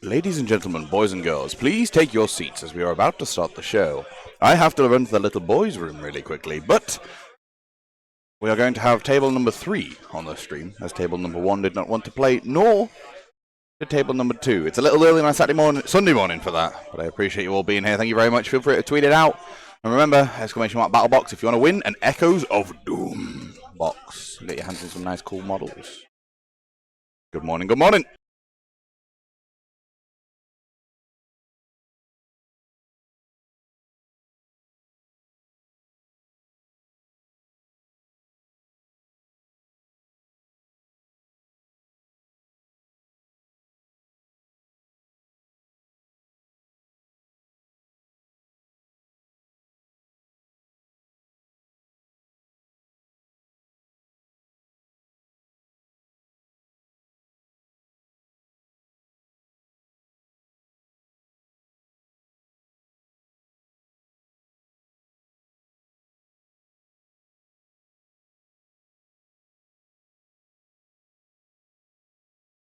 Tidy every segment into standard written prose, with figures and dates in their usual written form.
Ladies and gentlemen, boys and girls, please take your seats as we are about to start the show. I have to run to the little boys' room really quickly, but we are going to have table number 3 on the stream, as table number 1 did not want to play, nor did table number 2. It's a little early on a Sunday morning for that, but I appreciate you all being here. Thank you very much. Feel free to tweet it out. And remember, exclamation mark battle box if you want to win an Echoes of Doom box. Get your hands on some nice cool models. Good morning, good morning.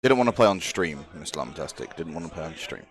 Didn't want to play on stream, Mr. Lamtastic. Didn't want to play on stream.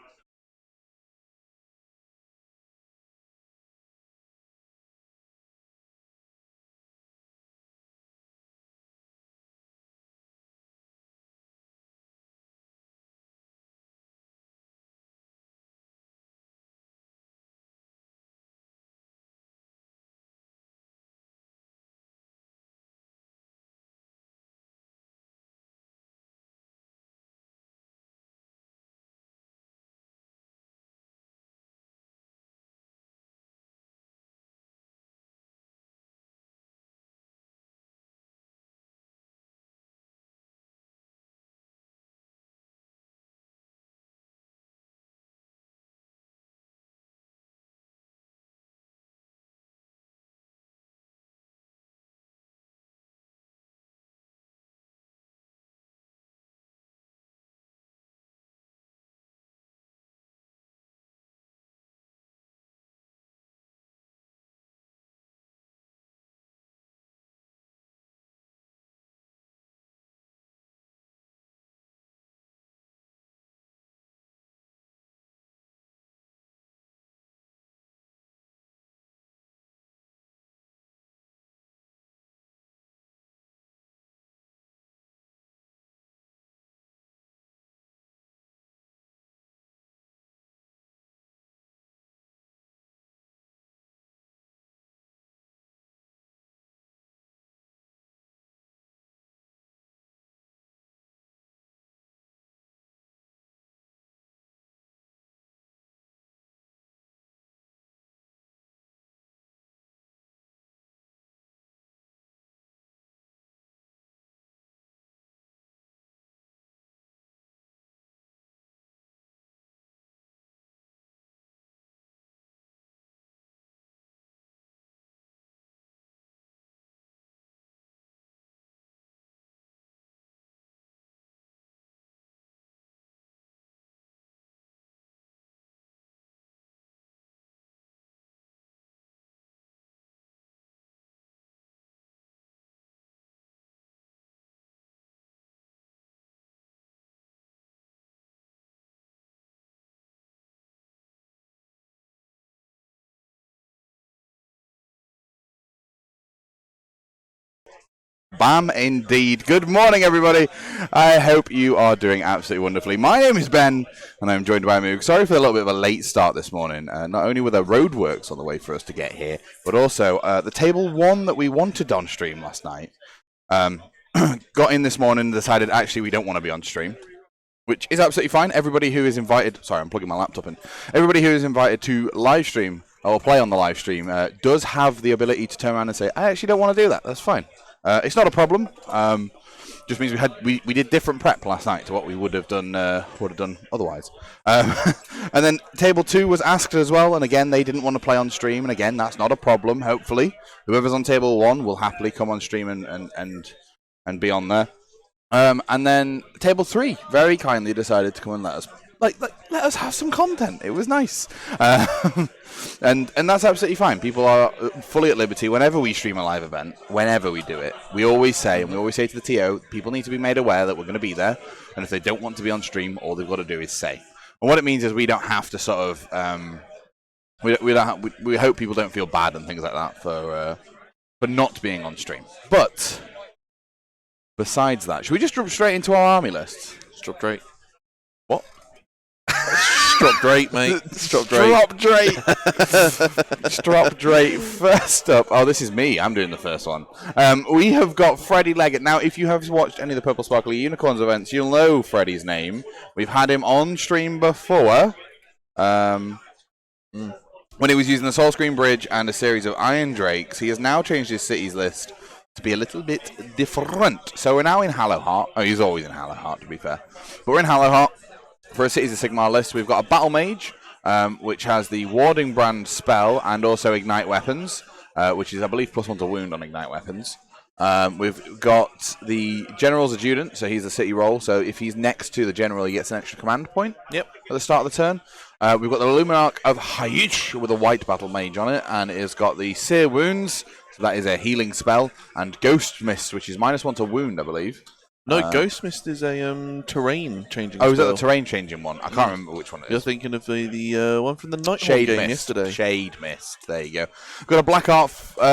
Bam, indeed. Good morning, everybody. I hope you are doing absolutely wonderfully. My name is Ben, and I'm joined by Moog. Sorry for a little bit of a late start this morning. Not only were there roadworks on the way for us to get here, but also the table 1 that we wanted on stream last night got in this morning and decided, actually, we don't want to be on stream, which is absolutely fine. Everybody who is invited... Sorry, I'm plugging my laptop in. Everybody who is invited to live stream or play on the live stream does have the ability to turn around and say, I actually don't want to do that. That's fine. It's not a problem. Just means we did different prep last night to what we would have done otherwise. And then table 2 was asked as well, and again they didn't want to play on stream, and again that's not a problem. Hopefully, whoever's on table 1 will happily come on stream and be on there. And then table 3 very kindly decided to come and let us have some content. It was nice. And that's absolutely fine. People are fully at liberty whenever we stream a live event, whenever we do it. We always say to the TO, people need to be made aware that we're going to be there, and if they don't want to be on stream, all they've got to do is say. And what it means is we don't have to sort of we hope people don't feel bad and things like that for not being on stream. But besides that, should we just jump straight into our army list? Strop Drake. What? Strop Drake, mate. Strop Drake. Strop Drake. First up. Oh, this is me. I'm doing the first one. We have got Freddie Leggett. Now, if you have watched any of the Purple Sparkly Unicorns events, you'll know Freddie's name. We've had him on stream before. When he was using the Soul Screen Bridge and a series of Iron Drakes, he has now changed his cities list to be a little bit different. So we're now in Hallowheart. Oh, he's always in Hallowheart, to be fair. But we're in Hallowheart. For a Cities of Sigmar list, we've got a Battle Mage, which has the Warding Brand spell and also Ignite Weapons, which is, I believe, +1 to wound on Ignite Weapons. We've got the General's Adjutant, so he's a city roll, so if he's next to the General, he gets an extra command point at the start of the turn. We've got the Luminarch of Hayush with a white Battle Mage on it, and it has got the Sear Wounds, so that is a healing spell, and Ghost Mist, which is -1 to wound, I believe. No, Ghost Mist is a terrain changing spell. Oh, is that the terrain changing one? I can't remember which one it is. You're thinking of the one from the Night Shade game Mist. yesterday. Shade Mist. There you go. We've got a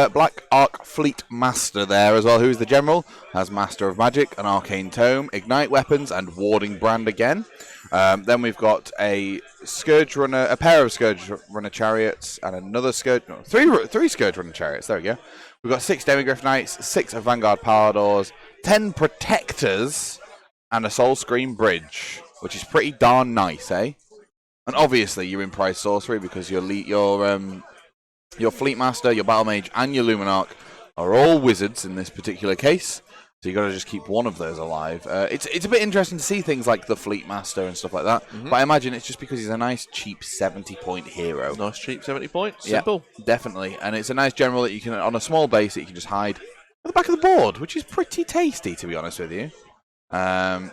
Black Arc Fleet Master there as well, who's the General. Has Master of Magic, an Arcane Tome, Ignite Weapons, and Warding Brand again. Then we've got a Scourge Runner, a pair of Scourge Runner Chariots, and another three Scourge Runner Chariots. There we go. We've got 6 Demigryph Knights, 6 of Vanguard Paladors, 10 Protectors, and a Soul Screen Bridge, which is pretty darn nice, eh? And obviously, you're in prize sorcery because your Fleet Master, your Battle Mage, and your Luminarch are all wizards in this particular case. So you've got to just keep one of those alive. It's a bit interesting to see things like the Fleet Master and stuff like that. But I imagine it's just because he's a nice, cheap 70-point hero. Nice, cheap 70 points. Simple. Yeah, definitely. And it's a nice general that you can, on a small base, that you can just hide at the back of the board, which is pretty tasty, to be honest with you. And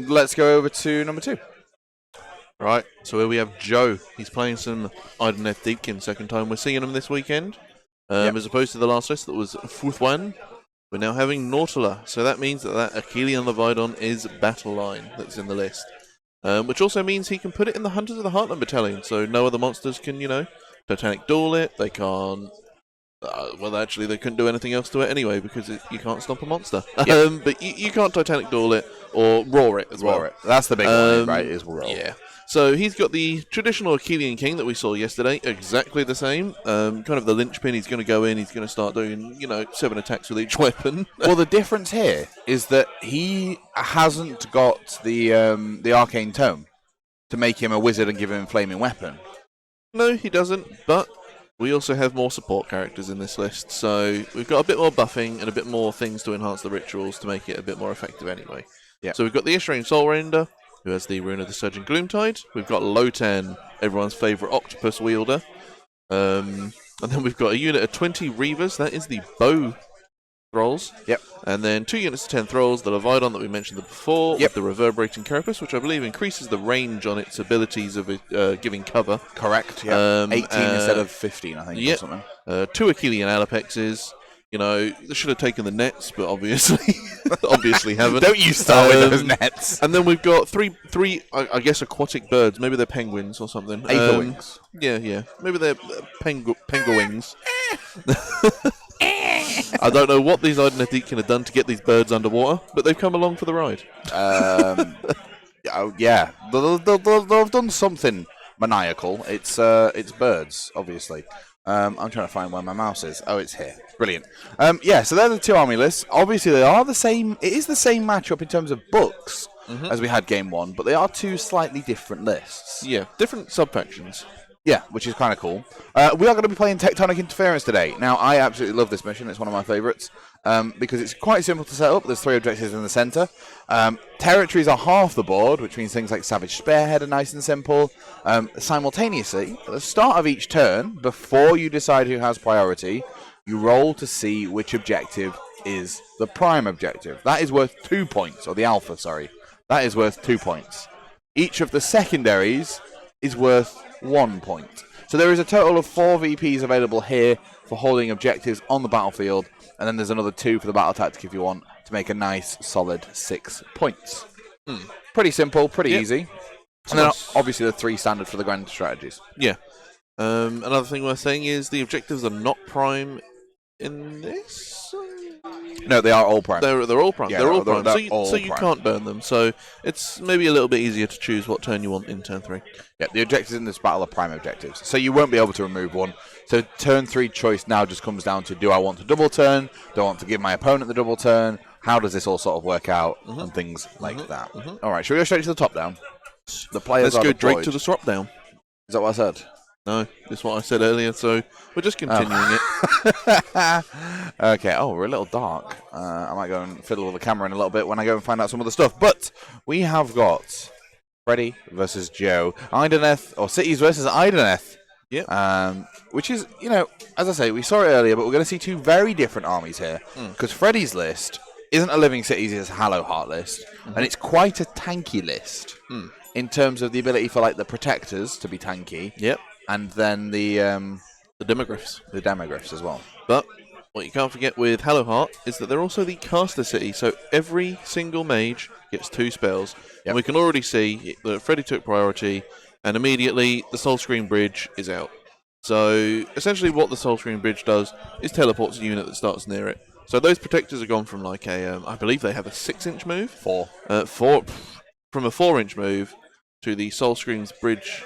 let's go over to number 2. Right, so here we have Joe. He's playing some Idoneth Deepkin, second time we're seeing him this weekend. As opposed to the last list that was Futhwan. We're now having Nautila, so that means that Achillean Leviathan is Battle Line that's in the list. Which also means he can put it in the Hunters of the Heartland Battalion, so no other monsters can, Titanic Duel it, they can't... well, actually, they couldn't do anything else to it anyway, because you can't stomp a monster. Yep. But you can't Titanic Duel it, or Roar it as well. Roar it. That's the big one, right, is Roar. Yeah. So he's got the traditional Achillean King that we saw yesterday, exactly the same. Kind of the linchpin, he's going to go in, he's going to start doing, 7 attacks with each weapon. Well, the difference here is that he hasn't got the Arcane Tome to make him a wizard and give him a flaming weapon. No, he doesn't, but we also have more support characters in this list, so we've got a bit more buffing and a bit more things to enhance the rituals to make it a bit more effective anyway. Yeah. So we've got the Ishrain Soul Render, who has the Rune of the Surging Gloomtide. We've got Lotan, everyone's favourite octopus wielder. And then we've got a unit of 20 Reavers, that is the Bow Thralls. Yep. And then 2 units of 10 Thralls, the Leviathan that we mentioned before, with the Reverberating Carapace, which I believe increases the range on its abilities of giving cover. Correct, yeah. 18 instead of 15, I think, or something. 2 Achillean Alapexes. They should have taken the nets, but obviously haven't. Don't you start with those nets. And then we've got three, I guess, aquatic birds. Maybe they're penguins or something. Aetherwings. Yeah. Maybe they're penguins. I don't know what these Idoneth Deepkin have done to get these birds underwater, but they've come along for the ride. Yeah. They'll have done something maniacal. It's birds, obviously. I'm trying to find where my mouse is. Oh, it's here. Brilliant. So they're the 2 army lists. Obviously, they are the same. It is the same matchup in terms of books as we had game 1, but they are 2 slightly different lists. Yeah, different sub-factions. Yeah, which is kind of cool. We are going to be playing Tectonic Interference today. Now, I absolutely love this mission. It's one of my favourites because it's quite simple to set up. There's 3 objectives in the centre. Territories are half the board, which means things like Savage Spearhead are nice and simple. Simultaneously, at the start of each turn, before you decide who has priority, you roll to see which objective is the prime objective. That is worth 2 points, or the alpha, sorry. That is worth 2 points. Each of the secondaries is worth 1 point. So there is a total of 4 VPs available here for holding objectives on the battlefield, and then there's another 2 for the battle tactic if you want to make a nice, solid 6 points. Pretty simple, pretty easy. And then obviously the 3 standard for the grand strategies. Yeah. Another thing worth saying is the objectives are not prime in this. No, they are all prime. They're all prime. Yeah, they're all prime. they're all so you prime. can't burn them. So it's maybe a little bit easier to choose what turn you want in turn 3. Yeah, the objectives in this battle are prime objectives. So you won't be able to remove one. So turn 3 choice now just comes down to, do I want to double turn? Do I want to give my opponent the double turn? How does this all sort of work out? And things like that. All right, shall we go straight to the top down? The players Let's go deployed. straight to the swap down. Is that what I said? No, that's what I said earlier, so we're just continuing it. Okay, we're a little dark. I might go and fiddle with the camera in a little bit when I go and find out some of the stuff. But we have got Freddy versus Joe. Idoneth, or Cities versus Idoneth. Yeah. Which is, as I say, we saw it earlier, but we're going to see 2 very different armies here. Because Freddy's list isn't a Living Cities, it's a Hallowheart list. And it's quite a tanky list in terms of the ability for, like, the Protectors to be tanky. Yep. And then the Demogryphs. The Demogryphs as well. But what you can't forget with Hallowheart is that they're also the caster city, so every single mage gets 2 spells. Yep. And we can already see that Freddy took priority, and immediately the Soul Screen Bridge is out. So essentially what the Soul Screen Bridge does is teleports a unit that starts near it. So those Protectors are gone from like a, I believe they have a 6-inch move? 4. From a 4-inch move to the Soul Screen's Bridge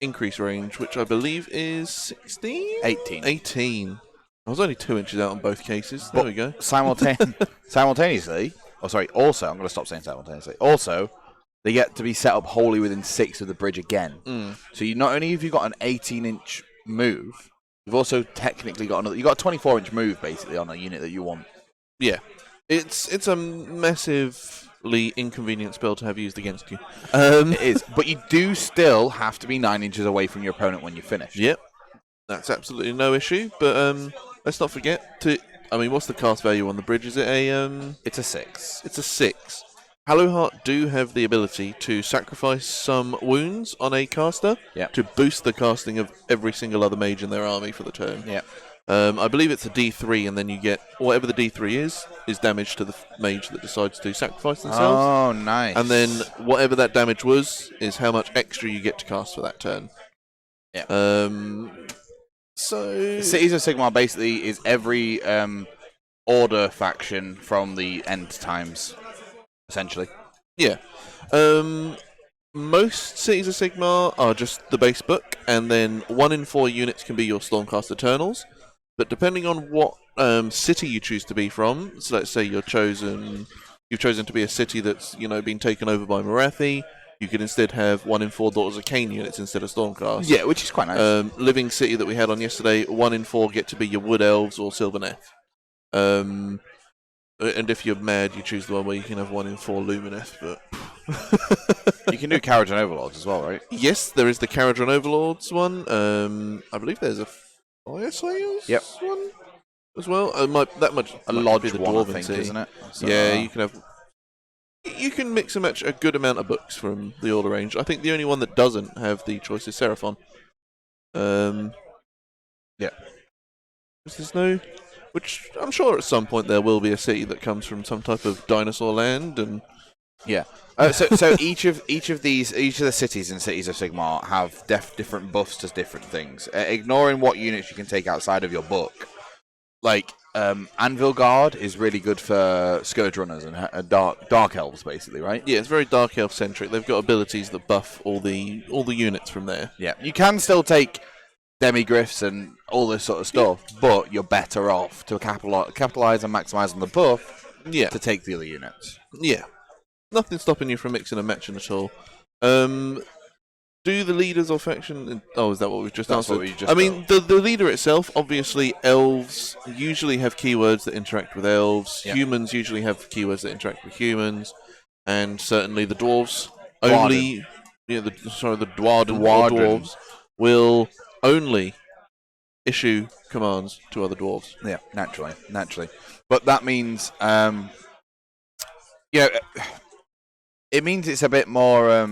increase range, which I believe is 16? 18. I was only 2 inches out on both cases. There we go. Simultaneously, also, I'm going to stop saying simultaneously. Also, they get to be set up wholly within 6 of the bridge again. So you not only have you got an 18-inch move, you've also technically got another. You got a 24-inch move basically on a unit that you want. Yeah, it's a massively inconvenient spell to have used against you. It is, but you do still have to be 9 inches away from your opponent when you finish. Yep, that's absolutely no issue. But let's not forget to. I mean, what's the cast value on the bridge? Is it a? It's a 6. It's a 6. Hallowheart do have the ability to sacrifice some wounds on a caster to boost the casting of every single other mage in their army for the turn. Yeah. I believe it's a D3, and then you get whatever the D3 is damage to the mage that decides to sacrifice themselves. Oh, nice. And then whatever that damage was is how much extra you get to cast for that turn. Yeah. So Cities of Sigmar basically is every order faction from the end times, essentially. Yeah. Most Cities of Sigmar are just the base book, and then 1 in 4 units can be your Stormcast Eternals. But depending on what city you choose to be from, so let's say you've chosen to be a city that's been taken over by Morathi, you could instead have 1 in 4 Daughters of Cain units instead of Stormcast. Yeah, which is quite nice. Living City that we had on yesterday, 1 in 4 get to be your Wood Elves or Sylvaneth. And if you're mad, you choose the one where you can have 1 in 4 Lumineth, but you can do Carriage and Overlords as well, right? Yes, there is the Carriage and Overlords one. I believe there's a Fire Slayers one as well. That much a Lodge be the one, I think, city. isn't it? So, yeah, you can mix and match a good amount of books from the order range. I think the only one that doesn't have the choice is Seraphon. Yeah. There's no. Which I'm sure at some point there will be a city that comes from some type of dinosaur land, and yeah. So each of the cities in Cities of Sigmar have different buffs to different things. Ignoring what units you can take outside of your book, like Anvil Guard is really good for Scourge Runners and dark elves, basically, right? Yeah, it's very dark elf centric. They've got abilities that buff all the units from there. Yeah, you can still take Demigryphs and all this sort of stuff, but you're better off to capitalize and maximize on the buff to take the other units. Yeah. Nothing stopping you from mixing and matching at all. Do the leaders or faction... Oh, is that what we've just answered? I mean, the leader itself, obviously, elves usually have keywords that interact with elves. Yep. Humans usually have keywords that interact with humans. And certainly the dwarves only... the Dwarden dwarves will only issue commands to other dwarves. Yeah, naturally. But that means... it means it's a bit more...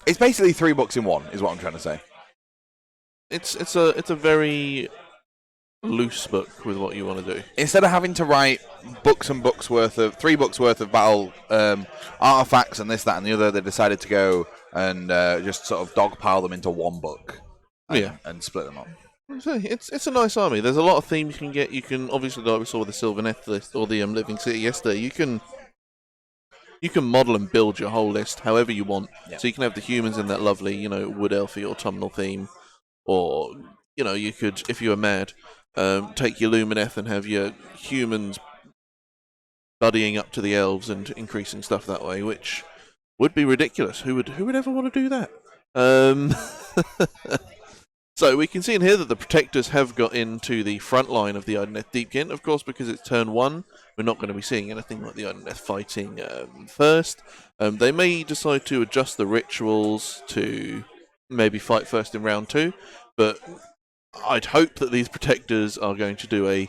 it's basically 3 books in 1, is what I'm trying to say. It's a very loose book with what you want to do. Instead of having to write 3 books worth of battle artifacts and this, that, and the other, they decided to go and just sort of dogpile them into one book and split them up. It's a nice army. There's a lot of themes you can get. You can obviously, like we saw with the Sylvaneth list or the Living City yesterday, you can model and build your whole list however you want. Yeah. So you can have the humans in that lovely, wood elfy autumnal theme, or you could, if you were mad, take your Lumineth and have your humans buddying up to the elves and increasing stuff that way, which would be ridiculous. Who would ever want to do that? So we can see in here that the Protectors have got into the front line of the Idoneth Deepkin. Of course, because it's turn 1, we're not going to be seeing anything like the Idoneth fighting first. They may decide to adjust the rituals to maybe fight first in round 2, but I'd hope that these Protectors are going to do a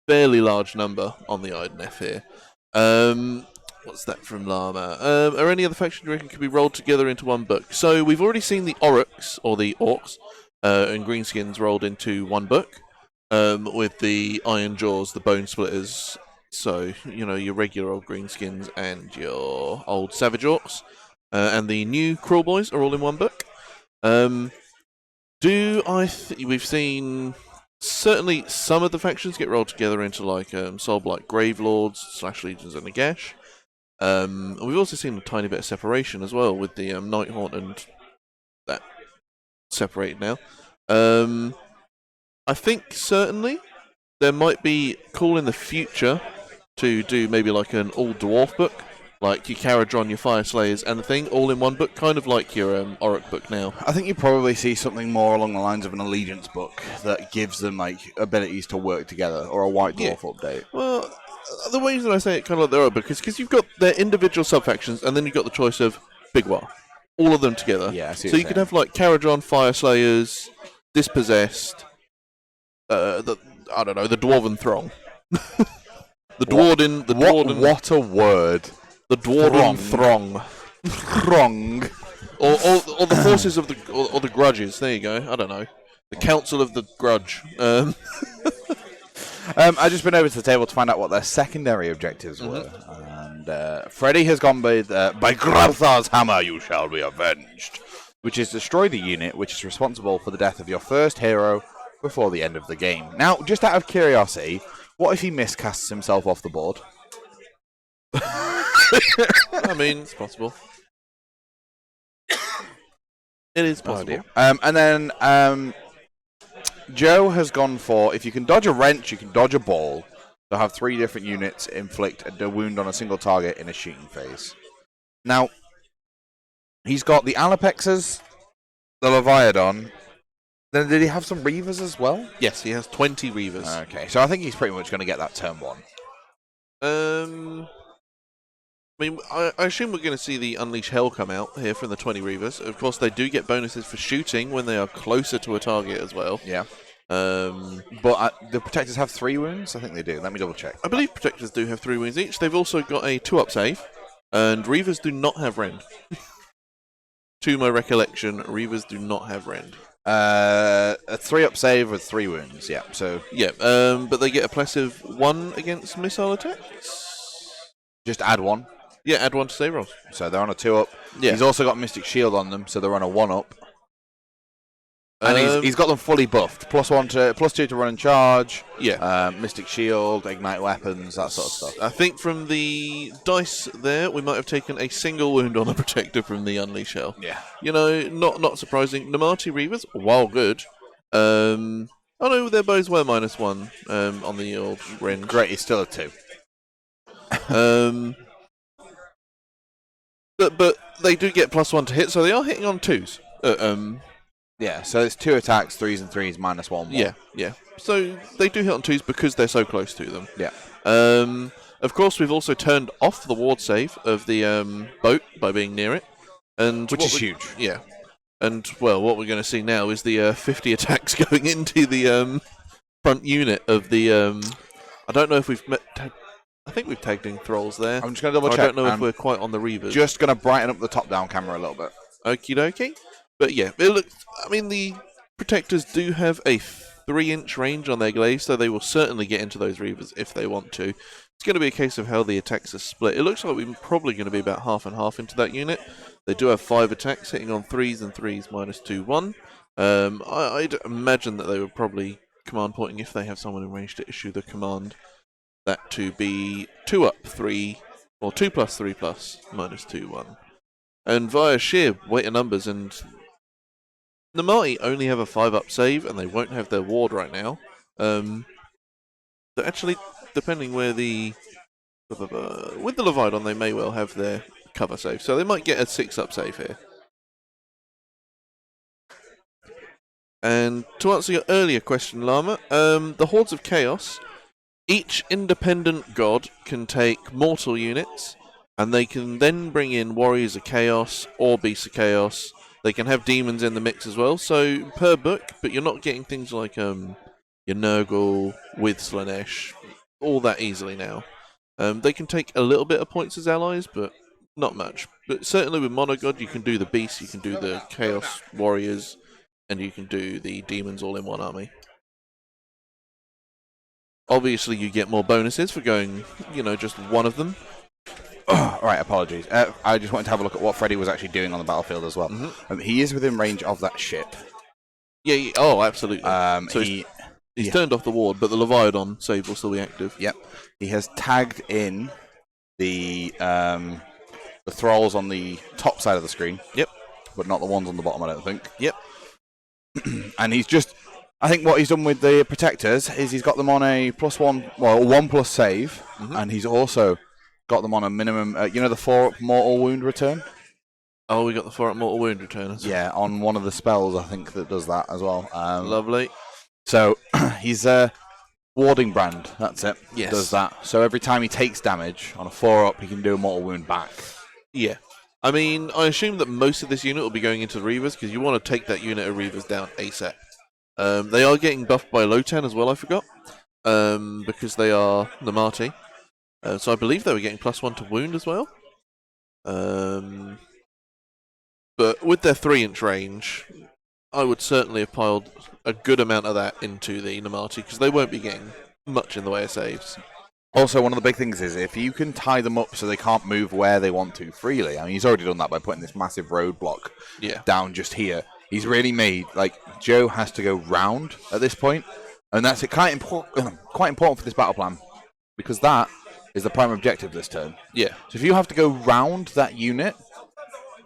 fairly large number on the Idoneth here. What's that from Llama? Are any other factions you reckon could be rolled together into one book? So we've already seen the Orcs, or the Orcs, and Greenskins rolled into one book, with the Iron Jaws, the Bone Splitters, so, your regular old Greenskins and your old Savage Orcs, and the new Crawl Boys are all in one book. We've seen certainly some of the factions get rolled together into Soulblight Gravelords / Legions of Nagash. And we've also seen a tiny bit of separation as well with the Nighthaunt and that separated now. I think certainly there might be cool in the future to do maybe like an all dwarf book, like your Caradron, your Fire Slayers, and the thing all in one book, kind of like your Auric book now. I think you probably see something more along the lines of an Allegiance book that gives them abilities to work together, or a White Dwarf update. Well, the ways that I say it kind of like their own book is because you've got their individual sub-factions, and then you've got the choice of Big War. All of them together. Yeah, so you could have like Caradron, Fire Slayers, Dispossessed, the Dwarven Throng. What a word. The Dwarven Throng. Throng. Or the forces of the Grudges. There you go. I don't know. The Council of the Grudge. I've just been over to the table to find out what their secondary objectives were. And Freddy has gone by Grabthar's hammer, you shall be avenged, which is destroy the unit which is responsible for the death of your first hero before the end of the game. Now, just out of curiosity, what if he miscasts himself off the board? I mean, it's possible. It is possible. And then Joe has gone for, if you can dodge a wrench, you can dodge a ball. They'll have 3 different units inflict a wound on a single target in a shooting phase. Now, he's got the Alapexes, the Leviathan. Then did he have some Reavers as well? Yes, he has 20 Reavers. Okay, so I think he's pretty much going to get that turn 1. I mean, I assume we're going to see the Unleash Hell come out here from the 20 Reavers. Of course, they do get bonuses for shooting when they are closer to a target as well. Yeah. But the Protectors have 3 wounds? I think they do. Let me double check. I believe Protectors do have 3 wounds each. They've also got a 2-up save, and Reavers do not have Rend. To my recollection, Reavers do not have Rend. A 3-up save with 3 wounds, yeah. So yeah, but they get a passive 1 against missile attacks. Just add 1. Yeah, add 1 to save rolls. So they're on a 2-up. Yeah. He's also got Mystic Shield on them, so they're on a 1-up. And he's got them fully buffed. +2 to run and charge. Yeah. Mystic Shield, Ignite Weapons, that sort of stuff. I think from the dice there, we might have taken a single wound on a Protector from the Unleash Hell. Yeah. Not surprising. Namati Reavers, while good. Oh no, their bows were -1 on the old Rend. Great, he's still a 2. But they do get +1 to hit, so they are hitting on 2s. Yeah, so it's 2 attacks, 3s and 3s, -1. Yeah. So they do hit on 2s because they're so close to them. Yeah. Of course, we've also turned off the ward save of the boat by being near it, which is huge. Yeah. And what we're going to see now is the 50 attacks going into the front unit of the. I don't know if we've met. I think we've tagged in Thralls there. I'm just going to double check. I don't know if we're quite on the Reavers. Just going to brighten up the top-down camera a little bit. Okie dokie. But yeah, it looks. I mean, the Protectors do have a 3-inch range on their glaives, so they will certainly get into those Reavers if they want to. It's going to be a case of how the attacks are split. It looks like we're probably going to be about half and half into that unit. They do have 5 attacks, hitting on 3s and 3s minus 2/1. I'd imagine that they would probably command pointing if they have someone in range to issue the command that to be 2 up 3 or 2 plus 3 plus minus 2/1. And via sheer weight of numbers, and Namati only have a 5 up save and they won't have their ward right now. But actually, depending where the with the Leviathan, they may well have their cover save, so they might get a 6 up save here. And to answer your earlier question, Llama, the Hordes of Chaos, each independent god can take mortal units, and they can then bring in Warriors of Chaos or Beasts of Chaos. They can have demons in the mix as well, so per book, but you're not getting things like your Nurgle with Slanesh, all that easily now. They can take a little bit of points as allies, but not much. But certainly with Monogod, you can do the Beasts, you can do the Chaos Warriors, and you can do the demons all in one army. Obviously, you get more bonuses for going, just one of them. Right, apologies. I just wanted to have a look at what Freddy was actually doing on the battlefield as well. He is within range of that ship. Yeah, oh, absolutely. So he's turned off the ward, but the Leviathan save will still be active. Yep. He has tagged in the thralls on the top side of the screen. Yep. But not the ones on the bottom, I don't think. Yep. And he's just... I think what he's done with the Protectors is he's got them on a +1, well, 1+ save, and he's also got them on a minimum, the 4-up mortal wound return? Oh, we got the 4-up mortal wound return. Yeah, on one of the spells, I think, that does that as well. Lovely. So, he's Warding Brand, that's it. Yes. Does that. So every time he takes damage on a 4-up, he can do a mortal wound back. Yeah. I mean, I assume that most of this unit will be going into Reavers, because you want to take that unit of Reavers down ASAP. They are getting buffed by Lotan as well, I forgot, because they are Namati. So I believe they were getting +1 to wound as well. But with their 3-inch range, I would certainly have piled a good amount of that into the Namati, because they won't be getting much in the way of saves. Also, one of the big things is if you can tie them up so they can't move where they want to freely. I mean, he's already done that by putting this massive roadblock down just here. He's really made, Joe has to go round at this point, and that's quite important for this battle plan, because that is the prime objective this turn. Yeah. So if you have to go round that unit,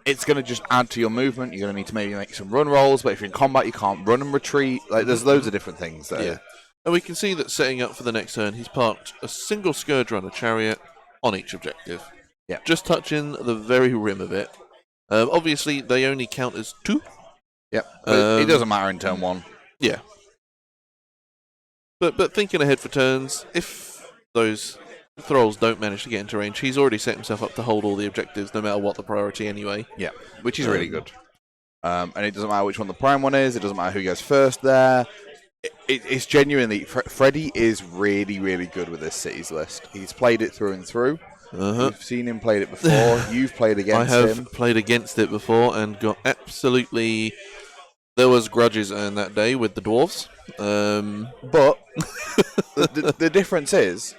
it's going to just add to your movement. You're going to need to maybe make some run rolls, but if you're in combat, you can't run and retreat. There's loads of different things there. Yeah. And we can see that setting up for the next turn, he's parked a single Scourge Runner chariot on each objective. Yeah. Just touching the very rim of it. Obviously, they only count as 2. Yep. But it doesn't matter in turn 1. Yeah. But thinking ahead for turns, if those Thralls don't manage to get into range, he's already set himself up to hold all the objectives, no matter what the priority anyway. Yeah, which is really good. And it doesn't matter which one the prime one is, it doesn't matter who goes first there. It's genuinely... Freddy is really, really good with this cities list. He's played it through and through. You've seen him played it before. You've played against him. I have played against it before and got absolutely... There was grudges earned that day with the dwarves. But the difference is...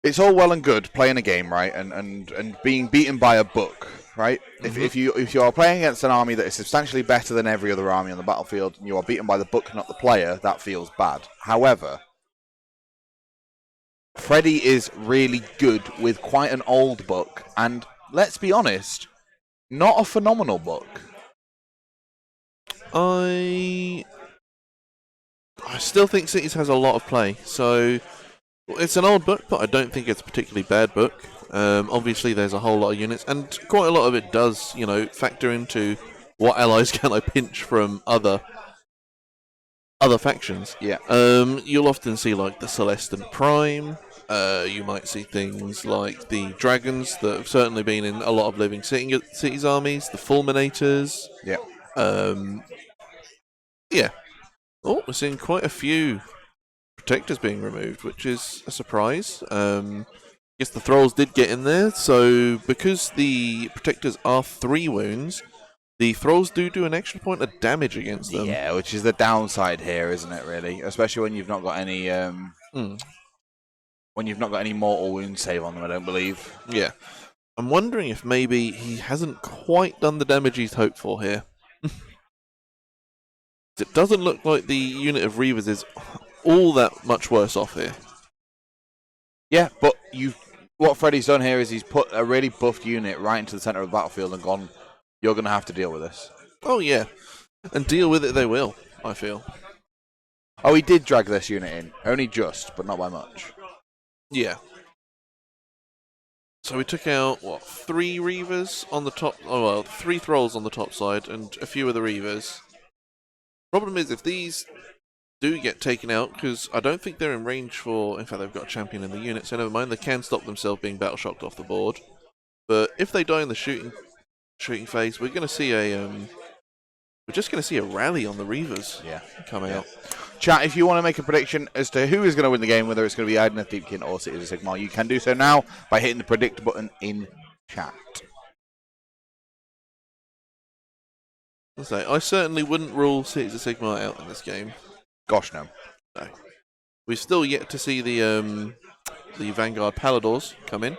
It's all well and good playing a game, right, and being beaten by a book, right? If you are playing against an army that is substantially better than every other army on the battlefield, and you are beaten by the book, not the player, that feels bad. However, Freddy is really good with quite an old book, and let's be honest, not a phenomenal book. I still think Cities has a lot of play, so... It's an old book, but I don't think it's a particularly bad book. Obviously, there's a whole lot of units, and quite a lot of it does, factor into what allies can I pinch from other factions. Yeah. You'll often see like the Celestin Prime. You might see things like the dragons that have certainly been in a lot of Living Cities armies. The Fulminators. Yeah. Yeah. Oh, we're seeing quite a few Protectors being removed, which is a surprise. I guess the Thralls did get in there, so because the Protectors are 3 wounds, the Thralls do an extra point of damage against them. Yeah, which is the downside here, isn't it, really? Especially when you've not got any when you've not got any mortal wound save on them, I don't believe. Yeah. I'm wondering if maybe he hasn't quite done the damage he's hoped for here. It doesn't look like the unit of Reavers is all that much worse off here. Yeah, but what Freddy's done here is he's put a really buffed unit right into the center of the battlefield and gone, you're going to have to deal with this. Oh, yeah. And deal with it they will, I feel. Oh, he did drag this unit in. Only just, but not by much. Yeah. So we took out, 3 Reavers on the top... Oh, well, 3 Thralls on the top side and a few of the Reavers. Problem is, if these do get taken out, because I don't think they're in range for... In fact, they've got a champion in the unit, so never mind. They can stop themselves being battle-shocked off the board. But if they die in the shooting phase, we're going to see a... we're just going to see a rally on the Reavers come out. Chat, if you want to make a prediction as to who is going to win the game, whether it's going to be Idoneth, Deepkin, or Cities of Sigmar, you can do so now by hitting the predict button in chat. I certainly wouldn't rule Cities of Sigmar out in this game. Gosh, no. No. We've still yet to see the Vanguard Paladors come in,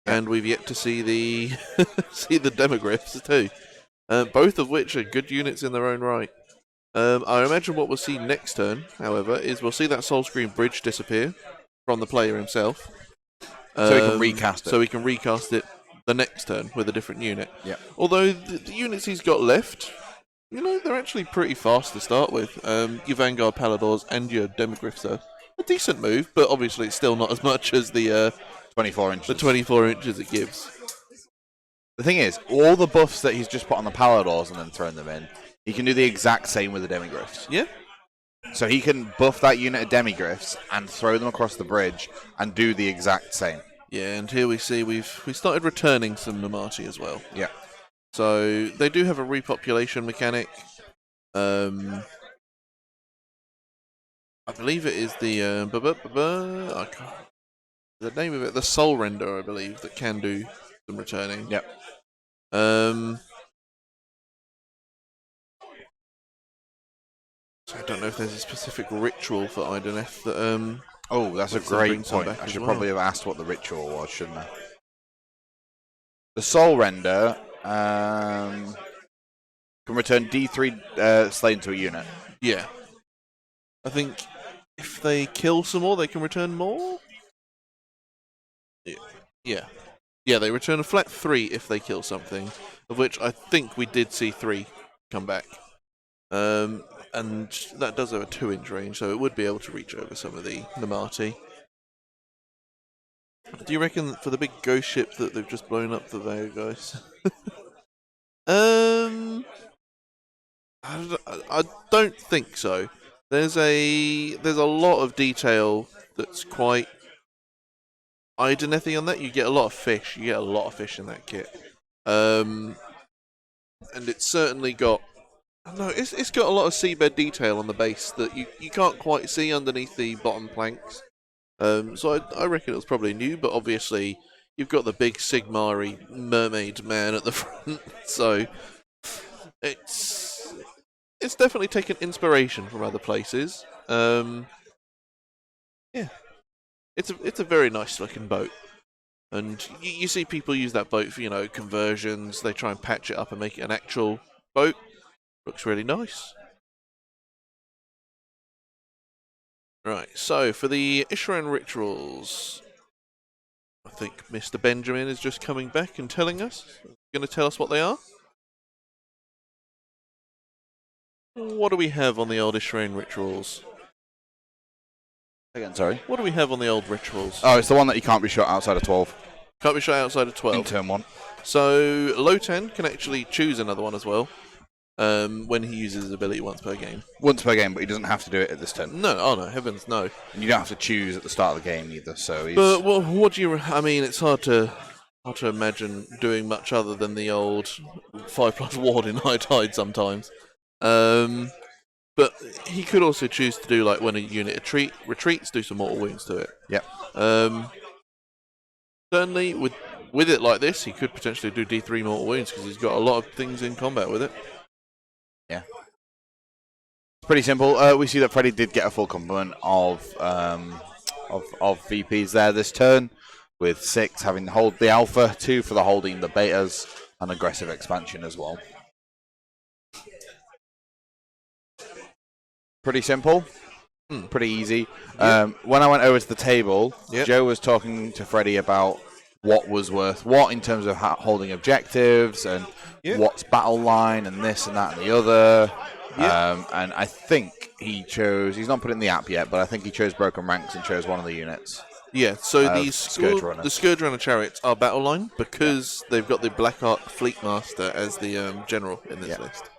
and we've yet to see the see the Demogryphs too. Both of which are good units in their own right. I imagine what we'll see next turn, however, is we'll see that Soul Screen bridge disappear from the player himself. So he can recast it. So he can recast it the next turn with a different unit. Yeah. Although the units he's got left, they're actually pretty fast to start with. Your Vanguard Paladors and your Demogryphs are a decent move, but obviously it's still not as much as the 24 inches. The 24 inches it gives. The thing is, all the buffs that he's just put on the Paladors and then thrown them in, he can do the exact same with the Demogryphs. Yeah. So he can buff that unit of Demogryphs and throw them across the bridge and do the exact same. Yeah, and here we see we started returning some Nomati as well. Yeah. So they do have a repopulation mechanic. I believe it is the the name of it, the Soul Render, I believe, that can do some returning. Yep. So I don't know if there's a specific ritual for Idoneth that oh, that's a great point. I should well. probably have asked what the ritual was, shouldn't I? The Soul Render can return D3 slain to a unit. Yeah. I think if they kill some more, they can return more? Yeah. Yeah, they return a flat 3 if they kill something, of which I think we did see 3 come back. And that does have a 2-inch range, so it would be able to reach over some of the Nomati. Do you reckon for the big ghost ship that they've just blown up the Vega guys? I don't think so. There's a lot of detail that's quite Idonethy on that. You get a lot of fish. You get a lot of fish in that kit. And it's certainly got... No, it's got a lot of seabed detail on the base that you can't quite see underneath the bottom planks. So I reckon it was probably new, but obviously you've got the big Sigmar-y mermaid man at the front, so it's definitely taken inspiration from other places. Yeah, it's a very nice looking boat, and you see people use that boat for conversions. They try and patch it up and make it an actual boat. Looks really nice. Right, so for the Ishran rituals, I think Mr. Benjamin is just coming back and telling us. Going to tell us what they are. What do we have on the old Ishran rituals? Again, sorry. What do we have on the old rituals? Oh, it's the one that you can't be shot outside of 12. Can't be shot outside of 12. In turn 1. So Lotan can actually choose another one as well. When he uses his ability once per game. Once per game, but he doesn't have to do it at this turn. No, oh no, heavens no. And you don't have to choose at the start of the game either. So he's... But what do you? I mean, it's hard to imagine doing much other than the old 5+ ward in high tide sometimes. But he could also choose to do like when a unit retreats, do some mortal wounds to it. Yep. Certainly with it like this, he could potentially do D3 mortal wounds because he's got a lot of things in combat with it. Yeah. It's pretty simple. We see that Freddy did get a full complement of of VPs there this turn, with 6 having hold the alpha, 2 for the holding the betas, and aggressive expansion as well. Pretty simple. Pretty easy. When I went over to the table, Joe was talking to Freddie about what was worth what in terms of holding objectives and what's battle line and this and that and the other. And I think he's not put it in the app yet, but I think he chose Broken Ranks and chose one of the units. Yeah, so the Scourge Runner chariots are battle line because they've got the Black Ark Fleet Master as the general in this list.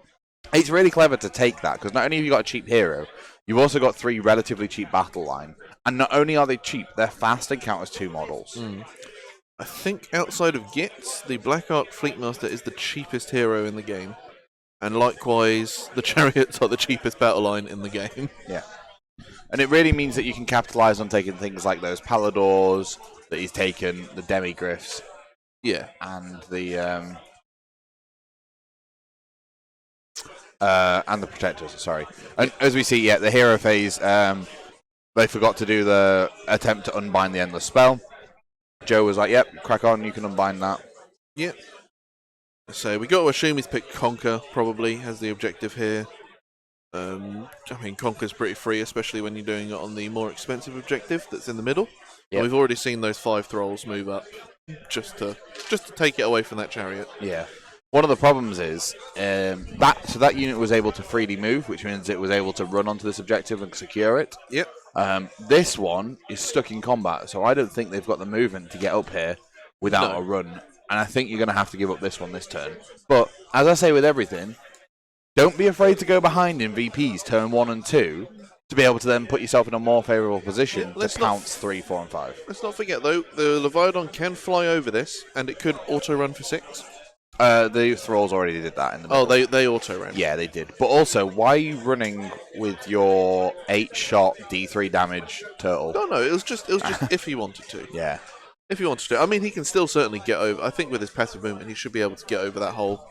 It's really clever to take that, because not only have you got a cheap hero, you've also got 3 relatively cheap battle line. And not only are they cheap, they're fast and count as 2 models. I think outside of Gits, the Black Ark Fleet Master is the cheapest hero in the game. And likewise, the chariots are the cheapest battle line in the game. Yeah. And it really means that you can capitalize on taking things like those Paladors that he's taken, the Demigryphs. Yeah. And the Protectors, sorry. And as we see, the hero phase, they forgot to do the attempt to unbind the Endless Spell. Joe was like, yep, crack on, you can unbind that. Yep. So we got to assume he's picked Conquer, probably, as the objective here. I mean, Conquer's pretty free, especially when you're doing it on the more expensive objective that's in the middle. And we've already seen those 5 thralls move up just to take it away from that chariot. Yeah. One of the problems is that unit was able to freely move, which means it was able to run onto this objective and secure it. Yep. This one is stuck in combat, so I don't think they've got the movement to get up here without a run. And I think you're going to have to give up this one this turn. But as I say with everything, don't be afraid to go behind in VPs turn 1 and 2 to be able to then put yourself in a more favourable position to pounce 3, 4, and 5. Let's not forget, though, the Leviathan can fly over this, and it could auto-run for 6. The Thralls already did that in the middle. Oh, they auto-ran. Yeah, they did. But also, why are you running with your 8-shot D3 damage turtle? No, it was just if he wanted to. Yeah. If he wanted to. I mean, he can still certainly get over. I think with his passive movement, he should be able to get over that whole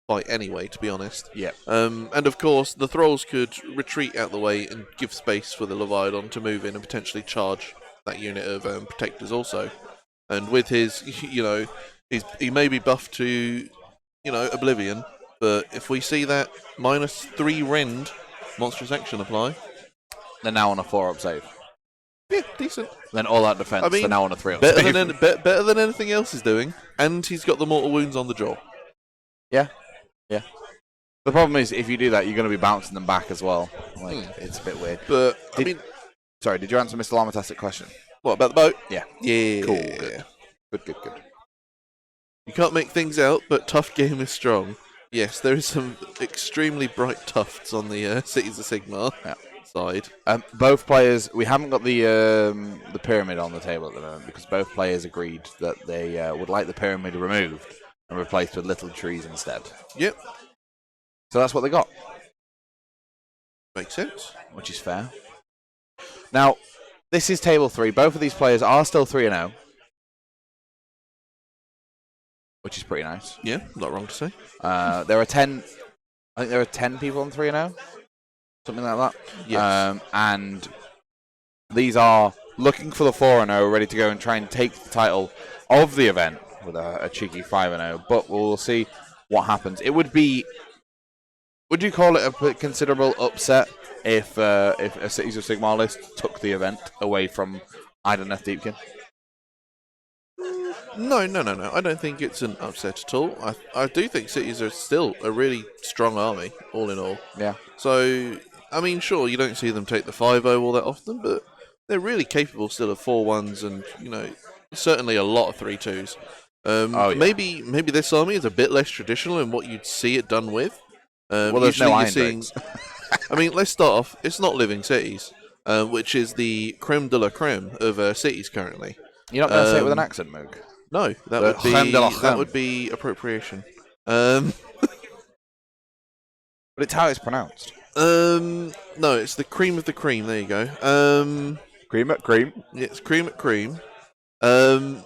fight anyway, to be honest. Yeah. And of course, the Thralls could retreat out the way and give space for the Leviathan to move in and potentially charge that unit of Protectors also. And with his, he may be buffed to, Oblivion, but if we see that -3 rend monstrous action apply, they're now on a 4-up save. Yeah, decent. Then all out defense, they're now on a 3-up better save. Better than anything else he's doing, and he's got the mortal wounds on the jaw. Yeah. The problem is, if you do that, you're going to be bouncing them back as well. It's a bit weird. But sorry, did you answer Mr. Lamatastic question? What about the boat? Yeah. Yeah. Cool. Good. You can't make things out, but tough game is strong. Yes, there is some extremely bright tufts on the Cities of Sigmar side. Both players, we haven't got the pyramid on the table at the moment because both players agreed that they would like the pyramid removed and replaced with little trees instead. Yep. So that's what they got. Makes sense. Which is fair. Now, this is table 3. Both of these players are still 3-0. Which is pretty nice. Yeah, not wrong to say. There are 10. I think there are 10 people on 3-0, something like that. Yes. And these are looking for the 4-0, ready to go and try and take the title of the event with a cheeky 5-0. But we'll see what happens. It would be. Would you call it a considerable upset if a Cities of Sigmar list took the event away from Idoneth Deepkin? No. I don't think it's an upset at all. I do think Cities are still a really strong army, all in all. Yeah. So, I mean, sure, you don't see them take the 5-0 all that often, but they're really capable still of 4-1s and, certainly a lot of 3-2s. Maybe this army is a bit less traditional in what you'd see it done with. Well, there's no Iron Drakes. I mean, let's start off. It's not Living Cities, which is the creme de la creme of cities currently. You're not going to say it with an accent, Moog? No, that would be appropriation. But it's how it's pronounced. No, it's the cream of the cream. There you go. Cream at cream. Yeah, it's cream at cream. So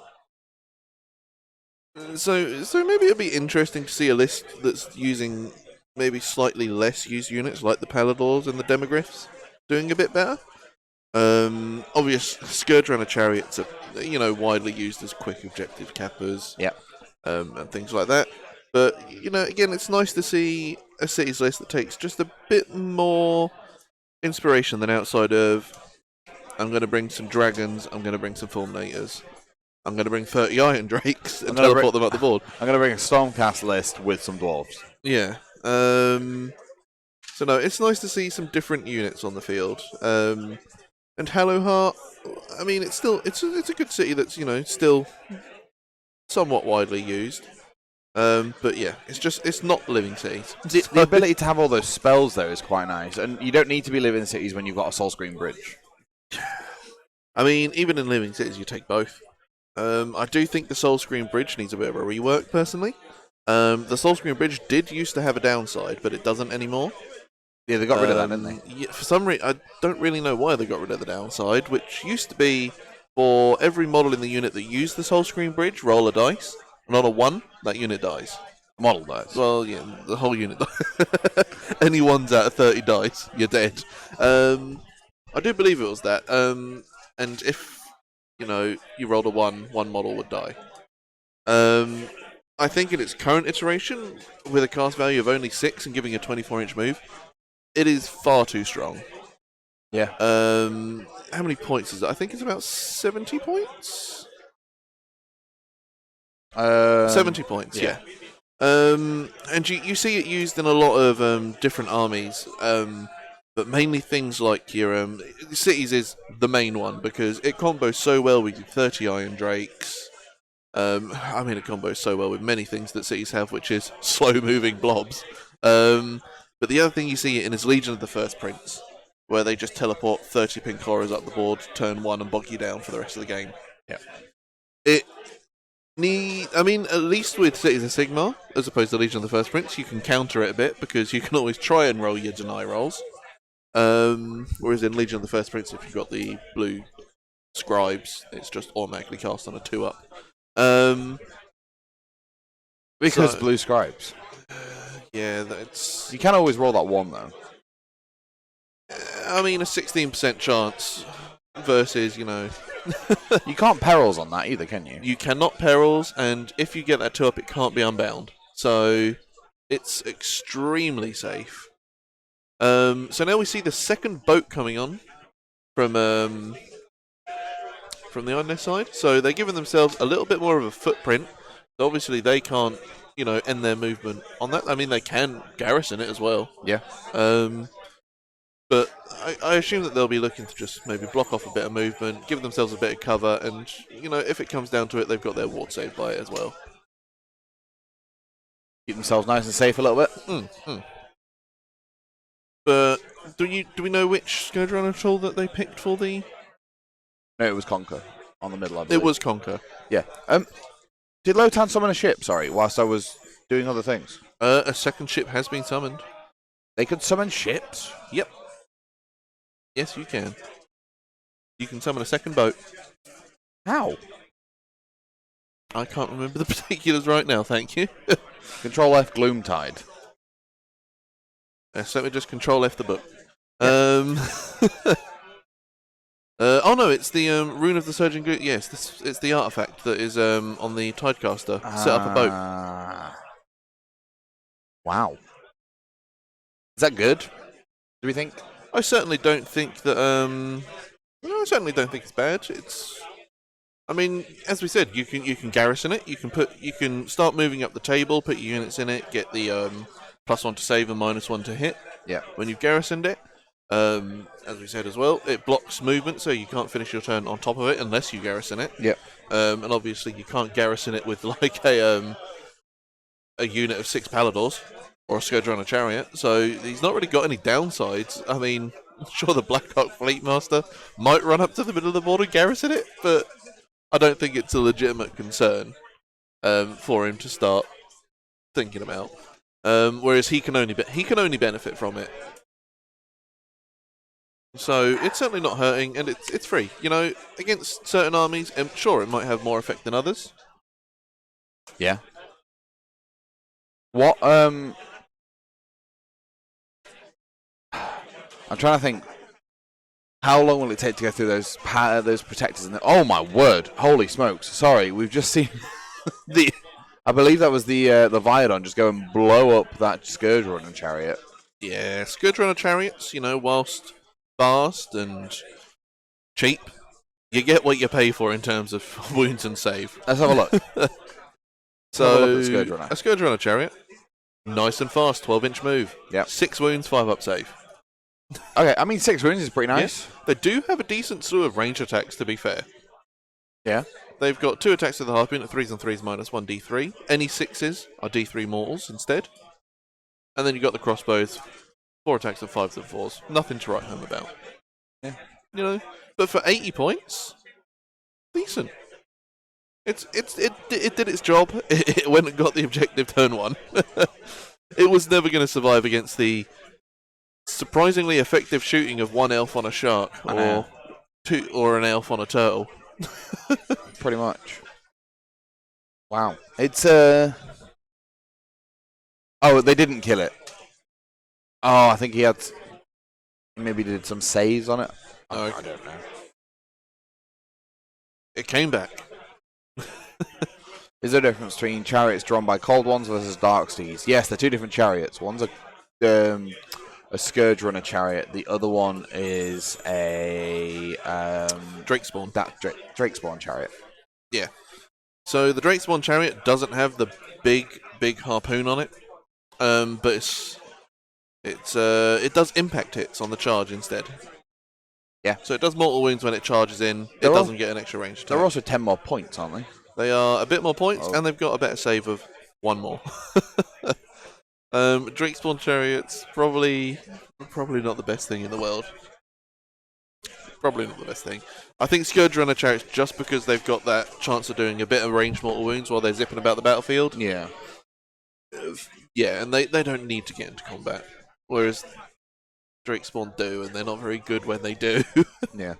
maybe it'd be interesting to see a list that's using maybe slightly less used units like the Paladors and the Demigryphs doing a bit better. Obvious Scourge Runner Chariots are widely used as quick objective cappers. Yeah. And things like that. But again, it's nice to see a cities list that takes just a bit more inspiration than outside of. I'm going to bring some dragons. I'm going to bring some fulminators. I'm going to bring 30 Iron Drakes and teleport them up the board. I'm going to bring a Stormcast list with some dwarves. Yeah. So no, it's nice to see some different units on the field. And Hallowheart, I mean, it's a good city that's still somewhat widely used. But yeah, it's not living cities. The ability to have all those spells though is quite nice, and you don't need to be living cities when you've got a Soul Screen Bridge. I mean, even in living cities, you take both. I do think the Soul Screen Bridge needs a bit of a rework, personally. The Soul Screen Bridge did used to have a downside, but it doesn't anymore. Yeah, they got rid of that, didn't they? Yeah, for some reason, I don't really know why they got rid of the downside, which used to be for every model in the unit that used the Soul Screen Bridge, roll a dice. And on a 1, that unit dies. Model dies. Well, yeah, the whole unit dies. Any ones out of 30 dice, you're dead. I do believe it was that. And if, you rolled a 1, one model would die. I think in its current iteration, with a cast value of only 6 and giving a 24-inch move, it is far too strong. Yeah. How many points is it? I think it's about 70 points? 70 points, yeah. And you see it used in a lot of different armies, but mainly things like your cities is the main one because it combos so well with 30 Iron Drakes. I mean, it combos so well with many things that cities have, which is slow-moving blobs. But the other thing you see in is Legion of the First Prince, where they just teleport 30 pink horrors up the board, turn 1, and bog you down for the rest of the game. Yeah. I mean, at least with Cities of Sigmar, as opposed to Legion of the First Prince, you can counter it a bit because you can always try and roll your deny rolls. Whereas in Legion of the First Prince, if you've got the blue scribes, it's just automatically cast on a 2-up. Because blue scribes. Yeah, that's. You can always roll that 1 though. I mean, a 16% chance versus, You can't perils on that either, can you? You cannot perils, and if you get that 2-up, it can't be unbound. So it's extremely safe. So now we see the second boat coming on from the Idoneth side. So they're giving themselves a little bit more of a footprint. So obviously they can't, end their movement on that. I mean, they can garrison it as well. Yeah. But I assume that they'll be looking to just maybe block off a bit of movement, give themselves a bit of cover, and, if it comes down to it, they've got their ward saved by it as well. Keep themselves nice and safe a little bit. But do we know which Scourge Runner tool that they picked for the... No, it was Conquer on the middle, I believe. It was Conquer. Yeah. Did Lotan summon a ship, whilst I was doing other things? A second ship has been summoned. They could summon ships? Yep. Yes, you can. You can summon a second boat. How? I can't remember the particulars right now, thank you. Control F Gloomtide. So let me just Control F the book. Yeah. Oh no, it's the Rune of the Surging Gloom. Yes, it's the artifact that is on the Tidecaster. Set up a boat. Wow. Is that good? Do we think? I certainly don't think that. I certainly don't think it's bad. I mean, as we said, you can garrison it. You can start moving up the table, put your units in it, get the +1 to save and -1 to hit. Yeah. When you've garrisoned it, as we said as well, it blocks movement, so you can't finish your turn on top of it unless you garrison it. Yeah. And obviously, you can't garrison it with like a unit of 6 Paladors or a Scourge Runner Chariot. So he's not really got any downsides. I mean, sure, the Blackhawk Fleetmaster might run up to the middle of the board and garrison it, but I don't think it's a legitimate concern for him to start thinking about. Whereas he can only benefit from it. So it's certainly not hurting, and it's free. Against certain armies, sure, it might have more effect than others. Yeah. What? I'm trying to think. How long will it take to go through those protectors? Oh my word! Holy smokes! Sorry, we've just seen the. I believe that was the Viadon just go and blow up that Scourge Runner chariot. Yeah, Scourge Runner chariots, whilst fast and cheap, you get what you pay for in terms of wounds and save. Let's have a look. So, have a look at the Scourge Runner. A Scourge Runner chariot, nice and fast, 12-inch move. Yep. 6 wounds, 5 up save. Okay, I mean 6 wounds is pretty nice. Yeah. They do have a decent slew of range attacks, to be fair. Yeah. They've got 2 attacks with the Harpoon at 3s and 3s minus 1 D3. Any 6s are D3 mortals instead. And then you've got the crossbows, 4 attacks and 5s and 4s. Nothing to write home about. Yeah. But for 80 points, decent. It did its job. It went and got the objective turn 1. It was never going to survive against the surprisingly effective shooting of 1 elf on a shark or an elf on a turtle. Pretty much. Wow. It's Oh, they didn't kill it. Oh, I think he maybe did some saves on it. I don't know. It came back. Is there a difference between chariots drawn by cold ones versus dark steeds? Yes, they're 2 different chariots. One's a Scourge Runner chariot. The other one is a Drakespawn. Drakespawn chariot. Yeah. So the Drakespawn chariot doesn't have the big harpoon on it, but it does impact hits on the charge instead. Yeah. So it does mortal wounds when it charges in. It doesn't get an extra range attack. They're also 10 more points, aren't they? They are a bit more points, and they've got a better save of 1 more. Drakespawn chariots, probably not the best thing in the world. Probably not the best thing. I think Scourge Runner chariots, just because they've got that chance of doing a bit of ranged mortal wounds while they're zipping about the battlefield. Yeah. Yeah, and they don't need to get into combat. Whereas Drakespawn do, and they're not very good when they do. Yeah.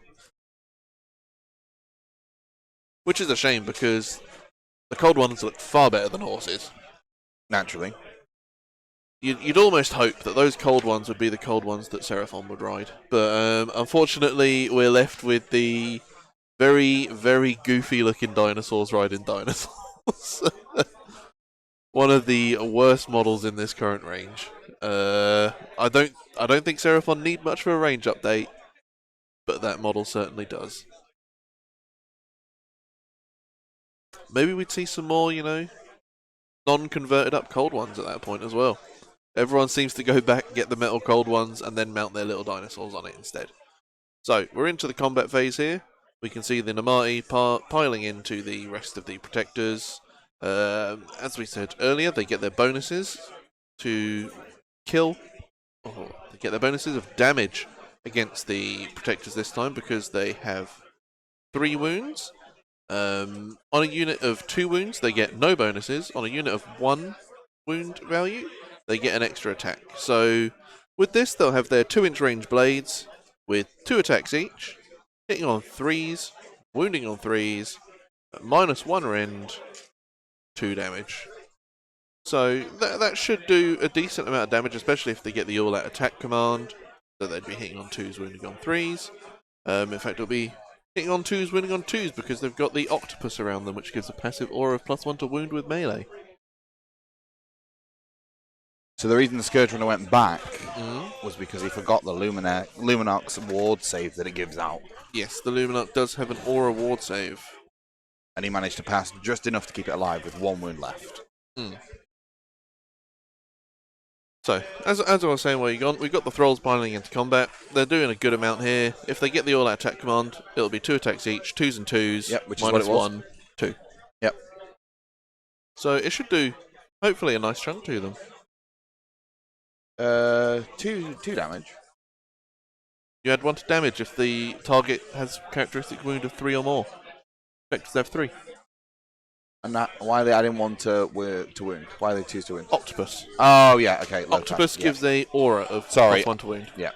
Which is a shame, because the cold ones look far better than horses. Naturally. You'd almost hope that those cold ones would be the cold ones that Seraphon would ride. But unfortunately, we're left with the very, very goofy-looking dinosaurs riding dinosaurs. One of the worst models in this current range. I don't think Seraphon need much of a range update, but that model certainly does. Maybe we'd see some more, non-converted up cold ones at that point as well. Everyone seems to go back, get the metal cold ones, and then mount their little dinosaurs on it instead. So, we're into the combat phase here. We can see the Namati piling into the rest of the protectors. As we said earlier, they get their bonuses to kill. They get their bonuses of damage against the protectors this time because they have 3 wounds. On a unit of 2 wounds, they get no bonuses. On a unit of 1 wound value, they get an extra attack. So with this, they'll have their 2-inch range blades with 2 attacks each, hitting on 3s, wounding on 3s, minus 1 rend, 2 damage. So that should do a decent amount of damage, especially if they get the all-out attack command. So they'd be hitting on 2s, wounding on 3s. In fact, it'll be hitting on 2s, wounding on 2s because they've got the octopus around them, which gives a passive aura of +1 to wound with melee. So the reason the Scourge Runner went back was because he forgot the Luminox ward save that it gives out. Yes, the Luminox does have an aura ward save. And he managed to pass just enough to keep it alive with 1 wound left. So, as I was saying while you're gone, we've got the Thralls piling into combat. They're doing a good amount here. If they get the all-out attack command, it'll be 2 attacks each, 2s and 2s, yep, which minus is what it was. 1, 2. Yep. So it should do, hopefully, a nice chunk to them. 2 damage. You add 1 to damage if the target has characteristic wound of 3 or more. Vectors have 3. And why are they adding 1 to wound? Why are they 2 to wound? Octopus. Oh, yeah, okay. Octopus gives a aura of +1 to wound. Yeah.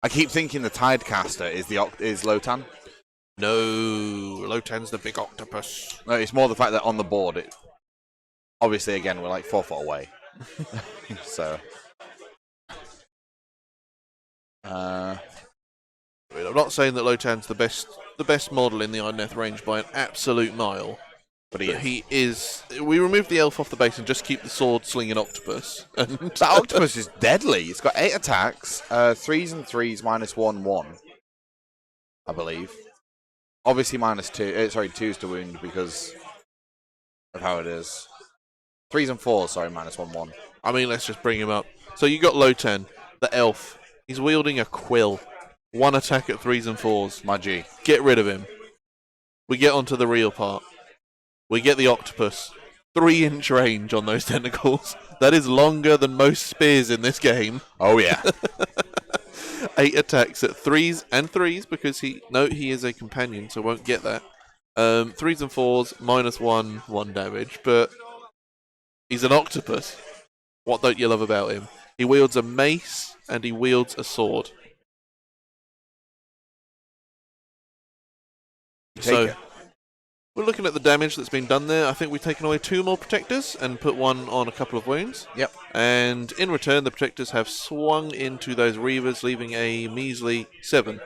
I keep thinking the Tidecaster is Lotan. No, Lotan's the big octopus. No, it's more the fact that on the board, obviously, again, we're like 4 foot away. So. I mean, I'm not saying that Lotan's the best model in the Idoneth range by an absolute mile. But He is. We remove the elf off the base and just keep the sword slinging octopus. And that octopus is deadly. It's got 8 attacks, 3s and 3s, -1/1, I believe. Obviously -2. Sorry, 2s to wound because of how it is. 3s and 4s, sorry, -1/1. I mean, let's just bring him up. So you got Lotan, the elf. He's wielding a quill. 1 attack at 3s and 4s. My G. Get rid of him. We get onto the real part. We get the octopus. 3-inch range on those tentacles. That is longer than most spears in this game. Oh, yeah. 8 attacks at 3s and 3s because he is a companion, so won't get that. 3s and 4s, -1 damage, but he's an octopus. What don't you love about him? He wields a mace and he wields a sword. Take it. We're looking at the damage that's been done there. I think we've taken away 2 more protectors and put 1 on a couple of wounds. Yep. And in return, the protectors have swung into those reavers, leaving a measly 7.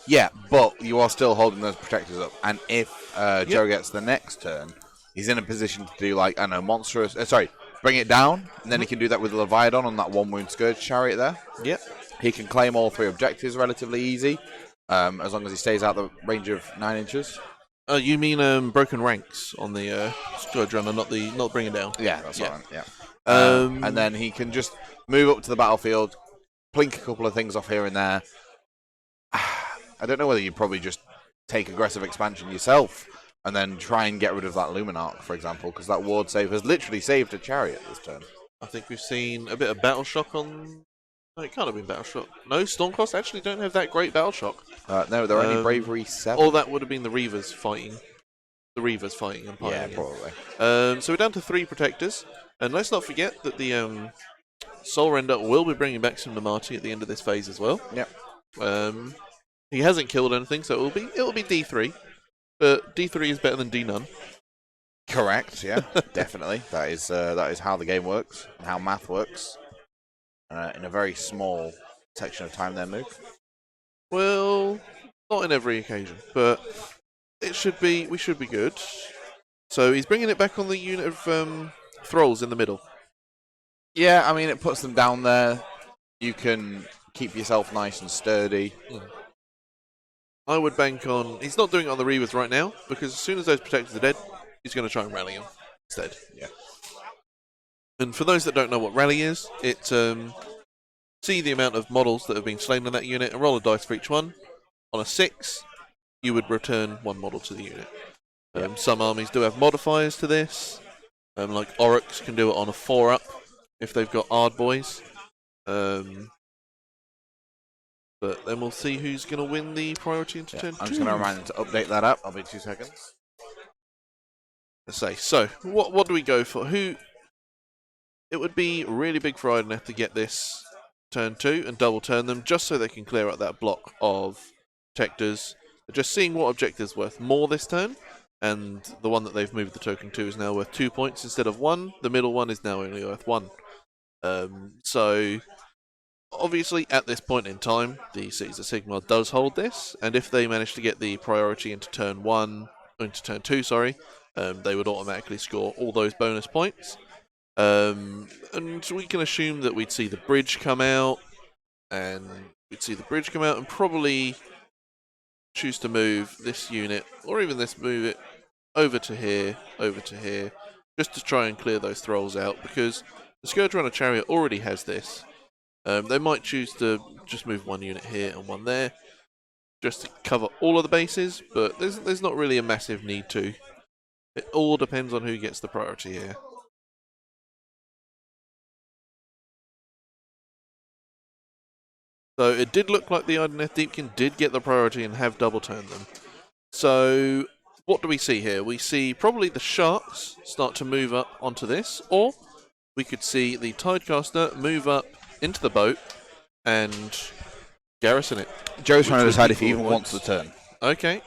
Yeah, but you are still holding those protectors up. And if Joe gets the next turn, he's in a position to do, like, I don't know, monstrous... bring it down, and then he can do that with Leviathan on that 1-wound Scourge Chariot there. Yep. He can claim all 3 objectives relatively easy, as long as he stays out the range of 9 inches. You mean broken ranks on the Scourge Runner, not bring it down? Yeah, that's right. Yeah. And then he can just move up to the battlefield, plink a couple of things off here and there. I don't know whether you probably just take aggressive expansion yourself and then try and get rid of that Luminarch, for example, because that ward save has literally saved a chariot this turn. I think we've seen a bit of Battle Shock on... No, it can't have been Battle Shock. No, Stormcast actually don't have that great Battle Shock. No, they're only Bravery 7. Or that would have been the Reavers fighting. The Reavers fighting and piling. Yeah, probably. So we're down to 3 protectors. And let's not forget that the Soul Render will be bringing back some Namati at the end of this phase as well. Yep. He hasn't killed anything, so it'll be D3. But D3 is better than D none. Correct, yeah, definitely. That is how the game works and how math works. In a very small section of time there, Moog. Well, not in every occasion, but we should be good. So he's bringing it back on the unit of Thralls in the middle. Yeah, I mean, it puts them down there. You can keep yourself nice and sturdy. I would bank on... He's not doing it on the Reavers right now, because as soon as those protectors are dead, he's going to try and rally them instead. Yeah. And for those that don't know what rally is, it's see the amount of models that have been slain in that unit and roll a dice for each one. On a 6, you would return 1 model to the unit. Some armies do have modifiers to this. Like Oryx can do it on a 4-up if they've got Ard Boys. But then we'll see who's going to win the priority into turn 2. I'm just going to remind them to update that up. I'll be 2 seconds. Let's say. So, what do we go for? It would be really big for Idoneth to get this turn 2 and double turn them, just so they can clear out that block of protectors. Just seeing what objective is worth more this turn, and the one that they've moved the token to is now worth 2 points instead of 1. The middle one is now only worth 1. So... Obviously, at this point in time, the Cities of Sigmar does hold this, and if they manage to get the priority into turn 2, they would automatically score all those bonus points. And we can assume that we'd see the bridge come out, and probably choose to move this unit, or even move it over to here, just to try and clear those thralls out, because the Scourge Runner Chariot already has this. They might choose to just move 1 unit here and 1 there, just to cover all of the bases, but there's not really a massive need to. It all depends on who gets the priority here. So it did look like the Idoneth Deepkin did get the priority and have double turned them. So what do we see here? We see probably the sharks start to move up onto this, or we could see the Tidecaster move up into the boat and garrison it. Joe's trying to decide if he even wants the turn. Okay.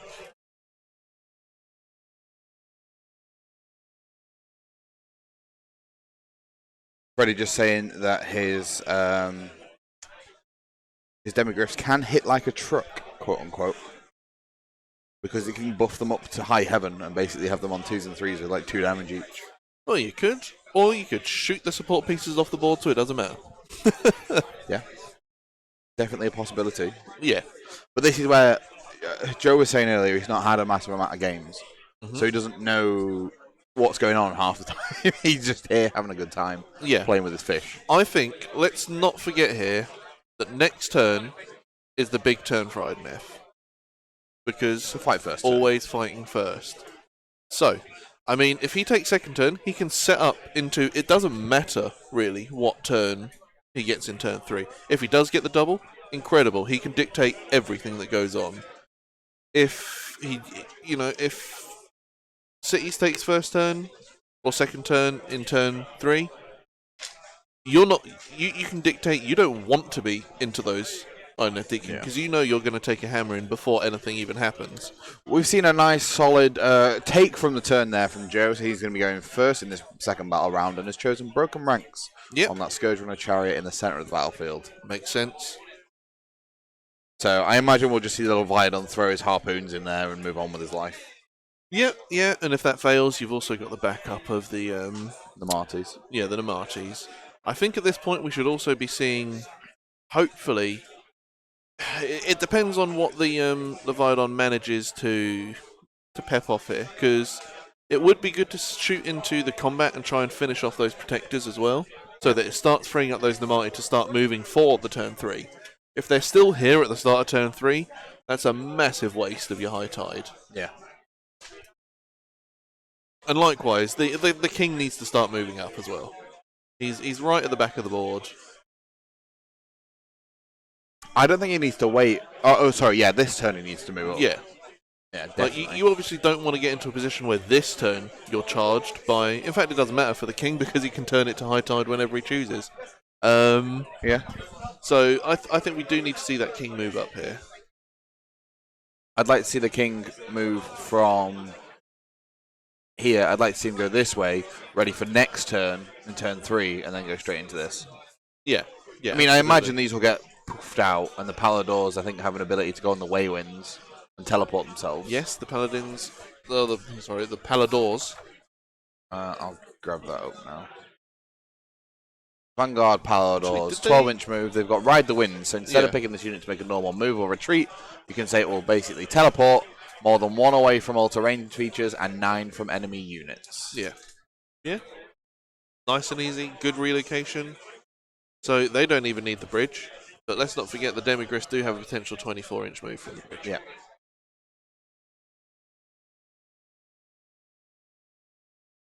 Freddie just saying that his his demigriffs can hit like a truck, quote unquote, because he can buff them up to high heaven and basically have them on 2s and 3s with like 2 damage each. Well, you could. Or you could shoot the support pieces off the board so it doesn't matter. Yeah. Definitely a possibility. Yeah. But this is where Joe was saying earlier he's not had a massive amount of games. So he doesn't know what's going on half the time. He's just here having a good time playing with his fish. I think, let's not forget here, that next turn is the big turn for Idoneth. Because fight first always fighting first. So, I mean, if he takes second turn, he can set up into... It doesn't matter, really, what turn he gets in turn 3. If he does get the double, incredible. He can dictate everything that goes on. If he, if Cities takes first turn or second turn in turn 3, you're not. You can dictate. You don't want to be into those Idoneth Deepkin because you know you're going to take a hammer in before anything even happens. We've seen a nice solid take from the turn there from Joe, so he's going to be going first in this second battle round and has chosen Broken Ranks on that Scourge Runner Chariot in the centre of the battlefield. Makes sense. So I imagine we'll just see little Viadon throw his harpoons in there and move on with his life. Yeah, and if that fails, you've also got the backup of the Marties. Yeah, the Marties. I think at this point we should also be seeing, hopefully, it depends on what the Viadon manages to pep off here, because it would be good to shoot into the combat and try and finish off those protectors as well, so that it starts freeing up those Namarti to start moving forward the turn 3. If they're still here at the start of turn 3, that's a massive waste of your high tide. Yeah. And likewise, the king needs to start moving up as well. He's right at the back of the board. I don't think he needs to wait. This turn he needs to move up. Yeah. Yeah, definitely. Like, you obviously don't want to get into a position where this turn you're charged by... In fact, it doesn't matter for the king because he can turn it to high tide whenever he chooses. Yeah. So I think we do need to see that king move up here. I'd like to see the king move from here. I'd like to see him go this way, ready for next turn in turn 3, and then go straight into this. Yeah. I mean, I imagine these will get poofed out, and the Paladors, I think, have an ability to go on the Waywinds and teleport themselves. Yes, the Paladins... the Paladors. I'll grab that up now. Vanguard Paladors, 12-inch move. They've got Ride the Wind, so instead of picking this unit to make a normal move or retreat, you can say it will basically teleport more than 1 away from all terrain features and 9 from enemy units. Yeah. Nice and easy, good relocation. So they don't even need the bridge, but let's not forget the Demigriffs do have a potential 24-inch move from the bridge. Yeah.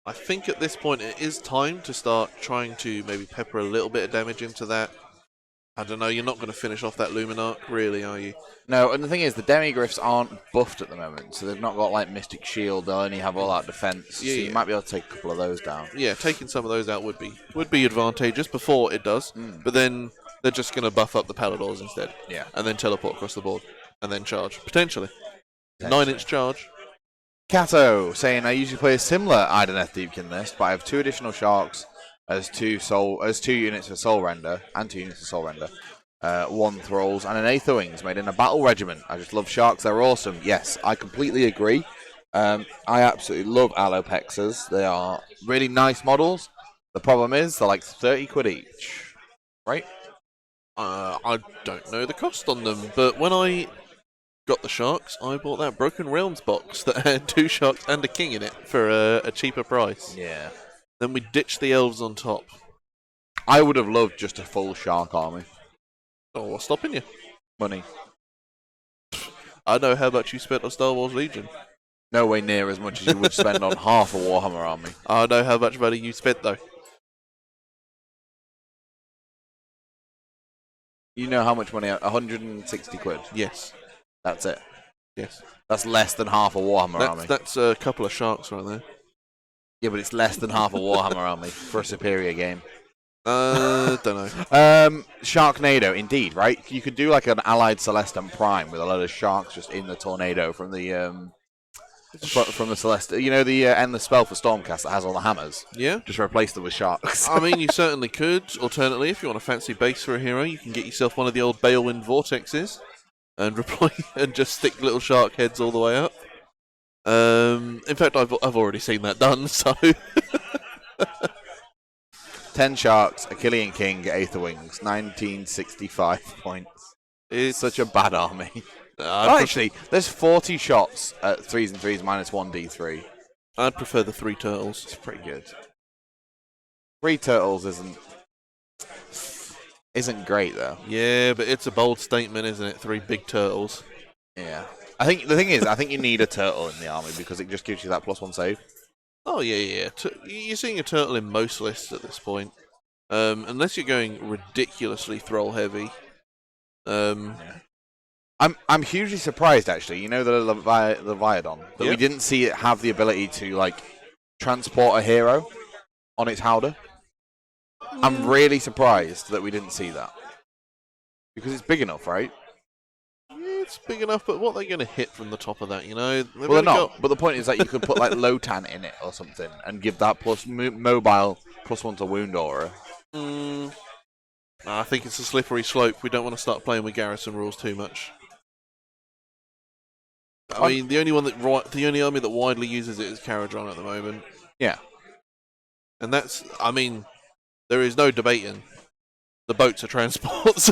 I think at this point it is time to start trying to maybe pepper a little bit of damage into that. I don't know, you're not going to finish off that Luminarch, really, are you? No, and the thing is, the Demigriffs aren't buffed at the moment, so they've not got, like, Mystic Shield, they'll only have all that defense, so you might be able to take a couple of those down. Yeah, taking some of those out would be advantageous before it does, but then they're just going to buff up the Paladors instead. Yeah. And then teleport across the board, and then charge, potentially. 9-inch charge. Kato saying, I usually play a similar Idoneth Deepkin list, but I have 2 additional Sharks as 2 units of Soul Render, and 2 units of Soul Render, 1 Thralls, and an Aether-Wings made in a battle regiment. I just love Sharks, they're awesome. Yes, I completely agree. I absolutely love Allopexas. They are really nice models. The problem is, they're like 30 quid each, right? I don't know the cost on them, but when I got the Sharks, I bought that Broken Realms box that had 2 Sharks and a King in it for a cheaper price. Yeah. Then we ditched the Elves on top. I would have loved just a full Shark army. Oh, what's stopping you? Money. I know how much you spent on Star Wars Legion. No way near as much as you would spend on half a Warhammer army. I know how much money you spent, though. You know how much money? 160 quid. Yes. That's it. Yes. That's less than half a Warhammer army. That's a couple of Sharks right there. Yeah, but it's less than half a Warhammer army for a superior game. Don't know. Sharknado, indeed, right? You could do like an Allied Celestin Prime with a load of sharks just in the tornado from the from the Celeste. You know the endless spell for Stormcast that has all the hammers? Yeah. Just replace them with sharks. I mean, you certainly could. Alternatively, if you want a fancy base for a hero, you can get yourself one of the old Balewind Vortexes and and just stick little shark heads all the way up. In fact, I've already seen that done, so... 10 sharks, Achillean King, Aether Wings, 1965 points. It's such a bad army. Actually, there's 40 shots at 3s and 3s minus 1d3. I'd prefer the 3 turtles. It's pretty good. 3 turtles isn't great though. Yeah, but it's a bold statement, isn't it? 3 big turtles. Yeah. I think the thing is, I think you need a turtle in the army because it just gives you that +1 save. Oh yeah. You're seeing a turtle in most lists at this point, unless you're going ridiculously thrall heavy. I'm hugely surprised actually. You know the Leviathan that we didn't see it have the ability to like transport a hero on its howdah. I'm really surprised that we didn't see that because it's big enough, right? It's big enough, but what are they going to hit from the top of that, you know? Well, they're not. But the point is that you could put like Lotan in it or something and give that mobile +1 to wound aura. I think it's a slippery slope. We don't want to start playing with garrison rules too much. I mean, the only army that widely uses it is Caradron at the moment. Yeah. And that's, I mean, there is no debating. The boats are transports.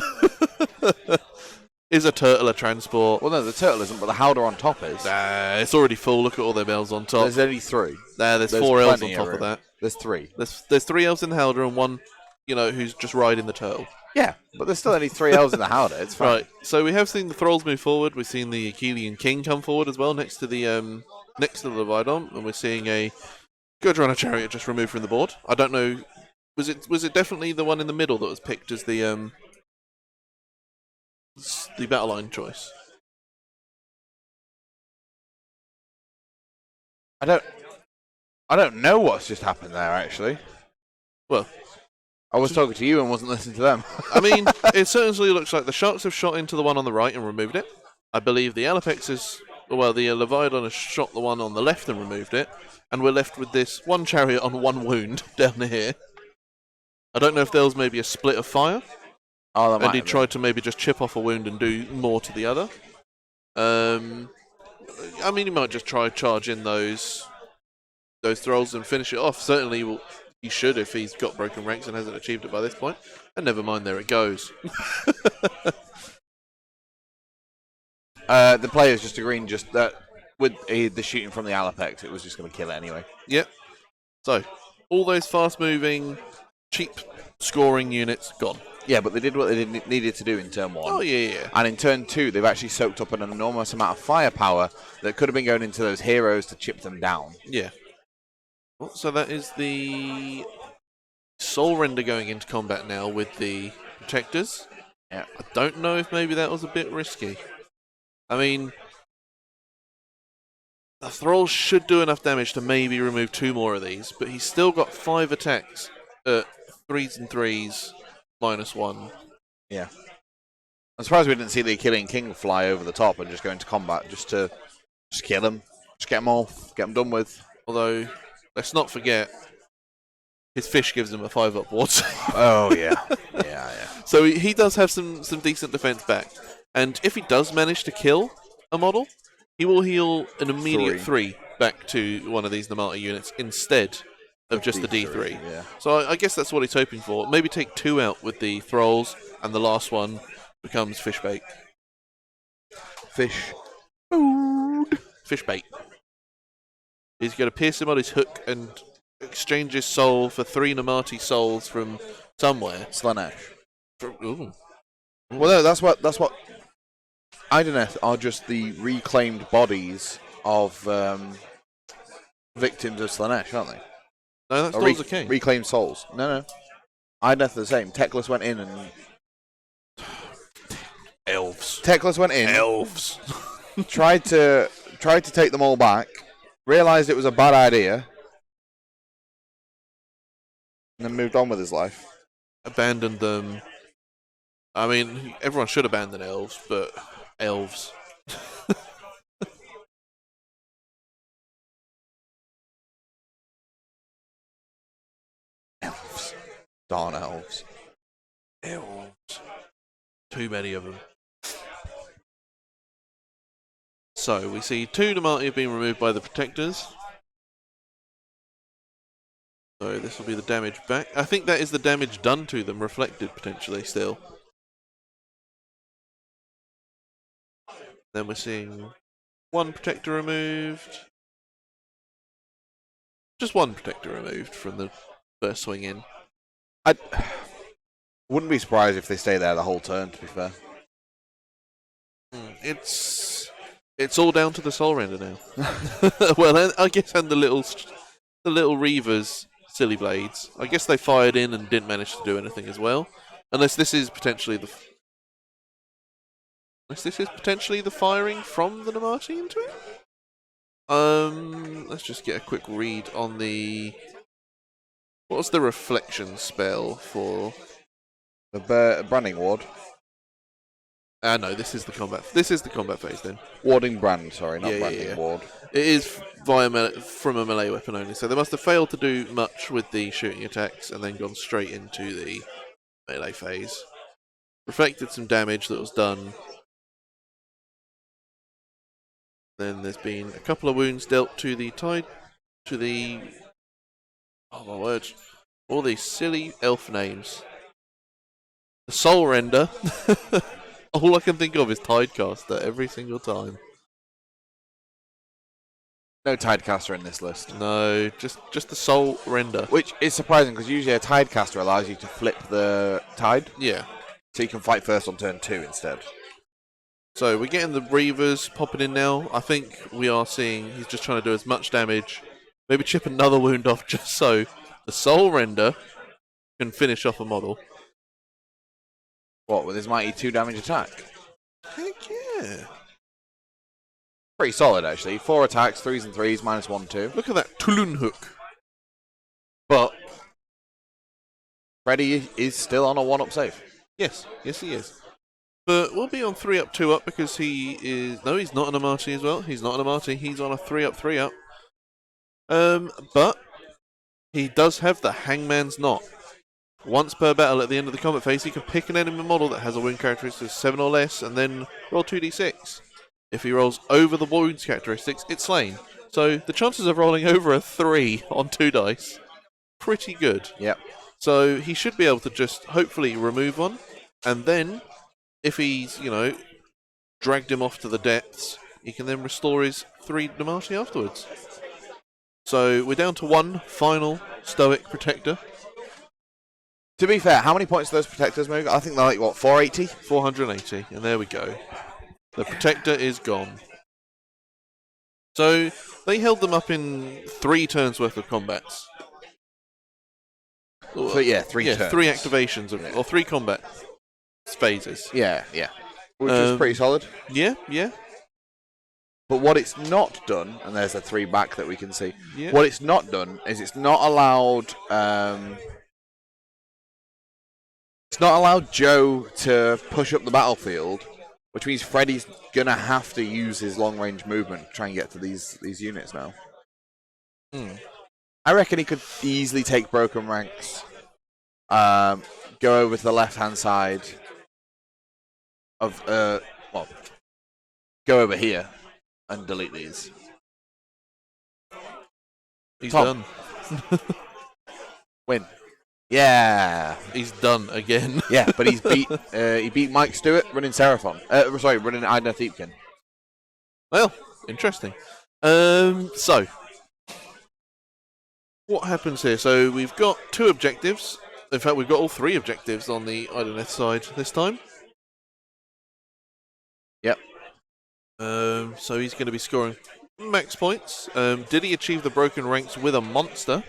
Is a turtle a transport? Well, no, the turtle isn't, but the howdah on top is. It's already full. Look at all their bells on top. There's only 3. There's 4 elves on top of that. There's 3. There's 3 elves in the howdah and 1, who's just riding the turtle. Yeah, but there's still only 3 elves in the howdah. It's fine. Right. So we have seen the thralls move forward. We've seen the Achillean King come forward as well next to the Leviathan, and we're seeing a Gudrunner chariot just removed from the board. I don't know. Was it definitely the one in the middle that was picked as the battle line choice? I don't know what's just happened there actually. Well, I was talking to you and wasn't listening to them. I mean, it certainly looks like the sharks have shot into the one on the right and removed it. I believe the the Leviathan has shot the one on the left and removed it, and we're left with this one chariot on 1 wound down here. I don't know if there was maybe a split of fire. Oh, and he tried to maybe just chip off a wound and do more to the other. I mean, he might just try charge in those thralls and finish it off. Certainly, he should if he's got broken ranks and hasn't achieved it by this point. And never mind, there it goes. The players just agreeing just that with the shooting from the Alapex, it was just going to kill it anyway. Yep. So, all those fast-moving, cheap scoring units gone. Yeah, but they did what they needed to do in turn 1. Oh, yeah. And in turn 2, they've actually soaked up an enormous amount of firepower that could have been going into those heroes to chip them down. Yeah. Well, so that is the Soul Render going into combat now with the Protectors. Yeah. I don't know if maybe that was a bit risky. I mean, the Thralls should do enough damage to maybe remove 2 more of these, but he's still got 5 attacks at 3s and 3s. -1. Yeah. I'm surprised we didn't see the Achillean King fly over the top and just go into combat just to kill him. Just get him off, get him done with. Although, let's not forget, his fish gives him a 5-up ward save. Oh, yeah. Yeah. So he does have some decent defense back. And if he does manage to kill a model, he will heal an immediate 3 back to one of these Namata units instead of just the D3. Yeah. So I guess that's what he's hoping for. Maybe take 2 out with the Thralls, and the last one becomes fish bait. Fish bait. He's going to pierce him on his hook and exchange his soul for 3 Namati souls from somewhere. Slanesh. Ooh. Well, no, that's what Idoneth are just the reclaimed bodies of victims of Slanesh, aren't they? No, that's Souls of King. Reclaimed souls. No. Idoneth are the same. Teclis went in and... Elves. Teclis went in. Elves. tried to take them all back. Realised it was a bad idea. And then moved on with his life. Abandoned them. I mean, everyone should abandon elves, but elves. Darn elves. Elves. Too many of them. So, we see 2 Damati have been removed by the Protectors. So, this will be the damage back. I think that is the damage done to them, reflected potentially still. Then we're seeing 1 Protector removed. Just 1 Protector removed from the first swing in. I wouldn't be surprised if they stay there the whole turn, to be fair. It's all down to the Soul Render now. Well, I guess, and the little Reavers silly blades. I guess they fired in and didn't manage to do anything as well, unless this is potentially the firing from the Damati into it. Let's just get a quick read on the. What was the reflection spell for? The branding ward. No, this is the combat. This is the combat phase then. Warding brand, sorry, not branding ward. It is from a melee weapon only, so they must have failed to do much with the shooting attacks and then gone straight into the melee phase. Reflected some damage that was done. Then there's been a couple of wounds dealt to the oh my word, all these silly elf names. The Soul Render. All I can think of is Tidecaster every single time. No Tidecaster in this list. No, just the Soul Render. Which is surprising, because usually a Tidecaster allows you to flip the tide. Yeah. So you can fight first on turn 2 instead. So we're getting the Reavers popping in now. I think we are seeing he's just trying to do as much damage. Maybe chip another wound off just so the Soul Render can finish off a model. What, with his mighty 2 damage attack? Heck yeah. Pretty solid, actually. 4 attacks, 3s and 3s, -1, 2. Look at that Tulun hook. But Freddy is still on a 1-up save. Yes, he is. But we'll be on 3-up, 2-up because he is. No, he's not on a Marty as well. He's not on a Marty. He's on a 3-up, 3-up. But he does have the Hangman's Knot. Once per battle at the end of the combat phase, he can pick an enemy model that has a wound characteristic of 7 or less and then roll 2d6. If he rolls over the wounds characteristics, it's slain. So the chances of rolling over a 3 on 2 dice, pretty good. Yep. So he should be able to just hopefully remove one, and then if he's, dragged him off to the depths, he can then restore his 3 Damati afterwards. So we're down to 1 final Stoic Protector. To be fair, how many points do those Protectors move? I think they're like, what, 480? 480, and there we go. The Protector is gone. So they held them up in 3 turns worth of combats. So yeah, 3 turns. 3 activations, or 3 combat phases. Yeah. Which is pretty solid. Yeah. But what it's not done, and there's a 3 back that we can see, Yeah. what it's not done is it's not allowed Joe to push up the battlefield, which means Freddy's gonna have to use his long range movement to try and get to these units now. I reckon he could easily take Broken Ranks, go over to the left hand side of go over here and delete these. He's Tom. done. Win. Yeah. He's done again. Yeah, but he beat Mike Stewart running Seraphon. Running Idoneth Deepkin. Well, interesting. So what happens here? So we've got 2 objectives. In fact, we've got all 3 objectives on the Idoneth side this time. Yep. So he's going to be scoring max points. Did he achieve the broken ranks with a monster?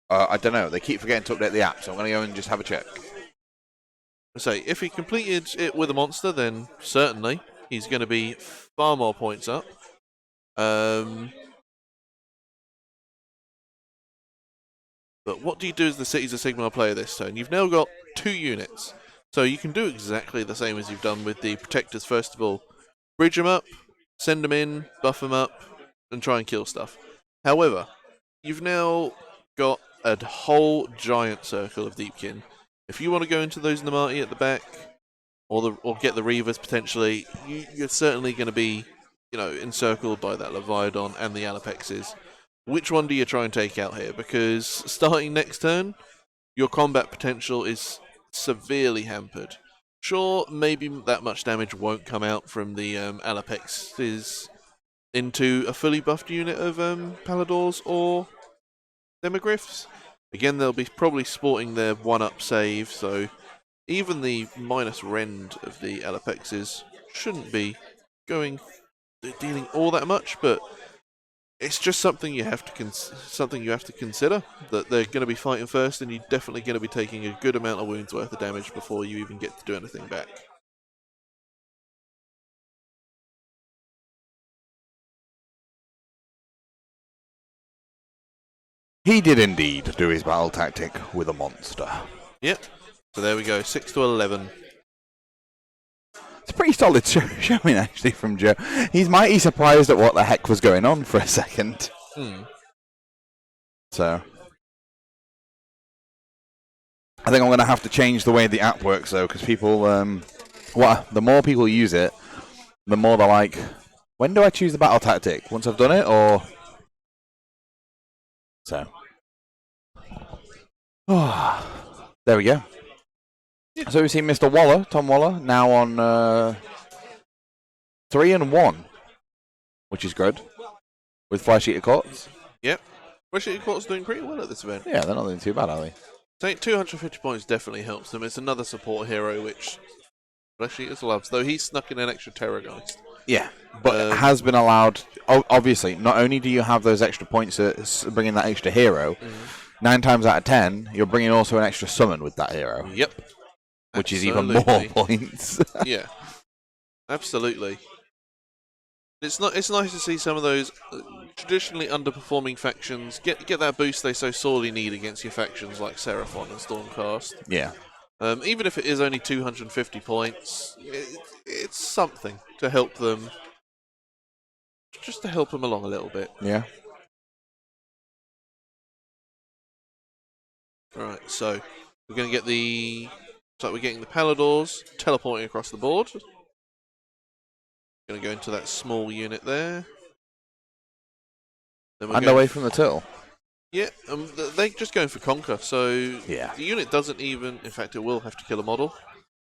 I don't know. They keep forgetting to update the app, so I'm going to go and just have a check. So if he completed it with a monster, then certainly he's going to be far more points up. But what do you do as the Cities of Sigmar player this turn? You've now got 2 units. So you can do exactly the same as you've done with the Protectors first of all. Bridge them up, send them in, buff them up, and try and kill stuff. However, you've now got a whole giant circle of Deepkin. If you want to go into those Namati at the back, or get the Reavers potentially, you're certainly going to be, encircled by that Leviathan and the Alapexes. Which one do you try and take out here? Because starting next turn, your combat potential is severely hampered. Sure, maybe that much damage won't come out from the Alapexes into a fully buffed unit of Paladors or Demogryphs. Again, they'll be probably sporting their 1-up save, so even the minus rend of the Alapexes shouldn't be dealing all that much, but it's just something you have to consider, that they're going to be fighting first, and you're definitely going to be taking a good amount of wounds worth of damage before you even get to do anything back. He did indeed do his battle tactic with a monster. Yep. So there we go, 6 to 11. It's a pretty solid showing, actually, from Joe. He's mighty surprised at what the heck was going on for a second. So, I think I'm going to have to change the way the app works, though, because people, the more people use it, the more they're like, when do I choose the battle tactic? Once I've done it, or... So. There we go. So we've seen Mr. Waller, Tom Waller, now on 3-1, which is good, with Flash Eater Courts. Yep. Flash Eater Courts doing pretty well at this event. Yeah, they're not doing too bad, are they? So 250 points definitely helps them. It's another support hero, which Flash Eaters loves, though he snuck in an extra Terrorgeist. Yeah, but it has been allowed. Obviously, not only do you have those extra points to bring in that extra hero, 9 times out of 10, you're bringing also an extra summon with that hero. Yep. Which is even more points. Yeah, absolutely. It's nice to see some of those traditionally underperforming factions get that boost they so sorely need against your factions like Seraphon and Stormcast. Yeah. Even if it is only 250 points, it's something to help them, just to help them along a little bit. Yeah. Alright, so we're going to get we're getting the Paladors teleporting across the board. Going to go into that small unit there. Then And away from the turtle. Yeah, they're just going for Conquer, so yeah. The unit doesn't even... In fact, it will have to kill a model.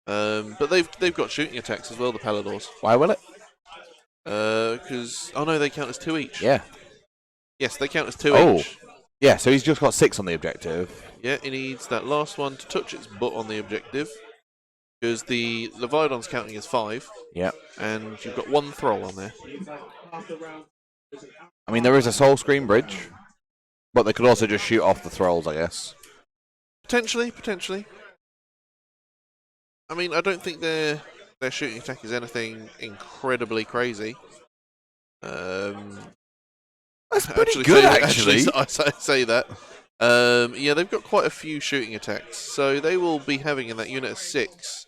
But they've got shooting attacks as well, the Paladors. Why will it? Because... Oh no, they count as 2 each. Yeah. Yes, they count as 2 each. Yeah, so he's just got 6 on the objective. Yeah, he needs that last one to touch its butt on the objective. Because the Leviathan's counting as 5. Yeah. And you've got 1 Thrall on there. I mean, there is a Soul Screen bridge. But they could also just shoot off the Thralls, I guess. Potentially. I mean, I don't think their shooting attack is anything incredibly crazy. That's pretty good, actually. I say that. Yeah, they've got quite a few shooting attacks, so they will be having in that unit of 6.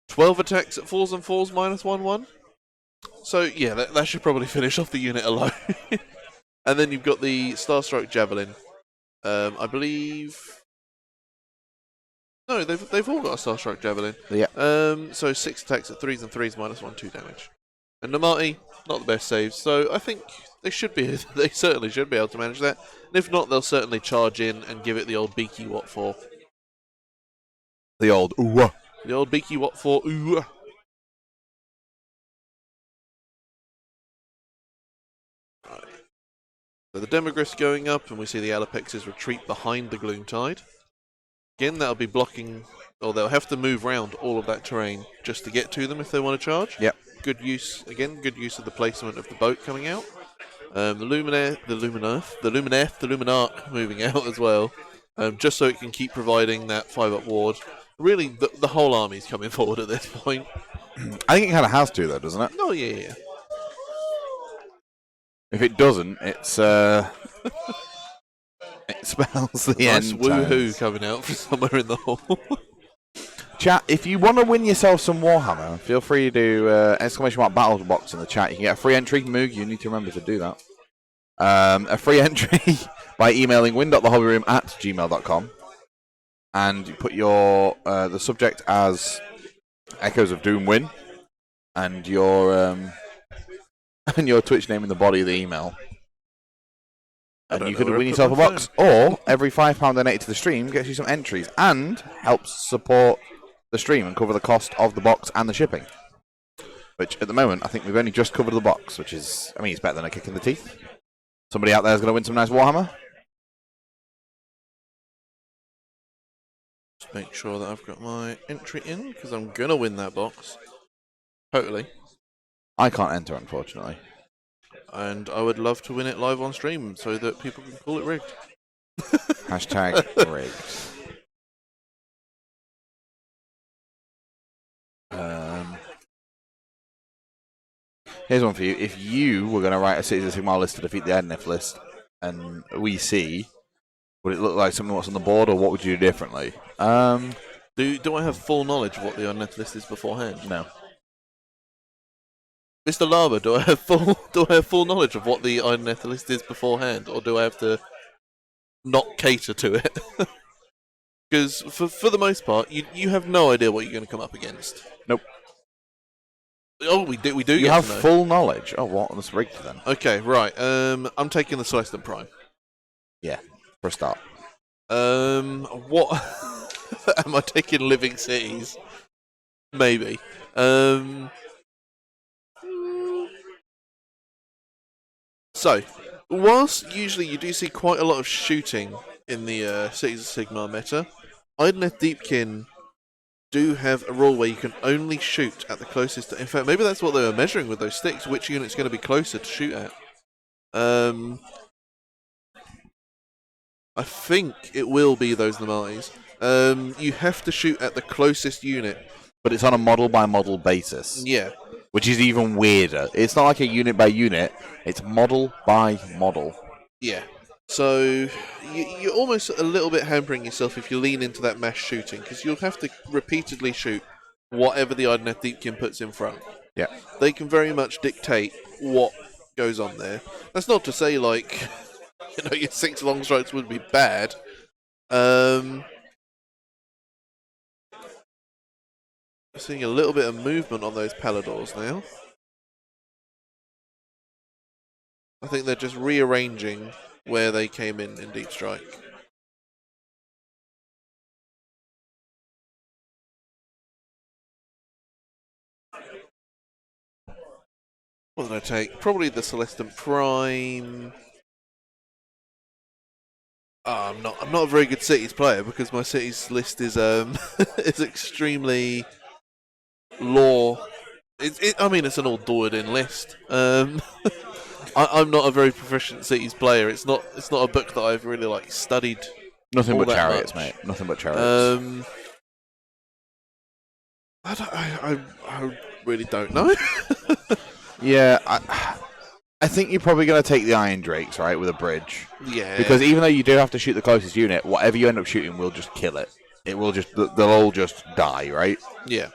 12 attacks at 4s and 4s -1/1. So yeah, that should probably finish off the unit alone. And then you've got the Starstrike Javelin. I believe... No, they've all got a Starstrike Javelin. Yeah. So 6 attacks at 3s and 3s -1/2 damage. And Namati, not the best saves, so I think they certainly should be able to manage that. And if not, they'll certainly charge in and give it the old Beaky What For. The old ooh. The old Beaky What For ooh. Right. So the Demogryph's going up, and we see the Alapexes retreat behind the Gloomtide. Again, that'll be blocking, or they'll have to move around all of that terrain just to get to them if they want to charge. Yep. Good use of the placement of the boat coming out. The Luminarch moving out as well, just so it can keep providing that 5-up ward. Really, the whole army's coming forward at this point. I think it kind of has to, though, doesn't it? Oh, yeah. If it doesn't, it's it spells the nice end. Woohoo coming out from somewhere in the hall. Chat, if you want to win yourself some Warhammer, feel free to !battle box in the chat. You can get a free entry. Moog, you need to remember to do that. A free entry by emailing win.thehobbyroom@gmail.com, and you put your the subject as Echoes of Doom Win, and your and your Twitch name in the body of the email. And you could win yourself a box, or every £5 donated to the stream gets you some entries and helps support the stream and cover the cost of the box and the shipping. Which, at the moment, I think we've only just covered the box, which is, I mean, it's better than a kick in the teeth. Somebody out there is going to win some nice Warhammer. Just make sure that I've got my entry in, because I'm going to win that box. Totally. I can't enter, unfortunately. And I would love to win it live on stream so that people can call it rigged. Hashtag rigged. Here's one for you. If you were going to write a Cities of Sigmar list to defeat the Idoneth list, and we see, would it look like something that's on the board, or what would you do differently? Do I have full knowledge of what the Idoneth list is beforehand? No. Mr. Lava, do I have full knowledge of what the Idoneth list is beforehand, or do I have to not cater to it? Because for the most part, you have no idea what you're going to come up against. Nope. Oh, we do. You have full knowledge. Oh, what? That's rigged then. Okay, right. I'm taking the Celestin Prime. Yeah, for a start. What? Am I taking Living Cities? Maybe. So, whilst usually you do see quite a lot of shooting in the Cities of Sigmar meta, Idoneth Deepkin do have a rule where you can only shoot at the closest. In fact, maybe that's what they were measuring with those sticks. Which unit's going to be closer to shoot at? I think it will be those Namatis. You have to shoot at the closest unit, but it's on a model by model basis. Yeah. Which is even weirder. It's not like a unit by unit, it's model by model. Yeah. So you're almost a little bit hampering yourself if you lean into that mass shooting, because you'll have to repeatedly shoot whatever the Idoneth Deepkin puts in front. Yeah. They can very much dictate what goes on there. That's not to say, like, your 6 long strikes would be bad. Seeing a little bit of movement on those Paladors now. I think they're just rearranging where they came in Deep Strike. What did I take? Probably the Celestin Prime. I'm not a very good Cities player because my Cities list is is extremely lore. I mean, it's an all Doyard-in list. I'm not a very proficient Cities player. It's not a book that I've really studied. Nothing but chariots, mate. Nothing but chariots. I really don't know. Yeah, I think you're probably going to take the Iron Drakes, right, with a bridge. Yeah. Because even though you do have to shoot the closest unit, whatever you end up shooting will just kill it. It will just, they'll all just die, right? Yeah.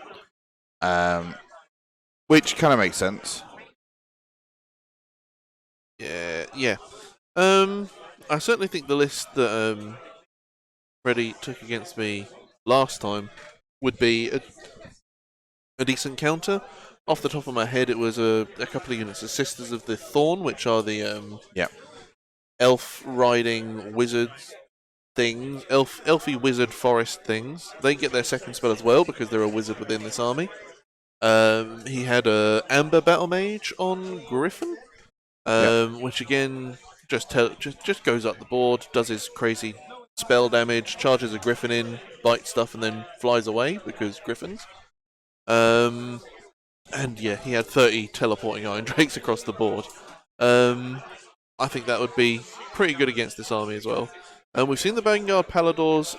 Which kind of makes sense. Yeah. I certainly think the list that Freddie took against me last time would be a decent counter. Off the top of my head, it was a couple of units of Sisters of the Thorn, which are the elf riding wizards things, elfy wizard forest things. They get their second spell as well because they're a wizard within this army. He had a Amber Battle Mage on Griffin, which again just goes up the board, does his crazy spell damage, charges a Griffin in, bites stuff, and then flies away because Griffins. And yeah, he had 30 teleporting Iron Drakes across the board. I think that would be pretty good against this army as well. And we've seen the Vanguard Paladors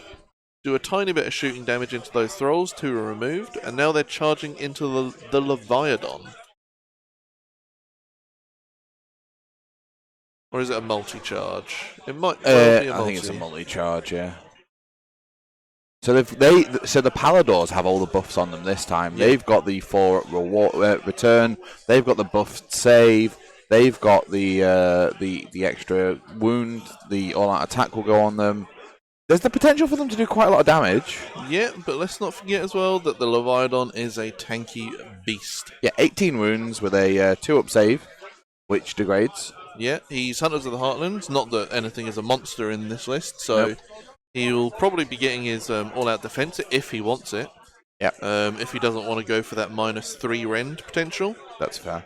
do a tiny bit of shooting damage into those thralls. 2 are removed, and now they're charging into the Leviathan. Or is it a multi-charge? It might well be a multi. I think it's a multi-charge, yeah. So the Paladors have all the buffs on them this time. Yeah. They've got the 4 return. They've got the buffed save. They've got the extra wound. The all-out attack will go on them. There's the potential for them to do quite a lot of damage. Yeah, but let's not forget as well that the Leviathan is a tanky beast. Yeah, 18 wounds with a 2-up save, which degrades. Yeah, he's Hunters of the Heartlands. Not that anything is a monster in this list, so Nope. he'll probably be getting his all-out defense if he wants it. Yep. If he doesn't want to go for that -3 rend potential. That's fair.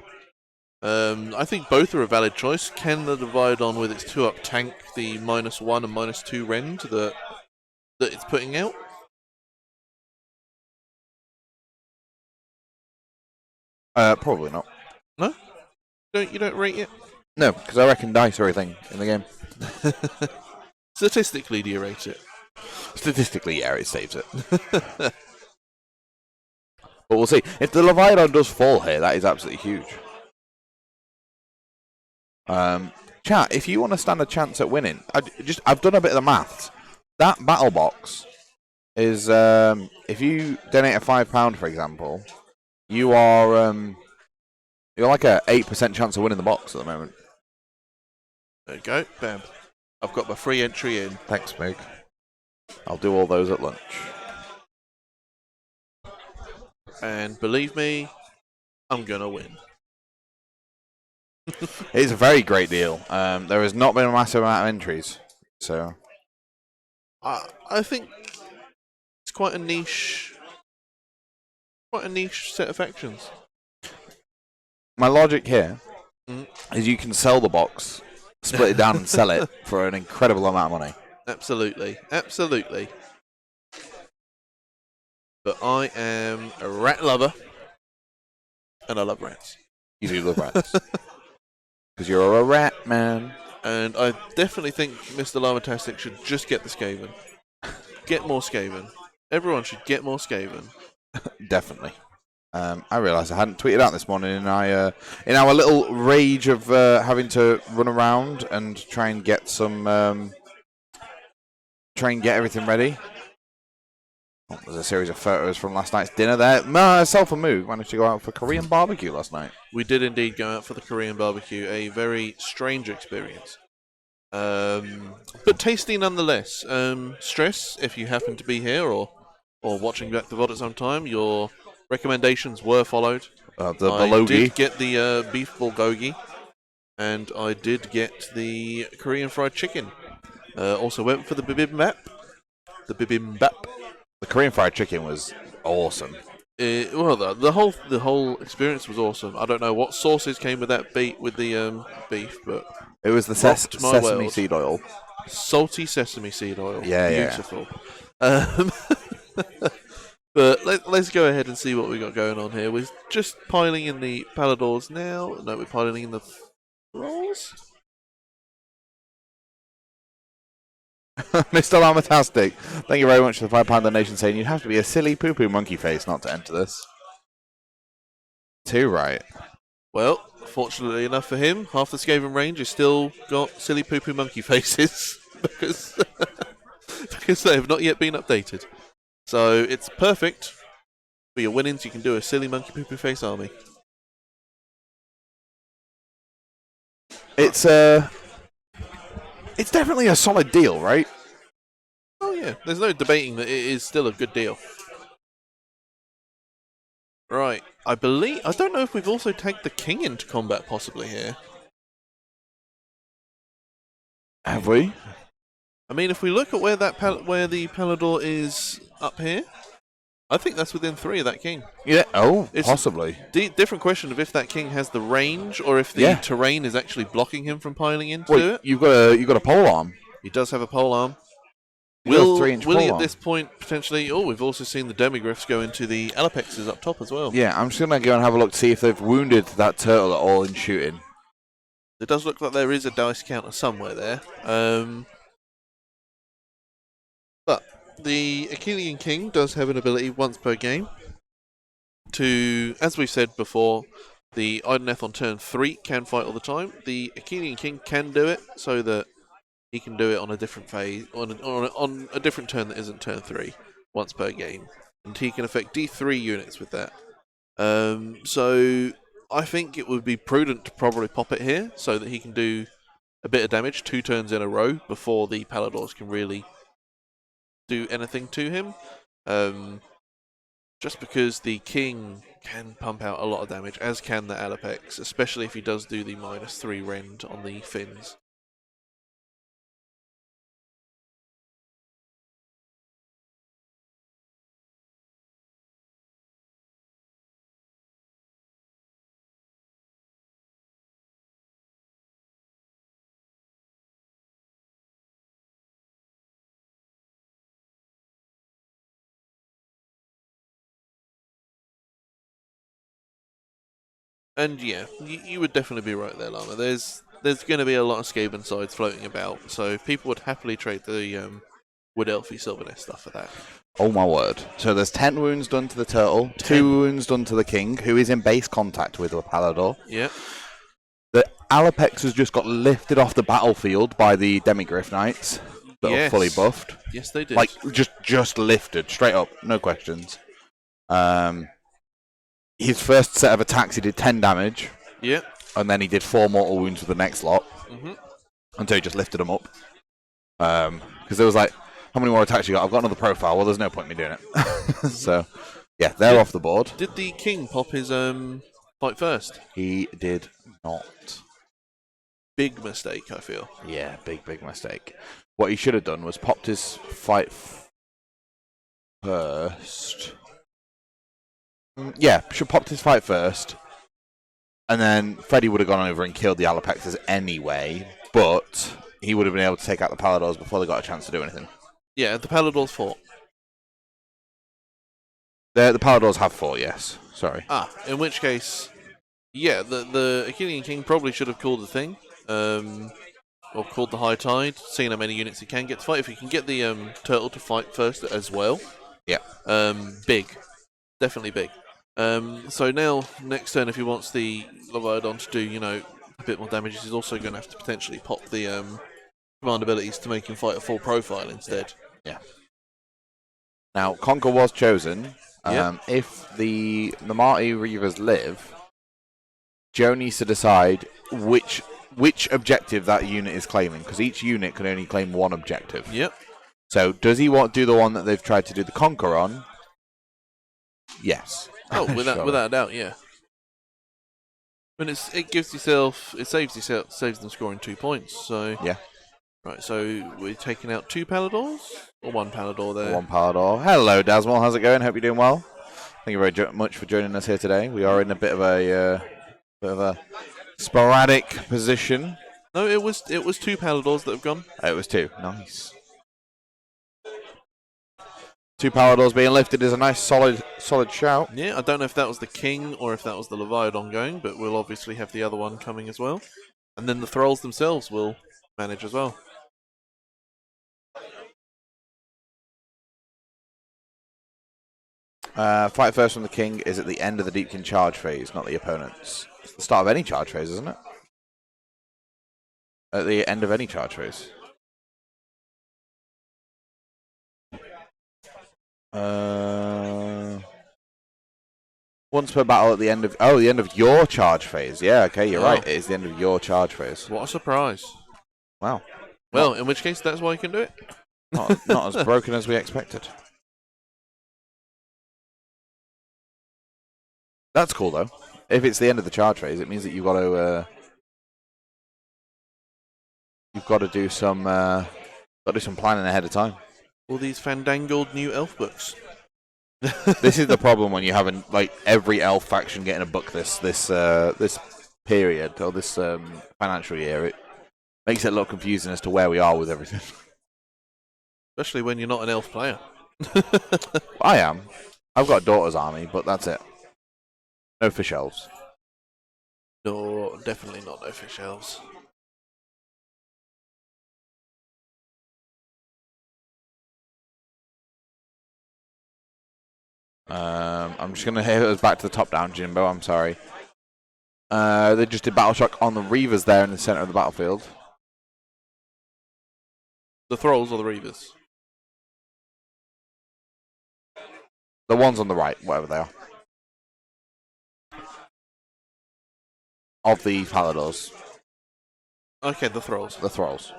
I think both are a valid choice. Can the Leviathan with its 2-up tank the -1 and -2 rend that it's putting out? Probably not. No? You don't rate it? No, because I reckon dice are everything in the game. Statistically, do you rate it? Statistically, yeah, it saves it. But we'll see. If the Leviathan does fall here, that is absolutely huge. Chat, if you want to stand a chance at winning, I've done a bit of the maths. That battle box is if you donate a £5, for example, you're like a 8% chance of winning the box at the moment. There you go, bam. I've got my free entry in. Thanks, Moog. I'll do all those at lunch. And believe me, I'm gonna win. It's a very great deal. There has not been a massive amount of entries, so I think it's quite a niche set of factions. my logic here is you can sell the box, split it down and sell it for an incredible amount of money. Absolutely, absolutely. But I am a rat lover, and I love rats. You do love rats. Because you're a rat, man. And I definitely think Mr. Lavatastic should just get the Skaven. Get more Skaven. Everyone should get more Skaven. Definitely. I realised I hadn't tweeted out this morning in our little rage of having to run around and try and get everything ready. Oh, there's a series of photos from last night's dinner there. Myself and Moog managed to go out for Korean barbecue last night. We did indeed go out for the Korean barbecue, a very strange experience. But tasty nonetheless. Stress, if you happen to be here or watching back the VOD at some time, your recommendations were followed. The I bulgogi. did get the beef bulgogi, and I did get the Korean fried chicken. Also went for the bibimbap. The Korean fried chicken was awesome. Well, the whole experience was awesome. I don't know what sauces came with that beef, but it was the sesame seed oil. Salty sesame seed oil. Yeah, beautiful. Yeah. But let's go ahead and see what we got going on here. We're just piling in the Paladors now. No, we're piling in the rolls. Mr. Lamatastic, thank you very much for the £5 donation, saying you'd have to be a silly poo-poo monkey face not to enter this. Too right. Well, fortunately enough for him, half the Skaven range has still got silly poo-poo monkey faces because they have not yet been updated. So it's perfect for your winnings. You can do a silly monkey poo-poo face army. It's definitely a solid deal, right? Oh yeah, there's no debating that it is still a good deal. Right, I don't know if we've also tagged the king into combat possibly here. Have we? I mean, if we look at where the Palador is up here, I think that's within 3 of that king. Yeah. Oh, it's possibly. Different question of if that king has the range or if the terrain is actually blocking him from piling into it. You've got a pole arm. He does have a pole arm. Will 3-inch will he pole at this point potentially? Oh, we've also seen the demigryphs go into the alapexes up top as well. Yeah, I'm just gonna go and have a look to see if they've wounded that turtle at all in shooting. It does look like there is a dice counter somewhere there. But the Achillean King does have an ability once per game to, as we've said before, the Idoneth on turn 3 can fight all the time. The Achillean King can do it so that he can do it on a different phase, on a different turn that isn't turn 3, once per game. And he can affect D3 units with that. So I think it would be prudent to probably pop it here so that he can do a bit of damage 2 turns in a row before the Paladors can really do anything to him. Just because the King can pump out a lot of damage, as can the Alapex, especially if he does do the -3 rend on the fins. And yeah, you would definitely be right there, Llama. There's going to be a lot of Skaven sides floating about, so people would happily trade the Wood Elfie Sylvaneth stuff for that. Oh my word. So there's 10 wounds done to the turtle, 10. 2 wounds done to the king, who is in base contact with the Palador. Yeah. The Alapex has just got lifted off the battlefield by the Demigryph Knights that are fully buffed. Yes, they did. Like, just lifted, straight up, no questions. His first set of attacks, he did 10 damage. Yeah. And then he did 4 mortal wounds with the next lot. Mm-hmm. Until he just lifted them up. Because there was like, how many more attacks you got? I've got another profile. Well, there's no point in me doing it. So, yeah, they're off the board. Did the King pop his fight first? He did not. Big mistake, I feel. Yeah, big mistake. What he should have done was popped his fight first. Yeah, should have popped his fight first. And then Freddy would have gone over and killed the Alapexes anyway, but he would have been able to take out the Paladors before they got a chance to do anything. Yeah, the Paladors fought. The Paladors have 4, yes. Sorry. In which case, yeah, the Achillean King probably should have called the thing. Or called the High Tide, seeing how many units he can get to fight. If he can get the turtle to fight first as well. Yeah. Big. Definitely big. So now, next turn, if he wants the Leviathan to do, a bit more damage, he's also going to have to potentially pop the command abilities to make him fight a full profile instead. Yeah. Now, Conquer was chosen. Yeah. If the Marty Reavers live, Joe needs to decide which objective that unit is claiming, because each unit can only claim 1 objective. Yep. So, does he want to do the one that they've tried to do the Conquer on? Yes. Oh, without a doubt, yeah. And saves them scoring 2 points. So yeah. Right. So we're taking out 2 Paladors or 1 Palador there. 1 Palador. Hello, Dasmal. How's it going? Hope you're doing well. Thank you very much for joining us here today. We are in a bit of a sporadic position. No, it was 2 Paladors that have gone. It was 2. Nice. 2 Paladors being lifted is a nice solid shout. Yeah, I don't know if that was the King or if that was the Leviathan going, but we'll obviously have the other one coming as well. And then the Thralls themselves will manage as well. Fight first from the King is at the end of the Deepkin charge phase, not the opponent's. It's the start of any charge phase, isn't it? At the end of any charge phase. Once per battle at the end of... Oh, the end of your charge phase. Yeah, okay, you're right. It is the end of your charge phase. What a surprise. Wow. Well, in which case, that's why you can do it. Not as broken as we expected. That's cool, though. If it's the end of the charge phase, it means that you've got to do some planning ahead of time. All these fandangled new elf books. This is the problem when you haven't every elf faction getting a book this period or this financial year. It makes it a lot confusing as to where we are with everything. Especially when you're not an elf player. I am. I've got a daughter's army, but that's it. No fish elves. No, definitely not no fish elves. I'm just going to hit us back to the top down, Jimbo. I'm sorry. They just did Battle Shock on the Reavers there in the center of the battlefield. The Thralls or the Reavers? The ones on the right, whatever they are. of the Paladors, Okay, the thralls. the Thralls.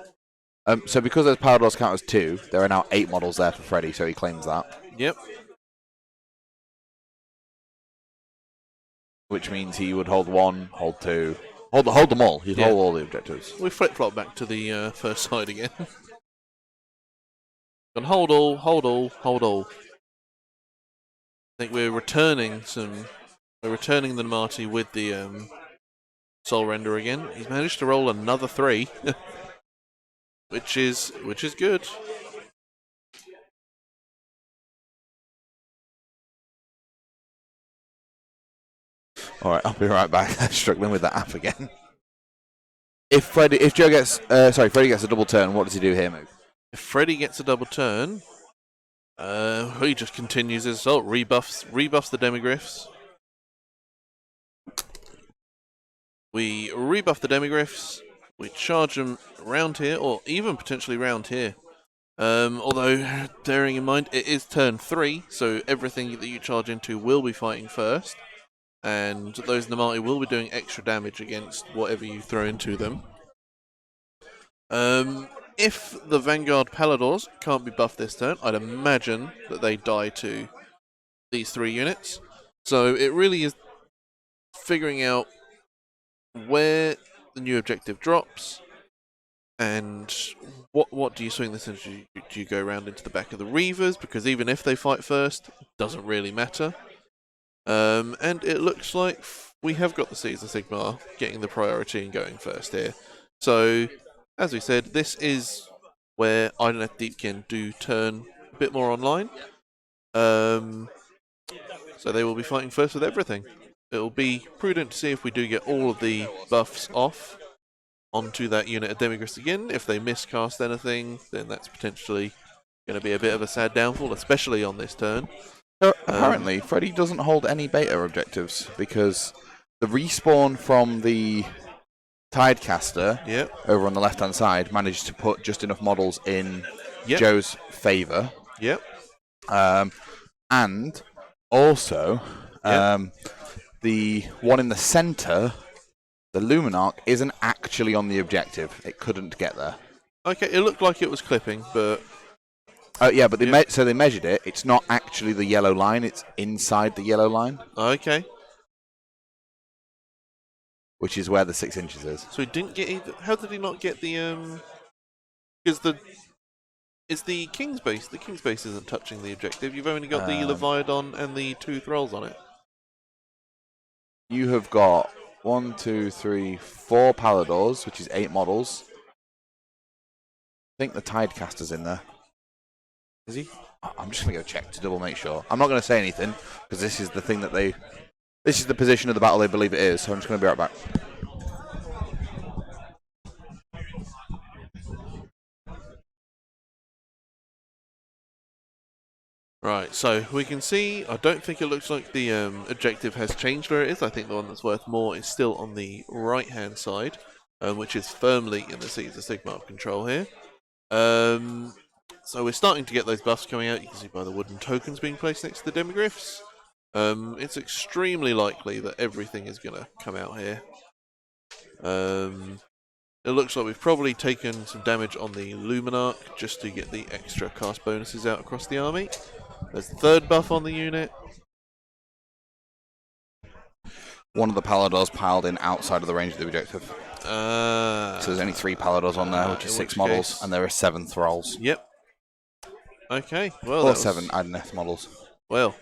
So because those Paladors count as 2, there are now 8 models there for Freddy, so he claims that. Yep. Which means he would hold 1, hold 2, hold them all. He'd hold all the objectives. We flip-flop back to the first side again. And hold all, hold all, hold all. I think we're returning the Marty with the Soul Render again. He's managed to roll another 3, which is good. All right, I'll be right back. Struggling with that app again. If Freddy gets a double turn, what does he do here, Moog? If Freddy gets a double turn, he just continues his assault, rebuffs the Demigryphs. We rebuff the Demigryphs, we charge them around here, or even potentially round here. Although, bearing in mind, it is turn 3, so everything that you charge into will be fighting first. And those Namati will be doing extra damage against whatever you throw into them. If the Vanguard Paladors can't be buffed this turn, I'd imagine that they die to these 3 units. So it really is figuring out where the new objective drops, and what do you swing this into? Do you go around into the back of the Reavers? Because even if they fight first, it doesn't really matter. And it looks like we have got the Caesar Sigmar getting the priority and going first here. So, as we said, this is where Idoneth Deepkin do turn a bit more online. So they will be fighting first with everything. It will be prudent to see if we do get all of the buffs off onto that unit of Demigryphs again. If they miscast anything, then that's potentially going to be a bit of a sad downfall, especially on this turn. Apparently, Freddy doesn't hold any beta objectives because the respawn from the Tidecaster over on the left-hand side managed to put just enough models in Joe's favour. Yep. And also, the one in the centre, the Luminarch, isn't actually on the objective. It couldn't get there. Okay, it looked like it was clipping, but... yeah, but so they measured it. It's not actually the yellow line. It's inside the yellow line. Okay. Which is where the 6 inches is. So he didn't get either. How did he not get the because it's the King's base. The King's base isn't touching the objective. You've only got the Leviathan and the 2 Thralls on it. You have got 1, 2, 3, 4 Paladors, which is 8 models. I think the Tidecaster's in there. Is he? I'm just gonna go check to double make sure. I'm not gonna say anything because this is the thing that this is the position of the battle they believe it is. So I'm just gonna be right back. Right, so we can see, I don't think it looks like the objective has changed where it is. I think the one that's worth more is still on the right-hand side, which is firmly in the Caesar Sigmar control here. So we're starting to get those buffs coming out. You can see by the wooden tokens being placed next to the Demigryphs. It's extremely likely that everything is going to come out here. It looks like we've probably taken some damage on the Luminarch just to get the extra cast bonuses out across the army. There's the 3rd buff on the unit. One of the Paladors piled in outside of the range of the objective. So there's only 3 Paladors on there, which is 6 models, and there are 7 Thralls. Yep. Okay, well, or 7 Idoneth models. Well,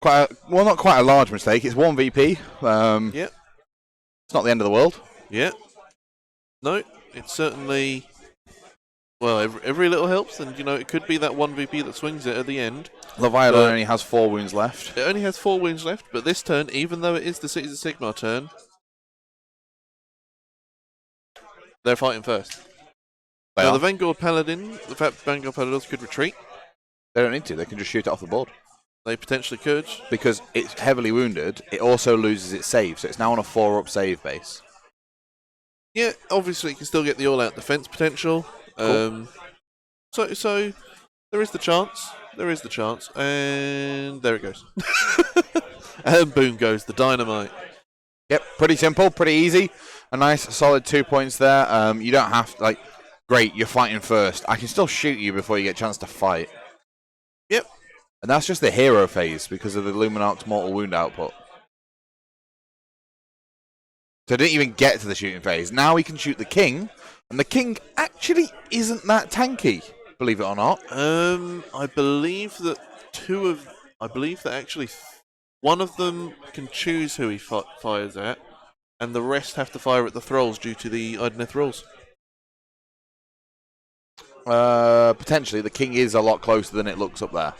not quite a large mistake. It's 1 VP. Yep. It's not the end of the world. Yeah. No, it's certainly... Well, every little helps, and you know, it could be that 1 VP that swings it at the end. Leviathan only has 4 wounds left. It only has 4 wounds left, but this turn, even though it is the Caesar Sigmar turn, they're fighting first. Now, the Vanguard Paladins could retreat. They don't need to. They can just shoot it off the board. They potentially could. Because it's heavily wounded, it also loses its save, so it's now on a 4-up save base. Yeah, obviously it can still get the all-out defense potential. Cool. So there is the chance. There is the chance. And there it goes. And boom goes the dynamite. Yep, pretty simple, pretty easy. A nice solid 2 points there. You don't have to, great, you're fighting first. I can still shoot you before you get a chance to fight. Yep. And that's just the hero phase because of the Luminarch's mortal wound output. So I didn't even get to the shooting phase. Now we can shoot the king, and the king actually isn't that tanky, believe it or not. I believe that actually one of them can choose who he fires at, and the rest have to fire at the thralls due to the Idoneth rules. Potentially, the king is a lot closer than it looks up there.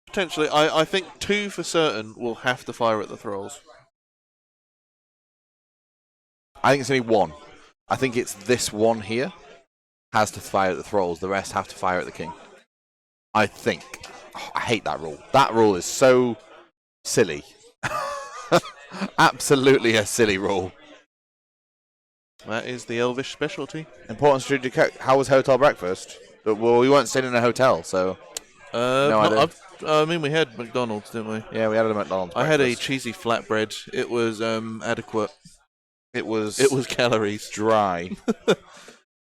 Potentially, I think 2 for certain will have to fire at the thralls. I think it's only 1. I think it's this one here has to fire at the thralls. The rest have to fire at the king. I think. Oh, I hate that rule. That rule is so silly. Absolutely a silly rule. That is the Elvish specialty. Important strategic. How was hotel breakfast? Well, we weren't staying in a hotel, so. No idea. I mean, we had McDonald's, didn't we? Yeah, we had a McDonald's. I had a cheesy flatbread. It was adequate. It was calories. Dry.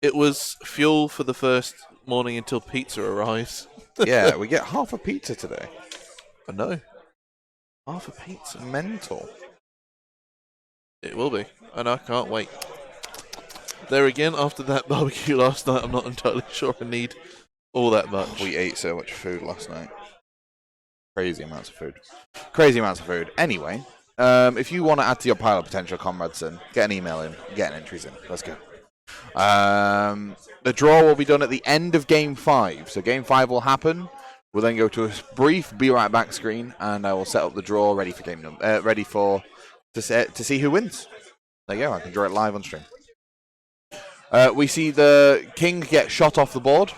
It was fuel for the first morning until pizza arrives. Yeah, we get half a pizza today. I know. Half a pizza. Mental. It will be, and I can't wait. There again, after that barbecue last night, I'm not entirely sure I need all that much. We ate so much food last night. Crazy amounts of food. Crazy amounts of food. Anyway, if you want to add to your pile of potential comrades, then get an email in, get an entries in. Let's go. The draw will be done at the end of Game 5. So Game 5 will happen. We'll then go to a brief be right back screen, and I will set up the draw ready for to see who wins. There you go. I can draw it live on stream. We see the king get shot off the board.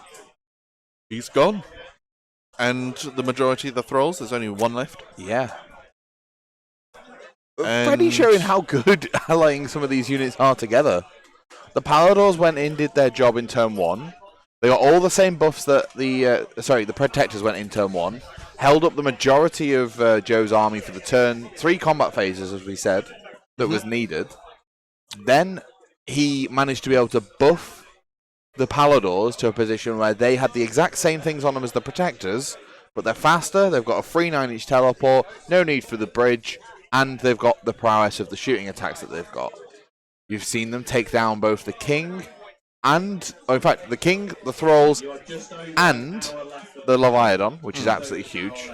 He's gone. And the majority of the thralls, there's only 1 left. Yeah. Freddy showing how good allying some of these units are together. The Paladors went in, did their job in turn 1. They got all the same buffs that the Protectors went in turn 1. Held up the majority of Joe's army for the turn 3 combat phases, as we said, that was needed. Then he managed to be able to buff the Paladors to a position where they had the exact same things on them as the Protectors, but they're faster, they've got a free 9-inch teleport, no need for the bridge, and they've got the prowess of the shooting attacks that they've got. You've seen them take down both the King and, in fact, the King, the Thralls, and the Leviathan, which is absolutely huge.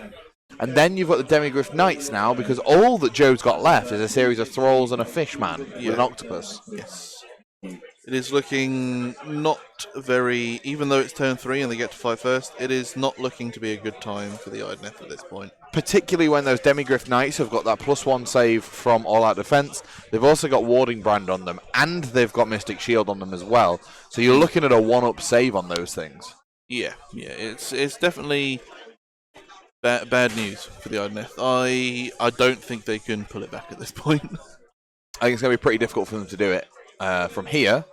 And then you've got the Demigryph Knights now, because all that Joe's got left is a series of Thralls and a Fishman with an Octopus. Yes. It is looking not very, even though it's turn 3 and they get to fight first, it is not looking to be a good time for the Idoneth at this point. Particularly when those Demigryph Knights have got that +1 save from all-out defense. They've also got Warding Brand on them, and they've got Mystic Shield on them as well. So you're looking at a 1-up save on those things. Yeah, it's definitely bad news for the Idoneth. I don't think they can pull it back at this point. I think it's going to be pretty difficult for them to do it from here.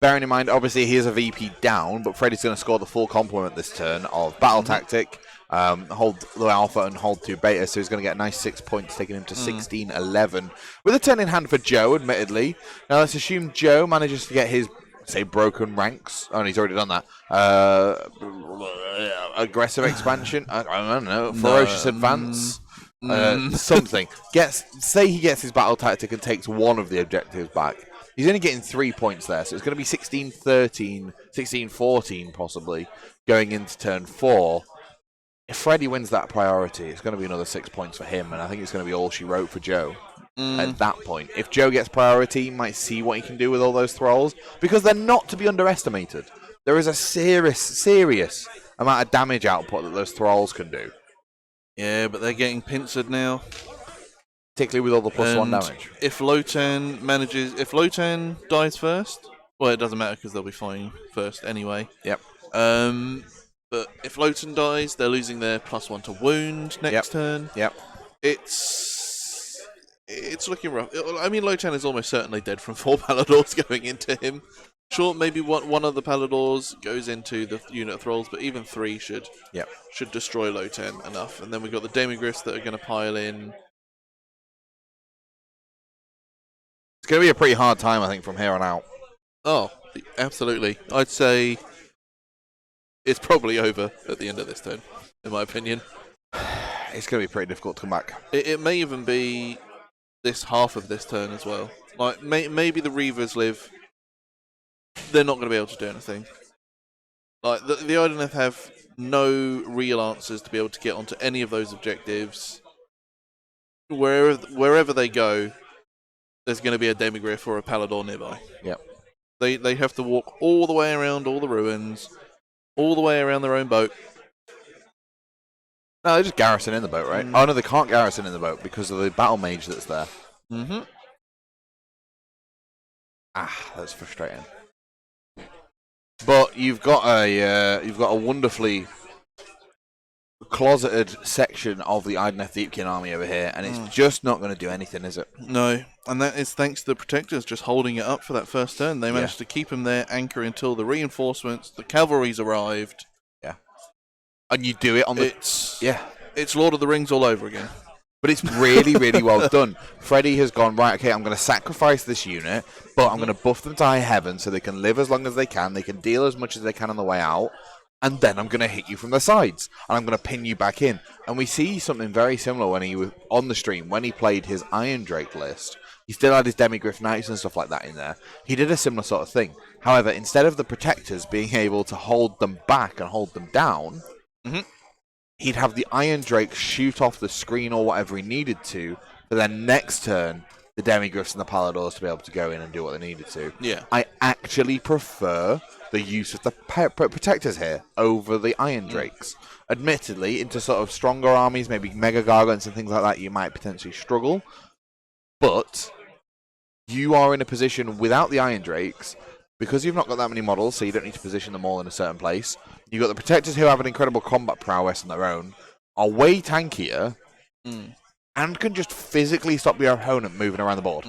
Bearing in mind, obviously, he is a VP down, but Freddy's going to score the full complement this turn of Battle Tactic, hold the Alpha and hold 2 Beta, so he's going to get a nice 6 points, taking him to 16-11. With a turn in hand for Joe, admittedly. Now, let's assume Joe manages to get his, say, broken ranks. Oh, and he's already done that. Aggressive expansion? I don't know. Ferocious Advance? Something. Say he gets his Battle Tactic and takes one of the objectives back. He's only getting 3 points there, so it's going to be 16-13, 16-14 possibly, going into turn 4. If Freddy wins that priority, it's going to be another 6 points for him, and I think it's going to be all she wrote for Joe at that point. If Joe gets priority, he might see what he can do with all those Thralls, because they're not to be underestimated. There is a serious amount of damage output that those Thralls can do. Yeah, but they're getting pincered now. Particularly with all the +1 damage. If Lotan dies first, well, it doesn't matter because they'll be fine first anyway. Yep. But if Lotan dies, they're losing their +1 to wound next turn. Yep. It's looking rough. I mean, Lotan is almost certainly dead from 4 Paladors going into him. Sure, maybe one of the Paladors goes into the unit of Thralls, but even 3 should destroy Lotan enough. And then we've got the Demigryphs that are going to pile in. It's going to be a pretty hard time, I think, from here on out. Oh, absolutely. I'd say it's probably over at the end of this turn, in my opinion. It's going to be pretty difficult to come back. It may even be this half of this turn as well. Like maybe the Reavers live. They're not going to be able to do anything. Like the Idoneth have no real answers to be able to get onto any of those objectives. Wherever they go, there's going to be a Demigryph or a Palador nearby. Yep. They have to walk all the way around all the ruins, all the way around their own boat. No, they're just garrison in the boat, right? Oh, no, they can't garrison in the boat because of the battle mage that's there. Mm-hmm. That's frustrating. But you've got a wonderfully closeted section of the Idoneth Deepkin army over here, and it's just not going to do anything, is it? No, and that is thanks to the Protectors just holding it up for that first turn. They managed to keep him there, anchor until the reinforcements, the cavalry's arrived. Yeah. And you do it on the... It's Lord of the Rings all over again. But it's really, really well done. Freddy has gone, right, okay, I'm going to sacrifice this unit, but I'm going to buff them to high heaven so they can live as long as they can deal as much as they can on the way out, and then I'm going to hit you from the sides, and I'm going to pin you back in. And we see something very similar when he was on the stream, when he played his Iron Drake list. He still had his Demigryph Knights and stuff like that in there. He did a similar sort of thing. However, instead of the Protectors being able to hold them back and hold them down... he'd have the Iron Drake shoot off the screen or whatever he needed to, but then next turn, the Demigryphs and the Paladors to be able to go in and do what they needed to. Yeah. I actually prefer the use of the Protectors here over the Iron Drakes. Admittedly, into sort of stronger armies, maybe Mega Gargants and things like that, you might potentially struggle. But you are in a position without the Iron Drakes, because you've not got that many models, so you don't need to position them all in a certain place. You've got the Protectors who have an incredible combat prowess on their own, are way tankier, and can just physically stop your opponent moving around the board.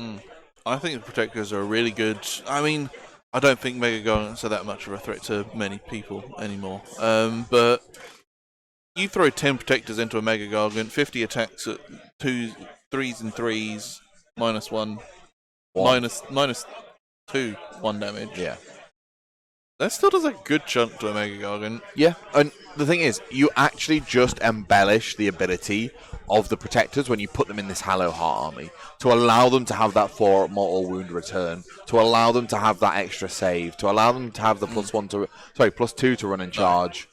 I think the Protectors are really good. I mean, I don't think Mega Gargants are that much of a threat to many people anymore. But you throw 10 Protectors into a Mega Gargant, 50 attacks at 2s, 3s and 3s, -1, -2, 1 damage. Yeah. That still does a good chunk to a Mega Gargant. Yeah, and the thing is, you actually just embellish the ability of the Protectors when you put them in this Hallow Heart army, to allow them to have that 4 mortal wound return, to allow them to have that extra save, to allow them to have the +2 to run in charge.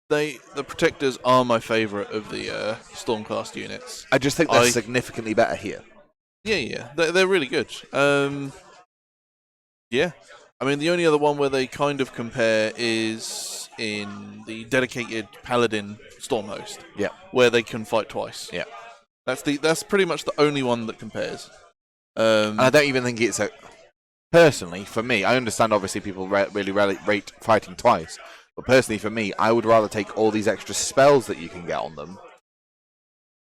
The Protectors are my favourite of the Stormcast units. I just think they're significantly better here. Yeah, they're really good. Yeah, I mean the only other one where they kind of compare is in the dedicated Paladin Stormhost. Yeah, where they can fight twice. Yeah, that's pretty much the only one that compares. And I don't even think it's a... Personally, for me, I understand obviously people really rate fighting twice, but personally for me, I would rather take all these extra spells that you can get on them.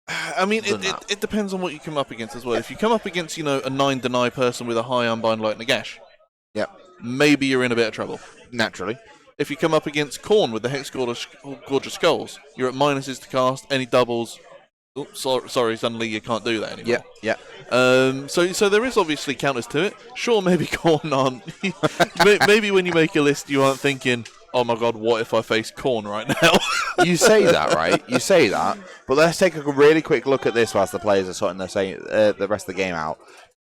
I mean, it depends on what you come up against as well. If you come up against, a 9 deny person with a high Unbind Light and a Gash, maybe you're in a bit of trouble. Naturally. If you come up against Khorne with the Hex Gorgeous Skulls, you're at minuses to cast, any doubles. Oops, sorry, suddenly you can't do that anymore. Yeah. So there is obviously counters to it. Sure, maybe Khorne aren't. Maybe when you make a list, you aren't thinking, oh my god, what if I face Khorne right now? You say that, right? You say that, but let's take a really quick look at this whilst the players are sorting the rest of the game out.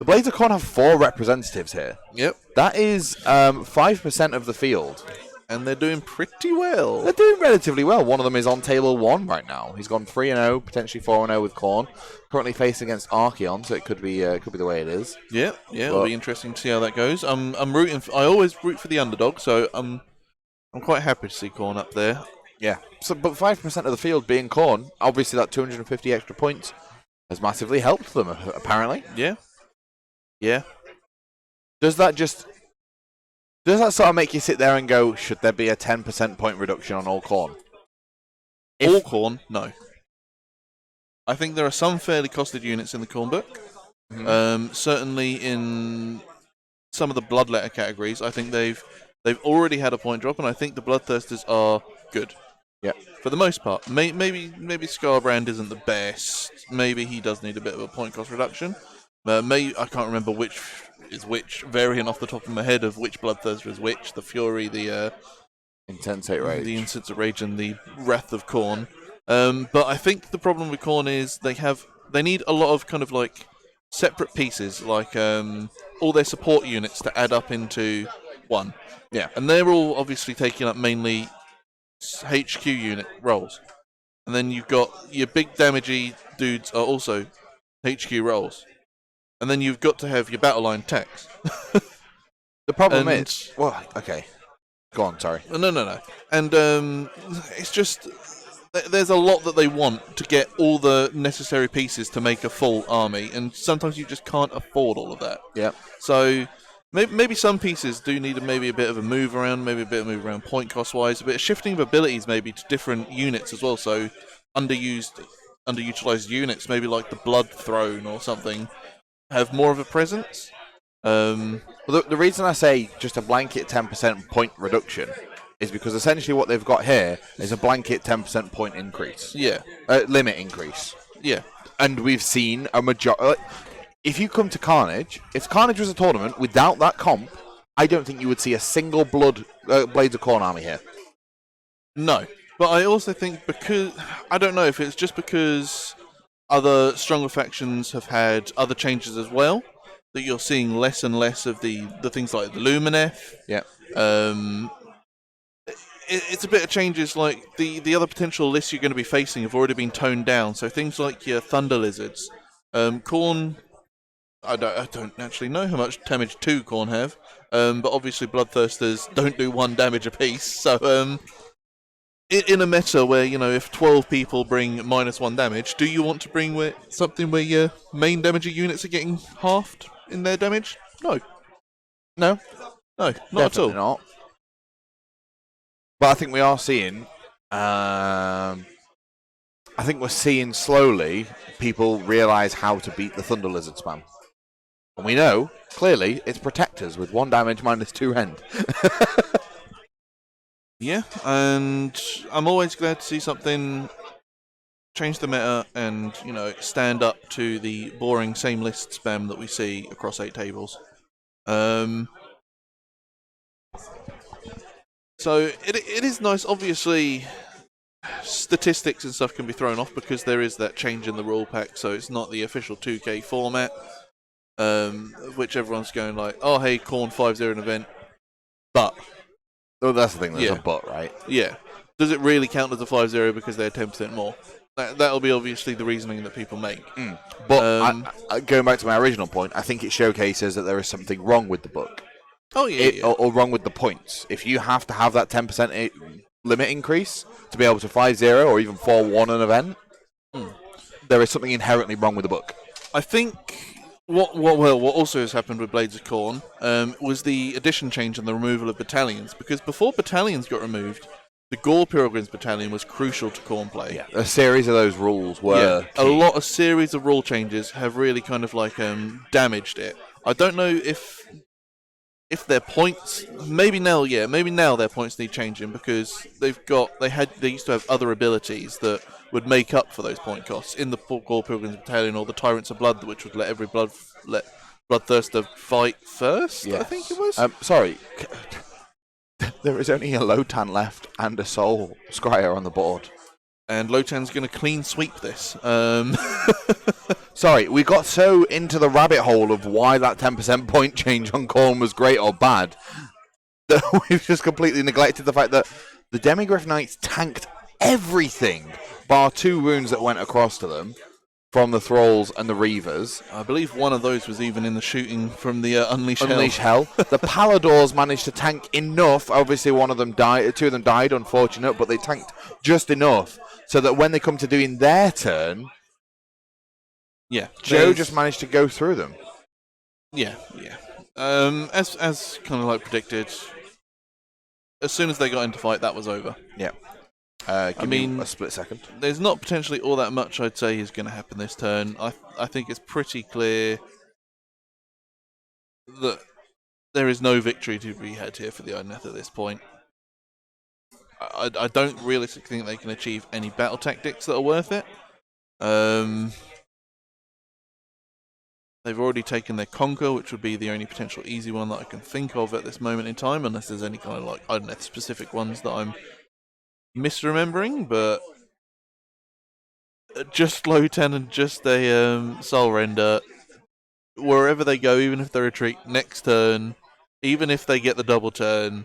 The Blades of Khorne have 4 representatives here. Yep. That is 5% of the field. And they're doing pretty well. They're doing relatively well. One of them is on table 1 right now. He's gone 3-0, potentially 4-0 with Khorne. Currently facing against Archeon, so it could be the way it is. Yeah, it'll be interesting to see how that goes. I'm rooting. I always root for the underdog, so I'm quite happy to see Khorne up there. Yeah. So, but 5% of the field being Khorne, obviously that 250 extra points has massively helped them. Apparently. Yeah. Yeah. Does that sort of make you sit there and go, should there be a 10% point reduction on all Khorne? All Khorne? No. I think there are some fairly costed units in the Khorne book. Certainly in some of the Bloodletter categories, I think they've already had a point drop, and I think the Bloodthirsters are good. Yeah. For the most part, maybe Scarbrand isn't the best. Maybe he does need a bit of a point cost reduction. Maybe I can't remember which is which variant off the top of my head of which Bloodthirster is which. The Fury, the Insensate Rage. the Insensate Rage, and the Wrath of Khorne. But I think the problem with Khorne is they need a lot of kind of like separate pieces, like all their support units to add up into one. Yeah. And they're all obviously taking up mainly HQ unit roles. And then you've got your big damagey dudes are also HQ roles. And then you've got to have your battle line techs. The problem is... Well, okay. Go on, sorry. No. And it's just... There's a lot that they want to get all the necessary pieces to make a full army. And sometimes you just can't afford all of that. Yeah. So... Maybe some pieces do need maybe a bit of a move around, maybe a bit of a move around point cost wise, a bit of shifting of abilities maybe to different units as well. So underutilized units, maybe like the Blood Throne or something, have more of a presence. Well, the reason I say just a blanket 10% point reduction is because essentially what they've got here is a blanket 10% point increase. Yeah. Limit increase. Yeah. And we've seen a majority... If you come to Carnage, if Carnage was a tournament without that comp, I don't think you would see a single Blades of Khorne army here. No. But I also think because... I don't know if it's just because other stronger factions have had other changes as well, that you're seeing less and less of the things like the Lumineth. Yeah. It's a bit of changes, like the other potential lists you're going to be facing have already been toned down, so things like your Thunder Lizards. Khorne... I don't actually know how much damage 2 Khorne have, but obviously Bloodthirsters don't do 1 damage apiece, so in a meta where, you know, if 12 people bring -1 damage, do you want to bring something where your main damager units are getting halved in their damage? No. No, Not definitely at all. not. But I think we are seeing... I think we're seeing slowly people realise how to beat the Thunder Lizard spam. And we know, clearly, it's Protectors with 1 damage -2 rend. Yeah, and I'm always glad to see something change the meta and, you know, stand up to the boring same list spam that we see across 8 tables. So it is nice. Obviously, statistics and stuff can be thrown off because there is that change in the rule pack, so it's not the official 2K format, which everyone's going like, oh hey, Khorne 5-0 an event, but... Oh, that's the thing, there's a but, right? Yeah. Does it really count as a 5-0 because they're 10% more? That'll be obviously the reasoning that people make. But going back to my original point, I think it showcases that there is something wrong with the book. Oh, yeah. Or wrong with the points. If you have to have that 10% limit increase to be able to 5-0 or even 4-1 an event, there is something inherently wrong with the book. I think what also has happened with Blades of Khorne was the addition change and the removal of battalions. Because before battalions got removed, the Gaul Pilgrims battalion was crucial to Khorne play. Yeah, a series of those rules were a lot of series of rule changes have really kind of like damaged it. I don't know if their points, maybe now their points need changing because they used to have other abilities that would make up for those point costs in the Gaul Pilgrims battalion or the Tyrants of Blood, which would let every Bloodthirster fight first. Yes. I think it was. Sorry, there is only a Lotan left and a Soul Scryer on the board, and Lotan's going to clean sweep this. Sorry, we got so into the rabbit hole of why that 10% point change on Khorne was great or bad that we've just completely neglected the fact that the Demigryph Knights tanked everything, bar 2 wounds that went across to them from the Thralls and the Reavers. I believe one of those was even in the shooting from the Unleash Hell. The Paladors managed to tank enough. Obviously, 2 of them died, unfortunate, but they tanked just enough so that when they come to doing their turn... Yeah, Joe just managed to go through them. Yeah. As kind of like predicted, as soon as they got into fight, that was over. Yeah. Give me a split second. There's not potentially all that much I'd say is going to happen this turn. I think it's pretty clear that there is no victory to be had here for the Idoneth at this point. I don't realistically think they can achieve any battle tactics that are worth it. They've already taken their Conquer, which would be the only potential easy one that I can think of at this moment in time, unless there's any kind of like, I don't know, specific ones that I'm misremembering, but just low 10 and just a Soul Render, wherever they go, even if they retreat next turn, even if they get the double turn,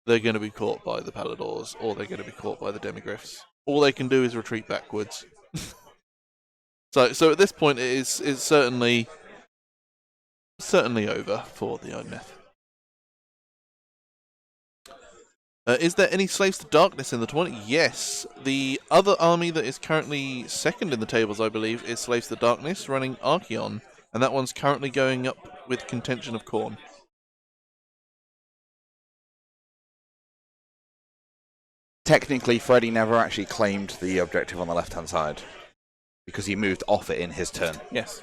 they're going to be caught by the Paladors, or they're going to be caught by the Demigryphs. All they can do is retreat backwards. So at this point, it's certainly over for the Idoneth. Is there any Slaves to Darkness in the tournament? Yes. The other army that is currently second in the tables, I believe, is Slaves to Darkness, running Archeon, and that one's currently going up with contention of Khorne. Technically, Freddy never actually claimed the objective on the left-hand side because he moved off it in his turn. Yes.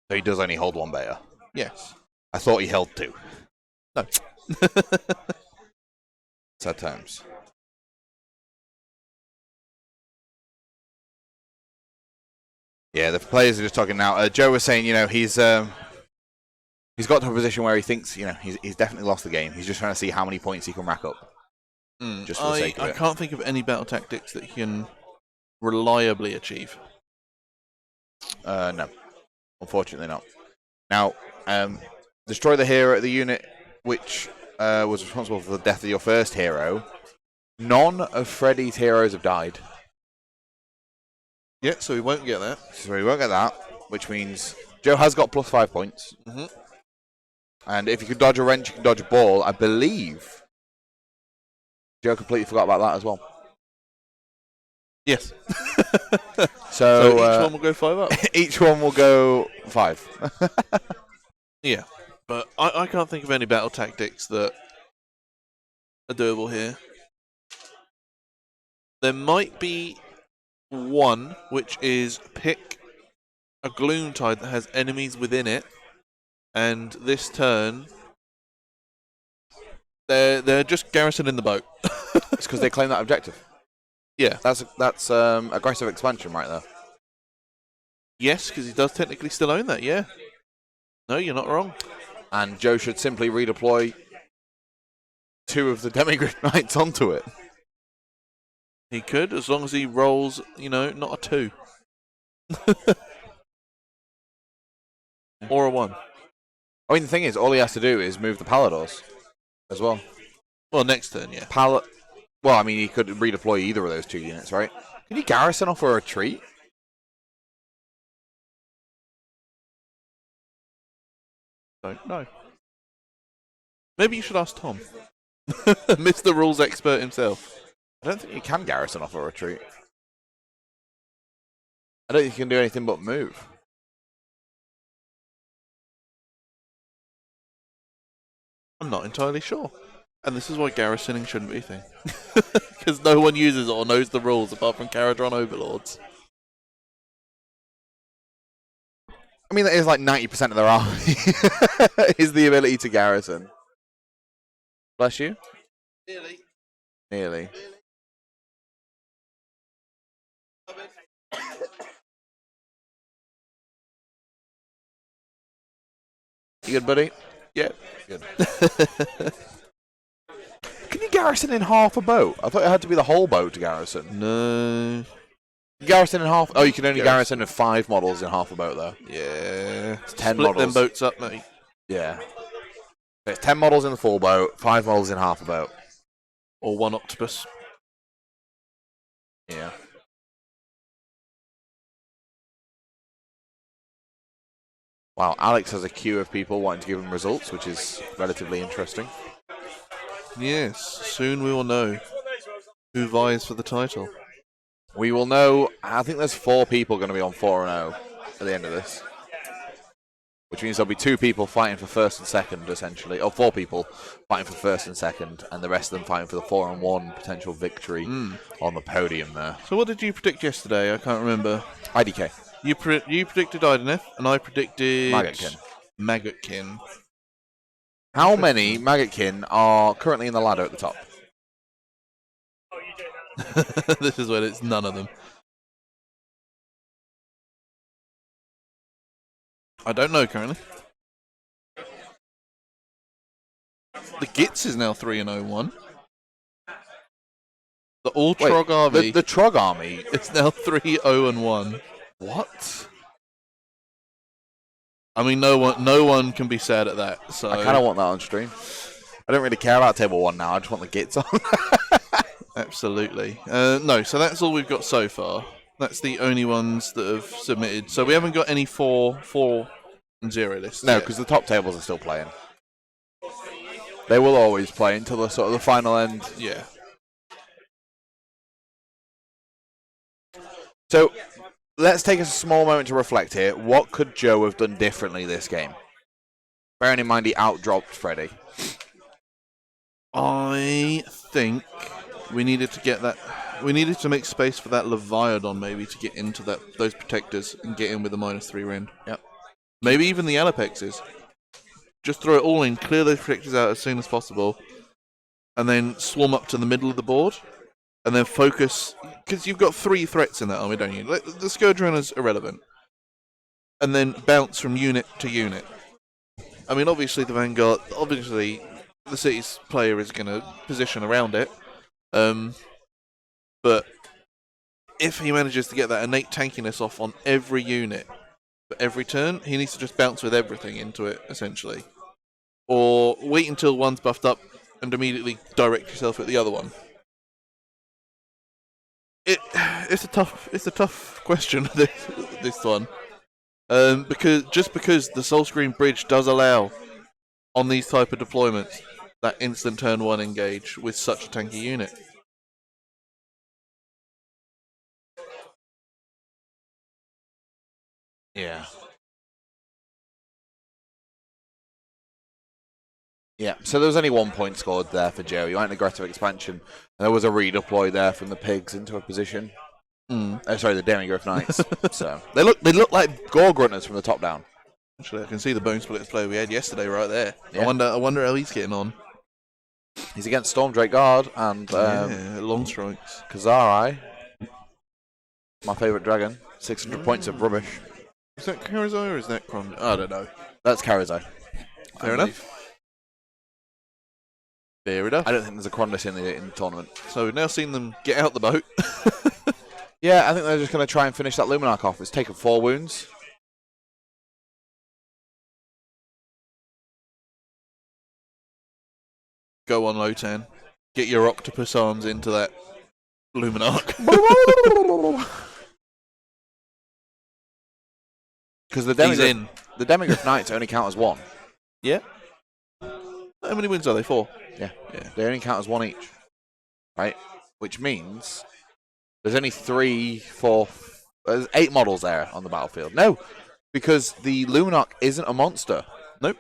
So he does only hold one beta. Yes. I thought he held two. No. Sad times. Yeah, the players are just talking now. Joe was saying, he's got to a position where he thinks, he's definitely lost the game. He's just trying to see how many points he can rack up. Just for the sake of it. I can't think of any battle tactics that he can reliably achieve. No. Unfortunately not. Now, destroy the hero at the unit which was responsible for the death of your first hero. None of Freddy's heroes have died. Yeah, so he won't get that. So he won't get that, which means Joe has got plus 5 points. Mm-hmm. And if you can dodge a wrench, you can dodge a ball. I believe Joe completely forgot about that as well. Yes. So each one will go 5 up. Each one will go 5. Yeah, but I can't think of any battle tactics that are doable here. There might be one, which is pick a Gloomtide that has enemies within it, and this turn they're just garrisoning the boat. It's because they claim that objective. Yeah, that's aggressive expansion right there. Yes, because he does technically still own that. Yeah. No, you're not wrong. And Joe should simply redeploy 2 of the Demigryph Knights onto it. He could, as long as he rolls, not a 2. Or a 1. I mean, the thing is, all he has to do is move the Paladors as well. Well, next turn, yeah. Well, I mean, he could redeploy either of those 2 units, right? Can you garrison off a retreat? Don't know. Maybe you should ask Tom. Mr. Rules expert himself. I don't think you can garrison off a retreat. I don't think you can do anything but move. I'm not entirely sure. And this is why garrisoning shouldn't be a thing. Because no one uses it or knows the rules apart from Caradron Overlords. I mean, that is like 90% of their army is the ability to garrison. Bless you. Nearly. You good, buddy? Yeah. Good. Can you garrison in half a boat? I thought it had to be the whole boat to garrison. No. Garrison in half? Oh, you can only garrison with 5 models in half a boat, though. Yeah. It's 10 Split models. them boats up, mate. Yeah. It's 10 models in the full boat, 5 models in half a boat. Or 1 octopus. Yeah. Wow, Alex has a queue of people wanting to give him results, which is relatively interesting. Yes, soon we will know who vies for the title. We will know, I think there's 4 people going to be on 4-0 at the end of this. Which means there'll be 2 people fighting for first and second, essentially. Or 4 people fighting for first and second, and the rest of them fighting for the 4-1 potential victory on the podium there. So what did you predict yesterday? I can't remember. IDK. You predicted Idoneth, and I predicted... Maggotkin. How many Maggotkin are currently in the ladder at the top? This is when it's none of them. I don't know currently. The Gitz is now 3-0-1. The All Trog Army. The Trog Army. It's now 3-0-1. What? I mean, no one can be sad at that. So I kind of want that on stream. I don't really care about Table 1 now. I just want the Gits on. Absolutely. No, so that's all we've got so far. That's the only ones that have submitted. So we haven't got any 4 and 0 lists. No, because the top tables are still playing. They will always play until the sort of the final end. Yeah. So let's take a small moment to reflect here. What could Joe have done differently this game? Bearing in mind he outdropped Freddy. I think we needed to get that. We needed to make space for that Leviathan maybe to get into those protectors and get in with the -3 rend. Yep. Maybe even the Alapexes. Just throw it all in, clear those protectors out as soon as possible, and then swarm up to the middle of the board, and then focus, because you've got 3 threats in that army, don't you? The Scourge Runner's irrelevant. And then bounce from unit to unit. I mean, obviously the Vanguard, obviously the city's player is going to position around it, but if he manages to get that innate tankiness off on every unit for every turn, he needs to just bounce with everything into it, essentially. Or wait until one's buffed up and immediately direct yourself at the other one. It's a tough question, this one. Because the Soul Screen Bridge does allow, on these type of deployments, that instant turn 1 engage with such a tanky unit. Yeah. Yeah, so there was only 1 point scored there for Joe. He went aggressive expansion, and there was a redeploy there from the pigs into a position. Sorry, the Demigryph Knights. So they look like Gore Grunters from the top down. Actually, I can see the Bone Splitters player we had yesterday right there. Yeah. I wonder how he's getting on. He's against Stormdrake Guard and long strikes. Kazari, my favourite dragon. 600 points of rubbish. Is that Karazai or is that Kron? I don't know. That's Karazai. Fair enough. Fair enough. I don't think there's a Kronus in the tournament. So we've now seen them get out the boat. Yeah, I think they're just going to try and finish that Luminarch off. It's taken 4 wounds. Go on, Lotan. Get your octopus arms into that Luminarch. Because the Demigryph Knights only count as 1. Yeah. How many wins are they? 4? Yeah. They only count as 1 each. Right? Which means there's only 3, 4, there's 8 models there on the battlefield. No, because the Luminarch isn't a monster. Nope.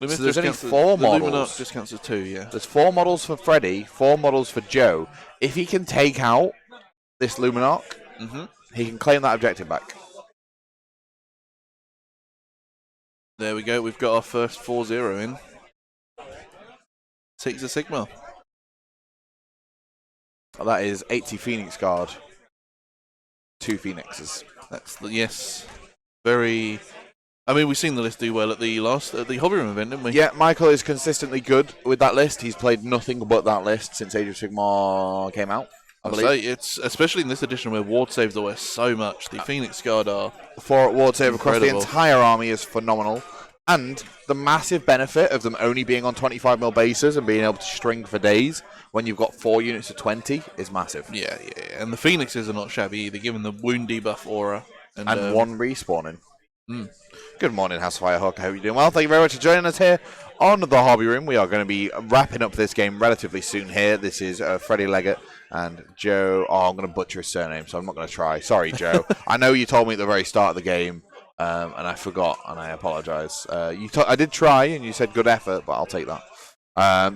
So there's only 4 models. The Luminarch just counts as 2, yeah. There's 4 models for Freddy, 4 models for Joe. If he can take out this Luminarch, he can claim that objective back. There we go. We've got our first 4-0 in. Takes a Sigmar. Well, that is 80 Phoenix Guard. 2 Phoenixes. That's yes. Very. I mean, we've seen the list do well at the Hobby Room event, didn't we? Yeah, Michael is consistently good with that list. He's played nothing but that list since Age of Sigmar came out. I believe. Say it's especially in this edition where ward saves are worth so much. The Phoenix Guard are 4 ward save across the incredible. entire army is phenomenal. And the massive benefit of them only being on 25mm bases and being able to string for days when you've got 4 units of 20 is massive. Yeah. And the Phoenixes are not shabby either, given the wound debuff aura. And 1 respawning. Good morning, House of Firehawk. I hope you're doing well. Thank you very much for joining us here on the Hobby Room. We are going to be wrapping up this game relatively soon here. This is Freddie Leggett and Joe. Oh, I'm going to butcher his surname, so I'm not going to try. Sorry, Joe. I know you told me at the very start of the game, and I forgot, and I apologise. I did try, and you said good effort, but I'll take that.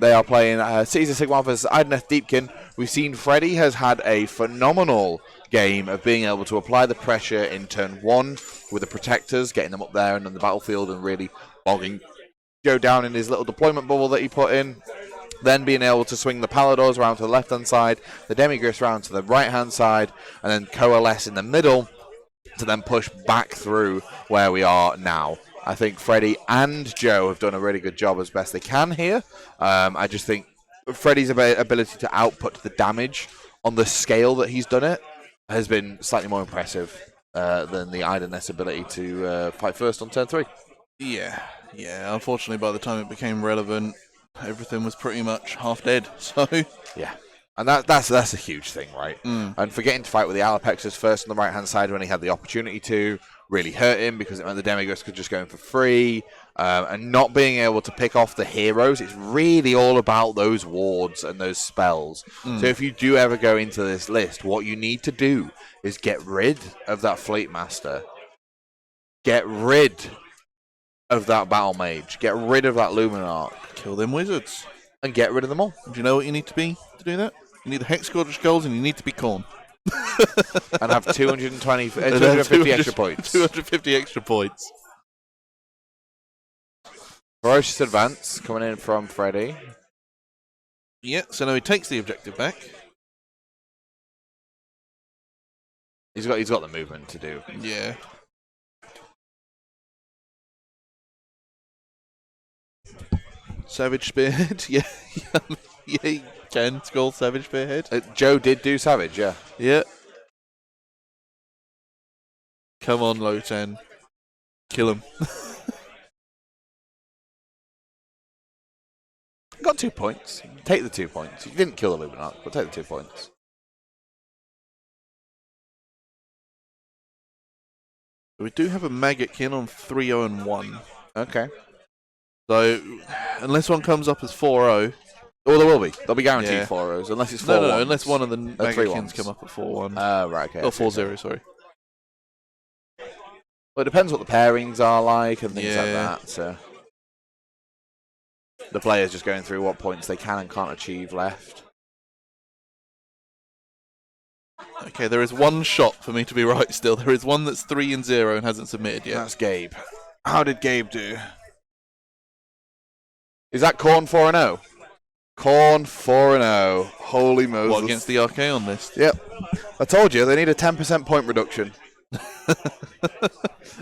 They are playing Cities of Sigmar versus Idoneth Deepkin. We've seen Freddy has had a phenomenal game of being able to apply the pressure in turn 1 with the protectors, getting them up there and on the battlefield and really bogging Joe down in his little deployment bubble that he put in. then being able to swing the Paladors around to the left-hand side, the Demigryphs around to the right-hand side, and then coalesce in the middle to then push back through where we are now. I think Freddie and Joe have done a really good job as best they can here. I just think Freddie's ability to output the damage on the scale that he's done it has been slightly more impressive than the Idoneth's ability to fight first on turn 3. Yeah. Unfortunately, by the time it became relevant, everything was pretty much half dead. So yeah, and that's a huge thing, right? And forgetting to fight with the Alapexes first on the right-hand side when he had the opportunity to really hurt him because it meant the Demigryphs could just go in for free, and not being able to pick off the heroes. It's really all about those wards and those spells. So if you do ever go into this list, what you need to do is get rid of that Fleet Master, get rid of that Battle Mage, get rid of that Luminarch, kill them wizards, and get rid of them all. Do you know what you need to be to do that? You need the Hex Scourge Skulls, and you need to be Khorne. And have 250 extra points. 250 extra points. Ferocious Advance coming in from Freddie. Yeah, so now he takes the objective back. He's got the movement to do. Yeah. Savage Spearhead. Yeah, he can scroll Savage Spearhead. Joe did do Savage, yeah. Yeah. Come on, Lotan. Kill him. Got 2 points. Take the 2 points. You didn't kill the Luminarch, but take the 2 points. We do have a Maggotkin on 3-0 and 1. Okay. So, unless one comes up as 4-0. Oh, there will be. There'll be guaranteed 4-0s, unless it's 4-1. No, unless one of the Maggotkins come up at 4-1. Right, okay. Or 4-0, sorry. Well, it depends what the pairings are like and things like that, so... The player's just going through what points they can and can't achieve left. Okay, there is one shot for me to be right still. There is one that's 3-0 and hasn't submitted yet. That's Gabe. How did Gabe do? Is that Khorne 4-0? Khorne 4-0. Holy Moses. What, against the Archaon list? Yep. I told you, they need a 10% point reduction.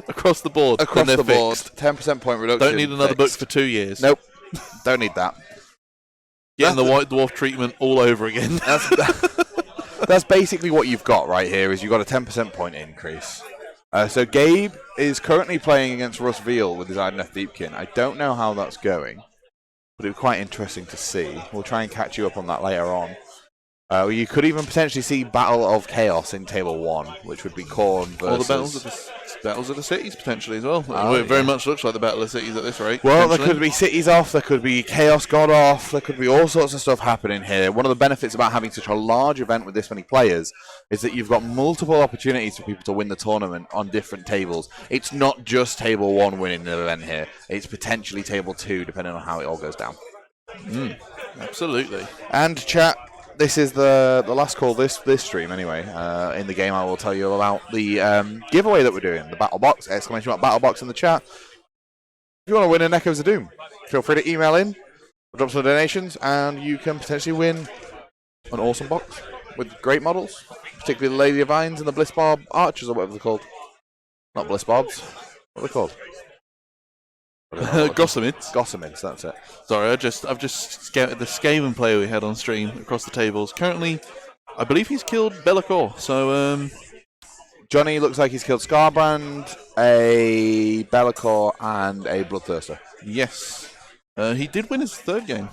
Across the board. Across the board. 10% point reduction. Don't need another book for 2 years. Nope. Don't need that. Getting the White Dwarf treatment all over again. That's basically what you've got right here, is you've got a 10% point increase. So Gabe is currently playing against Russ Veal with his Idoneth Deepkin. I don't know how that's going, but it'd be quite interesting to see. We'll try and catch you up on that later on. You could even potentially see Battle of Chaos in Table 1, which would be Khorne versus... Or the Battles of the Cities, potentially, as well. It very much looks like the Battle of the Cities at this rate. Well, there could be Cities off, there could be Chaos God off, there could be all sorts of stuff happening here. One of the benefits about having such a large event with this many players is that you've got multiple opportunities for people to win the tournament on different tables. It's not just Table 1 winning the event here. It's potentially Table 2, depending on how it all goes down. Absolutely. And chat... This is the last call this stream anyway. In the game, I will tell you about the giveaway that we're doing, the Battle Box, ! Battle Box in the chat. If you want to win an Echoes of Doom, feel free to email in, or drop some donations, and you can potentially win an awesome box with great models, particularly the Lady of Vines and the Bliss Barb Archers, or whatever they're called. Not Bliss Barbs. What are they called? Gossamids. Gossamids, that's it. Sorry, I've just scouted the Skaven player we had on stream across the tables. Currently, I believe he's killed Be'lakor. So, Johnny looks like he's killed Scarbrand, a Be'lakor, and a Bloodthirster. Yes. He did win his third game.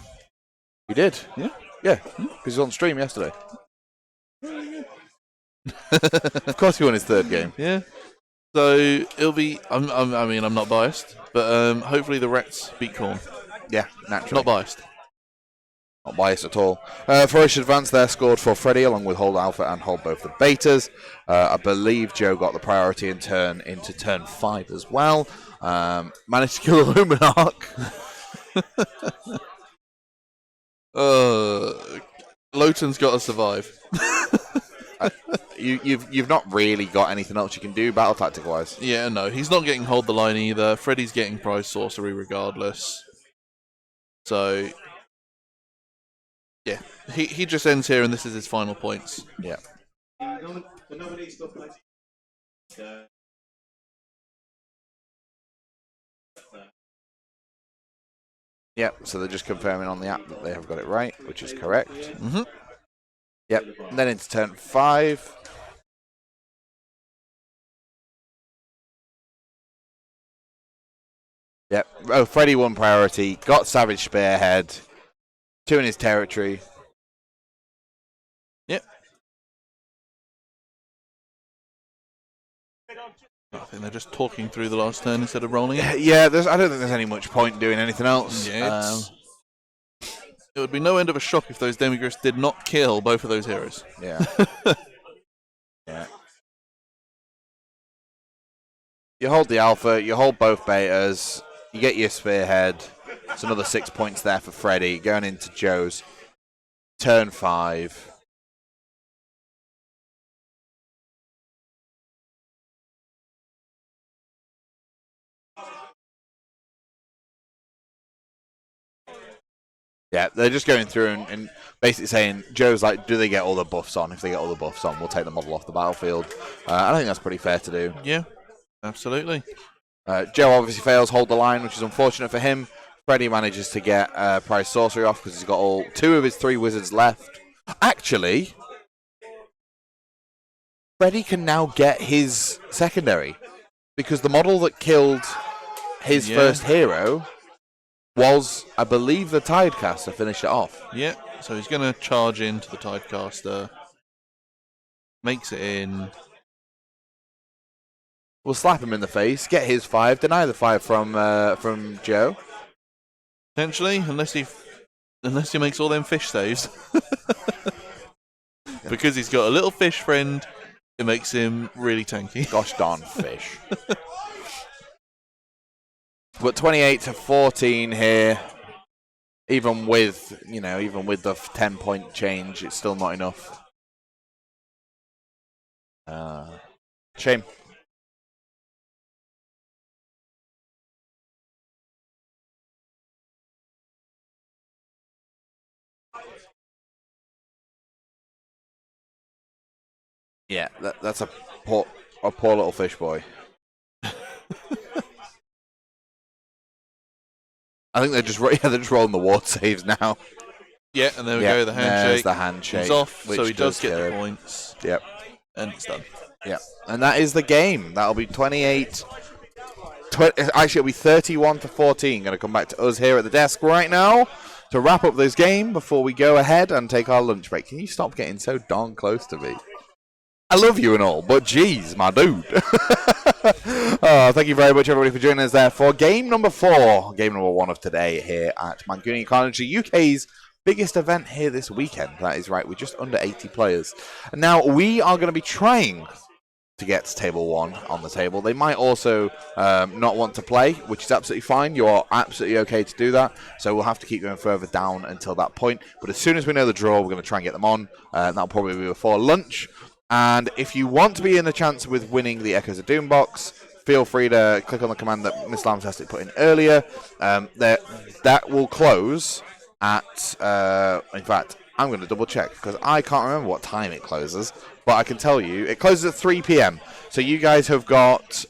He did? Yeah. Yeah, because he was on stream yesterday. Of course he won his third game. Yeah. So, it'll be... I'm not biased, but hopefully the Rats beat Khorne. Yeah, naturally. Not biased. Not biased at all. Ferocious Advance there scored for Freddie, along with Hold Alpha and Hold both the betas. I believe Joe got the priority into turn 5 as well. Managed to kill the Luminarch. Lotan's got to survive. You've not really got anything else you can do battle tactic wise. Yeah, no, he's not getting Hold the Line either. Freddie's getting Prize Sorcery regardless. So Yeah, he just ends here, and this is his final points. Yeah. Yep, so they're just confirming on the app that they have got it right, which is correct. Mm-hmm. Yep, and then into turn 5. Yep, oh, Freddy won priority, got Savage Spearhead, 2 in his territory. Yep. I think they're just talking through the last turn instead of rolling it. Yeah, I don't think there's any much point doing anything else. Yeah, it would be no end of a shock if those Demigriffs did not kill both of those heroes. Yeah. Yeah. You hold the alpha, you hold both betas, you get your spearhead. It's another 6 points there for Freddy, going into Joe's turn 5. Yeah, they're just going through and basically saying, Joe's like, do they get all the buffs on? If they get all the buffs on, we'll take the model off the battlefield. I think that's pretty fair to do. Yeah, absolutely. Joe obviously fails, hold the line, which is unfortunate for him. Freddy manages to get Prize Sorcery off because he's got 2 of his 3 wizards left. Actually, Freddy can now get his secondary because the model that killed his first hero was, I believe, the Tidecaster to finish it off. Yeah, so he's going to charge into the Tidecaster. Makes it in. We'll slap him in the face, get his 5, deny the 5 from Joe. Potentially, unless he makes all them fish saves. Because he's got a little fish friend, it makes him really tanky. Gosh darn fish. But 28 to 14 here, even with the 10-point change, it's still not enough. Shame. Yeah, that's a poor little fish boy. I think they're just rolling the ward saves now. Yeah, and there we go, the handshake. There's the handshake. He's off, so he does get the points. Yep. And it's done. Yep. And that is the game. That'll be 28. Actually, it'll be 31 to 14. Going to come back to us here at the desk right now to wrap up this game before we go ahead and take our lunch break. Can you stop getting so darn close to me? I love you and all, but geez, my dude. Thank you very much, everybody, for joining us there for game number 4, game number 1 of today here at Mancunian Carnage, the UK's biggest event here this weekend. That is right, we're just under 80 players. And now we are going to be trying to get to table 1 on the table. They might also not want to play, which is absolutely fine. You are absolutely okay to do that. So we'll have to keep going further down until that point. But as soon as we know the draw, we're going to try and get them on. That'll probably be before lunch. And if you want to be in the chance with winning the Echoes of Doom box, feel free to click on the command that Miss Lamtastic put in earlier. That will close at, in fact, I'm going to double check because I can't remember what time it closes, but I can tell you it closes at 3 p.m. So you guys have got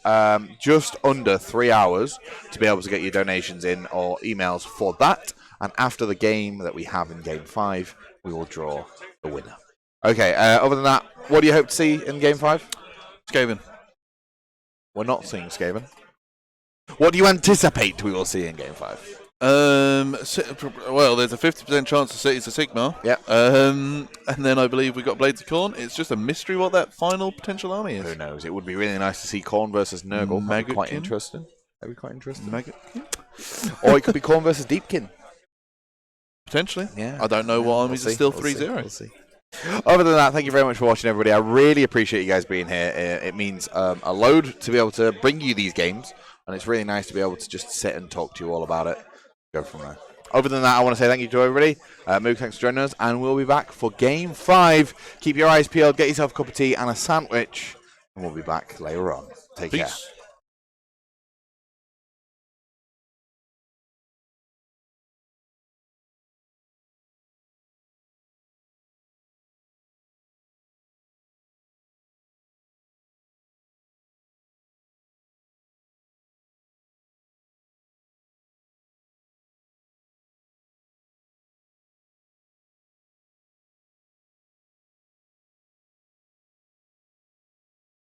just under 3 hours to be able to get your donations in or emails for that. And after the game that we have in Game 5, we will draw the winner. Okay, other than that, what do you hope to see in Game 5? Skaven. We're not seeing Skaven. What do you anticipate we will see in Game 5? Well, there's a 50% chance the city's a Sigmar. Yeah. And then I believe we got Blades of Khorne. It's just a mystery what that final potential army is. Who knows? It would be really nice to see Khorne versus Nurgle. That'd be quite interesting. That'd be quite interesting. Or it could be Khorne versus Deepkin. Potentially. Yeah. I don't know what armies are still 3-0. We'll see. Other than that, thank you very much for watching, everybody. I really appreciate you guys being here. It means a load to be able to bring you these games, and it's really nice to be able to just sit and talk to you all about it. Go from there. Other than that, I want to say thank you to everybody. Moog, thanks for joining us, and we'll be back for Game 5. Keep your eyes peeled, get yourself a cup of tea and a sandwich, and we'll be back later on. Take care.